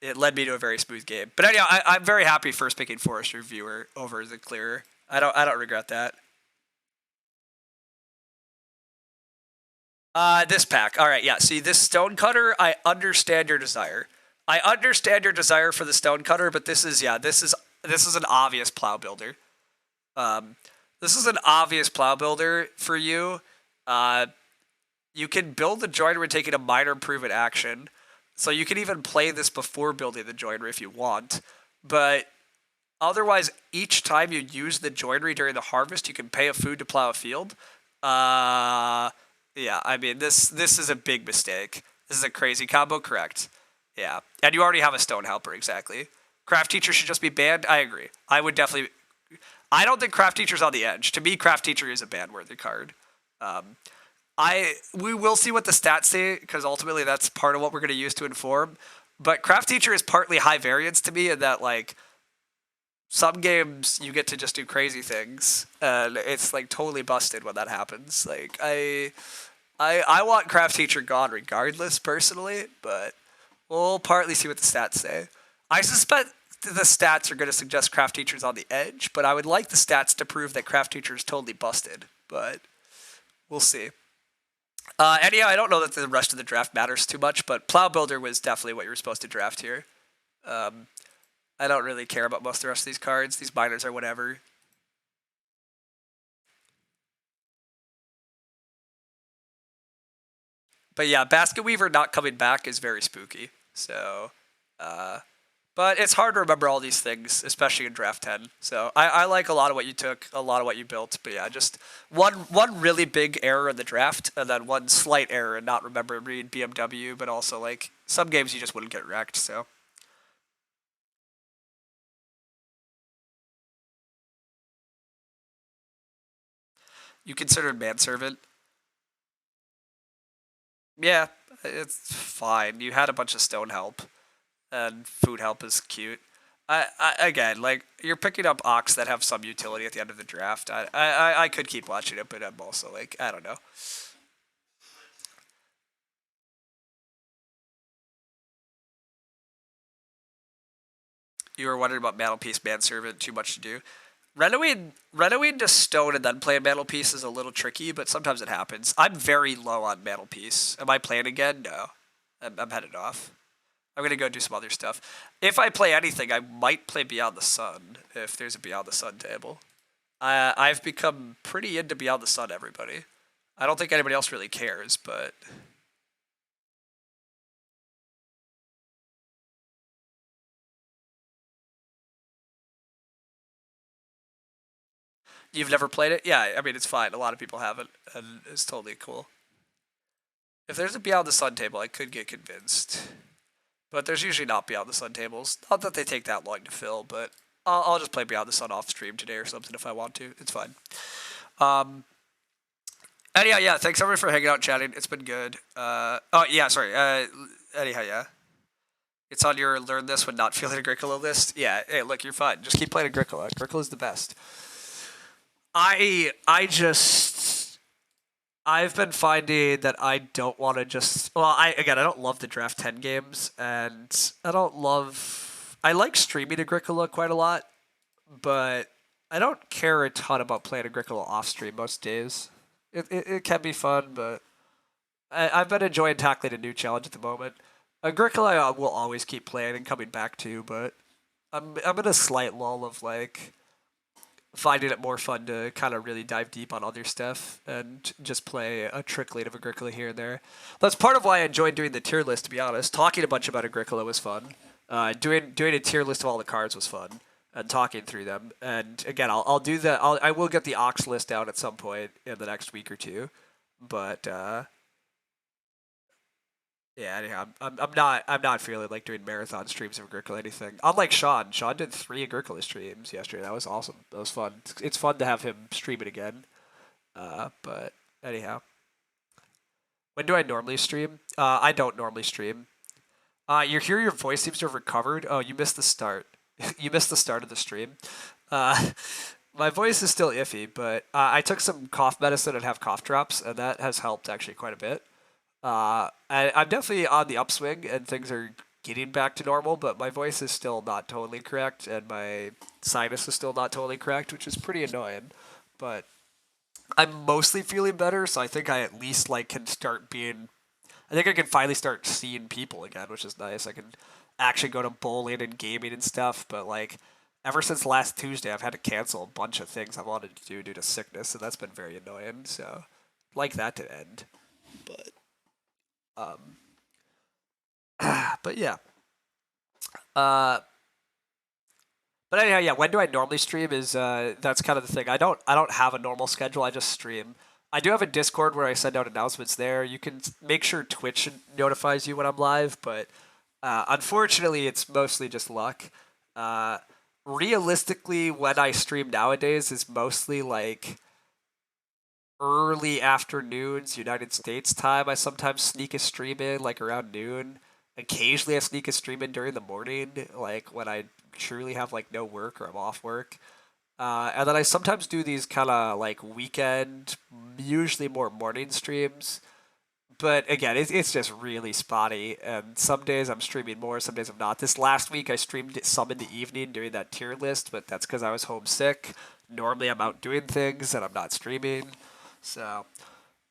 it led me to a very smooth game. But anyhow, I'm very happy first picking Forest Reviewer over the Clearer. I don't regret that. This pack. All right, yeah. See, this Stonecutter, I understand your desire. I understand your desire for the Stonecutter, but this is an obvious plow builder. Um, this is an obvious plow builder for you. Uh, you can build the joiner when taking a minor improvement action. So you can even play this before building the joinery if you want. But otherwise, each time you use the joinery during the harvest, you can pay a food to plow a field. Uh, yeah, I mean, this is a big mistake. This is a crazy combo, correct? Yeah. And you already have a stone helper, exactly. Craft teacher should just be banned. I agree. I would definitely. I don't think craft teacher's on the edge. To me, craft teacher is a ban worthy card. Um, we will see what the stats say because ultimately that's part of what we're going to use to inform. But craft teacher is partly high variance to me in that like some games you get to just do crazy things and it's like totally busted when that happens. Like I want craft teacher gone regardless personally, but we'll partly see what the stats say. I suspect the stats are going to suggest craft teacher's on the edge, but I would like the stats to prove that craft teacher is totally busted. But we'll see. Anyhow, I don't know that the rest of the draft matters too much, but Plow Builder was definitely what you were supposed to draft here. Um, I don't really care about most of the rest of these cards. These minors are whatever. But yeah, Basket Weaver not coming back is very spooky. So, uh, but it's hard to remember all these things, especially in Draft 10. So I like a lot of what you took, a lot of what you built. But yeah, just one really big error in the draft, and then one slight error in not remembering BMW, but also like some games you just wouldn't get wrecked. So you considered Manservant. Yeah, it's fine. You had a bunch of stone help, and food help is cute. Again, like you're picking up ox that have some utility at the end of the draft. I could keep watching it, but I'm also like I don't know. You were wondering about Mantelpiece, Manservant, too much to do. Renowing to Stone and then playing Mantelpiece is a little tricky, but sometimes it happens. I'm very low on Mantelpiece. Am I playing again? No. I'm headed off. I'm going to go do some other stuff. If I play anything, I might play Beyond the Sun, if there's a Beyond the Sun table. I've become pretty into Beyond the Sun, everybody. I don't think anybody else really cares, but... You've never played it? Yeah, I mean, it's fine. A lot of people haven't, and it's totally cool. If there's a Beyond the Sun table, I could get convinced. But there's usually not Beyond the Sun tables. Not that they take that long to fill, but I'll just play Beyond the Sun off stream today or something if I want to. It's fine. Anyhow, yeah, thanks everyone for hanging out and chatting. It's been good. Oh, yeah, sorry. Anyhow, yeah. It's on your learn this when not feeling Agricola list. Yeah, hey, look, you're fine. Just keep playing Agricola. Agricola's the best. I've been finding that I don't want to just. Well, I don't love the draft 10 games, and I don't love. I like streaming Agricola quite a lot, but I don't care a ton about playing Agricola off stream most days. It can be fun, but I've been enjoying tackling a new challenge at the moment. Agricola I will always keep playing and coming back to, but I'm in a slight lull of like finding it more fun to kind of really dive deep on other stuff and just play a trickling of Agricola here and there. That's part of why I enjoyed doing the tier list, to be honest. Talking a bunch about Agricola was fun. Doing a tier list of all the cards was fun, and talking through them. And again, I'll do that. I will get the Ox list out at some point in the next week or two. But yeah, anyhow, I'm not feeling like doing marathon streams of Agricola or anything. Unlike Sean did 3 Agricola streams yesterday. That was awesome. That was fun. It's fun to have him stream it again. But anyhow, when do I normally stream? I don't normally stream. You hear your voice seems to have recovered. Oh, you missed the start. You missed the start of the stream. Uh, my voice is still iffy, but I took some cough medicine and have cough drops, and that has helped actually quite a bit. I'm definitely on the upswing, and things are getting back to normal, but my voice is still not totally correct, and my sinus is still not totally correct, which is pretty annoying. But I'm mostly feeling better, so I think I at least like can start being. I think I can finally start seeing people again, which is nice. I can actually go to bowling and gaming and stuff, but like ever since last Tuesday, I've had to cancel a bunch of things I wanted to do due to sickness, and that's been very annoying. So, I'd like that to end, but um, but yeah. Uh, but anyhow, yeah. When do I normally stream? Is that's kind of the thing. I don't have a normal schedule. I just stream. I do have a Discord where I send out announcements there. You can make sure Twitch notifies you when I'm live, but unfortunately, it's mostly just luck. Uh, Realistically, when I stream nowadays is mostly like early afternoons, United States time. I sometimes sneak a stream in like around noon. Occasionally, I sneak a stream in during the morning, like when I truly have like no work or I'm off work. And then I sometimes do these kind of like weekend, usually more morning streams. But again, it's just really spotty. And some days I'm streaming more, some days I'm not. This last week I streamed some in the evening doing that tier list, but that's because I was homesick. Normally I'm out doing things and I'm not streaming. So,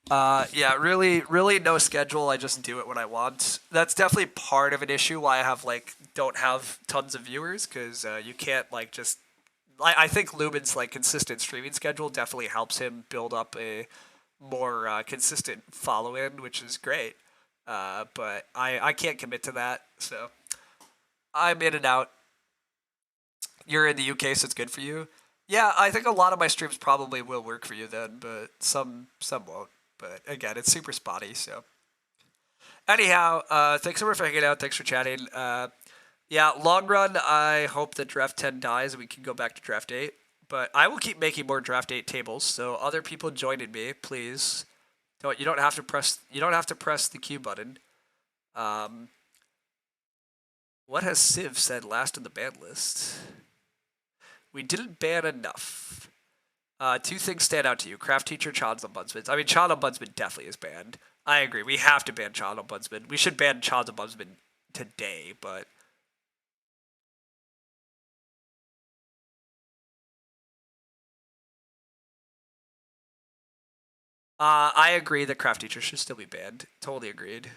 yeah, really no schedule. I just do it when I want. That's definitely part of an issue why I have like don't have tons of viewers because you can't like just. I think Lumen's like consistent streaming schedule definitely helps him build up a more consistent follow-in, which is great. But I can't commit to that, so I'm in and out. You're in the UK, so it's good for you. Yeah, I think a lot of my streams probably will work for you then, but some won't. But again, it's super spotty. So anyhow, thanks so much for hanging out. Thanks for chatting. Yeah, long run. I hope that draft 10 dies and we can go back to draft 8. But I will keep making more draft 8 tables. So other people joining me, please. You don't have to press the Q button. What has Civ said last in the ban list? We didn't ban enough. 2 things stand out to you: craft teacher, child ombudsman. I mean, child ombudsman definitely is banned. I agree. We have to ban child ombudsman. We should ban child ombudsman today, but I agree that craft teachers should still be banned. Totally agreed.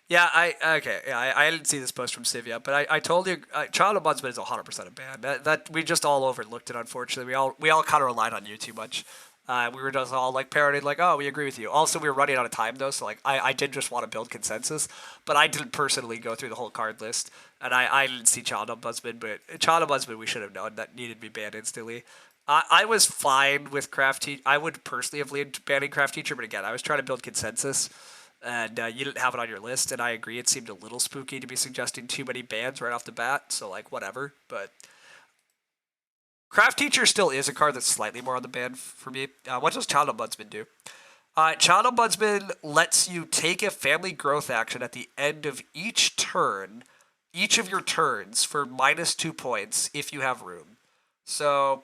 Yeah, I didn't see this post from Civ yet, but I told you, child ombudsman is 100% a ban. That we just all overlooked it. Unfortunately, we all kind of relied on you too much. We were just all like parroting, like, oh, we agree with you. Also, we were running out of time though, so like I did just want to build consensus, but I didn't personally go through the whole card list, and I didn't see child ombudsman, but child ombudsman we should have known that needed to be banned instantly. I was fine with craft teacher. I would personally have leaned banning craft teacher, but again, I was trying to build consensus and you didn't have it on your list, and I agree. It seemed a little spooky to be suggesting too many bans right off the bat. So like whatever, but Craft Teacher still is a card that's slightly more on the ban for me. What does Child Ombudsman do? Child Ombudsman lets you take a family growth action at the end of each turn, each of your turns for -2 points if you have room. So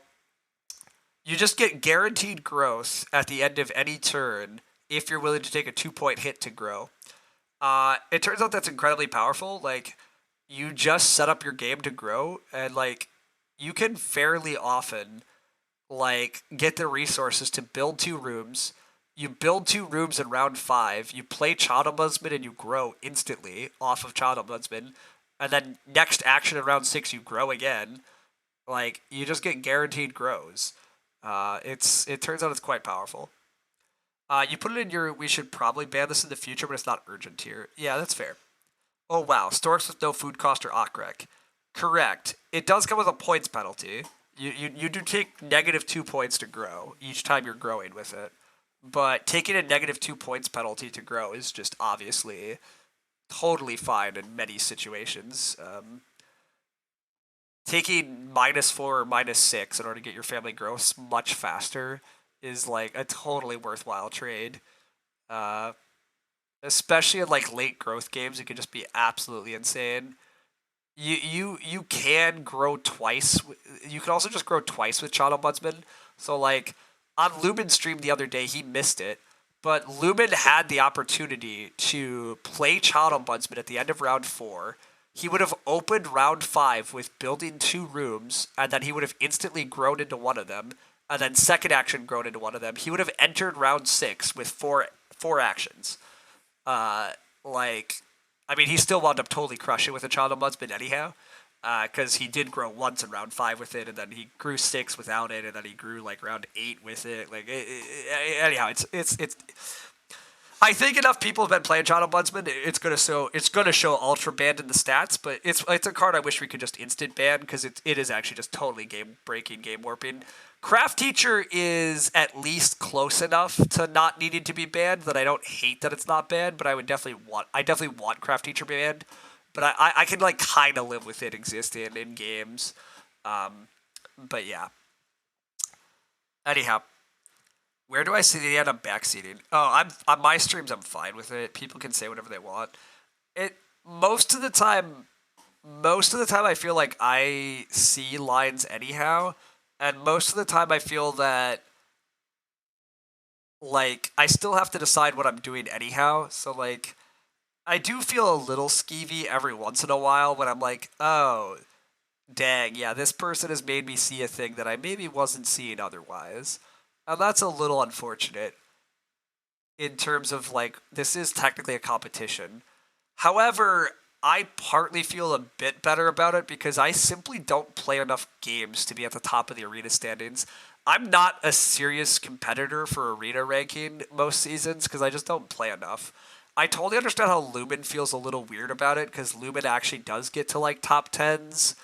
you just get guaranteed growth at the end of any turn if you're willing to take a 2 point hit to grow. It turns out that's incredibly powerful. Like, you just set up your game to grow, and like, you can fairly often like get the resources to build 2 rooms. You build 2 rooms in round 5. You play Child Ombudsman and you grow instantly off of Child Ombudsman, and then next action in round 6 you grow again. Like, you just get guaranteed grows. It turns out it's quite powerful. You put it in your. We should probably ban this in the future, but it's not urgent here. Yeah, that's fair. Oh wow, storks with no food cost or Okrek. Correct. It does come with a points penalty. You do take -2 points to grow each time you're growing with it, but taking a -2 points penalty to grow is just obviously totally fine in many situations. Taking -4 or -6 in order to get your family growth much faster is like a totally worthwhile trade. Uh, Especially in like late growth games, it could just be absolutely insane. You can grow twice. You can also just grow twice with Child Ombudsman. So like on Lumen's stream the other day, he missed it, but Lumen had the opportunity to play Child Ombudsman at the end of round 4. He would have opened round 5 with building 2 rooms, and then he would have instantly grown into one of them, and then second action grown into one of them. He would have entered round 6 with four actions. Uh, like, I mean, he still wound up totally crushing with a Child Ombudsman anyhow, because he did grow once in round 5 with it, and then he grew 6 without it, and then he grew like round 8 with it. Like, anyhow, it's. I think enough people have been playing Child Ombudsman. It's gonna show ultra banned in the stats, but it's a card I wish we could just instant ban because it is actually just totally game breaking, game warping. Craft Teacher is at least close enough to not needing to be banned that I don't hate that it's not banned, but I definitely want Craft Teacher banned, but I can like kind of live with it existing in games. But yeah. Anyhow, where do I see the end? I'm backseating. Oh, I'm on my streams. I'm fine with it. People can say whatever they want. It most of the time. Most of the time, I feel like I see lines anyhow, and most of the time, I feel that like I still have to decide what I'm doing anyhow. So like, I do feel a little skeevy every once in a while when I'm like, oh, dang, yeah, this person has made me see a thing that I maybe wasn't seeing otherwise. And that's a little unfortunate in terms of like, this is technically a competition. However, I partly feel a bit better about it because I simply don't play enough games to be at the top of the arena standings. I'm not a serious competitor for arena ranking most seasons because I just don't play enough. I totally understand how Lumen feels a little weird about it because Lumen actually does get to like top tens,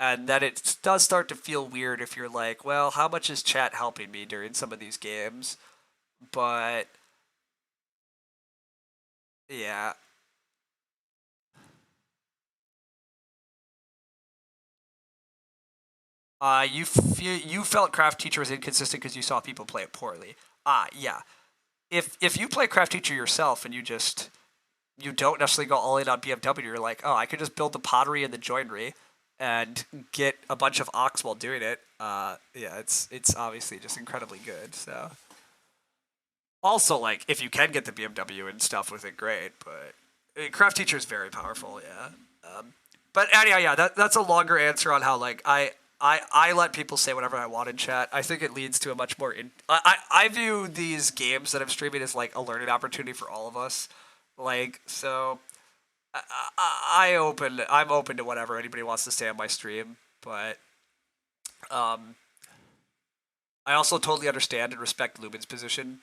and then it does start to feel weird if you're like, well, how much is chat helping me during some of these games? But yeah, you felt Craft Teacher was inconsistent because you saw people play it poorly. Yeah. If you play Craft Teacher yourself and you don't necessarily go all in on BFW, you're like, oh, I could just build the pottery and the joinery and get a bunch of ox while doing it. Yeah, it's obviously just incredibly good. So Also, like, if you can get the BMW and stuff with it, great. But craft teacher is very powerful, yeah. But anyhow, yeah, that's a longer answer on how like I let people say whatever I want in chat. I think it leads to a much more. I view these games that I'm streaming as like a learning opportunity for all of us. Like so, I'm open to whatever anybody wants to say on my stream, but um, I also totally understand and respect Lubin's position.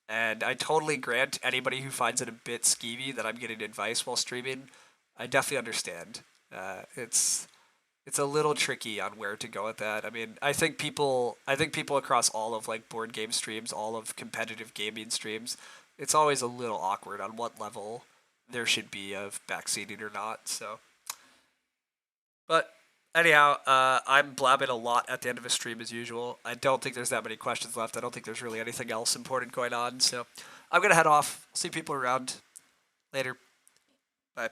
And I totally grant anybody who finds it a bit skeevy that I'm getting advice while streaming. I definitely understand. It's a little tricky on where to go with that. I mean, I think people across all of like board game streams, all of competitive gaming streams, it's always a little awkward on what level there should be of backseating or not. So, but anyhow, I'm blabbing a lot at the end of a stream as usual. I don't think there's that many questions left. I don't think there's really anything else important going on. So I'm gonna head off. See people around later. Bye.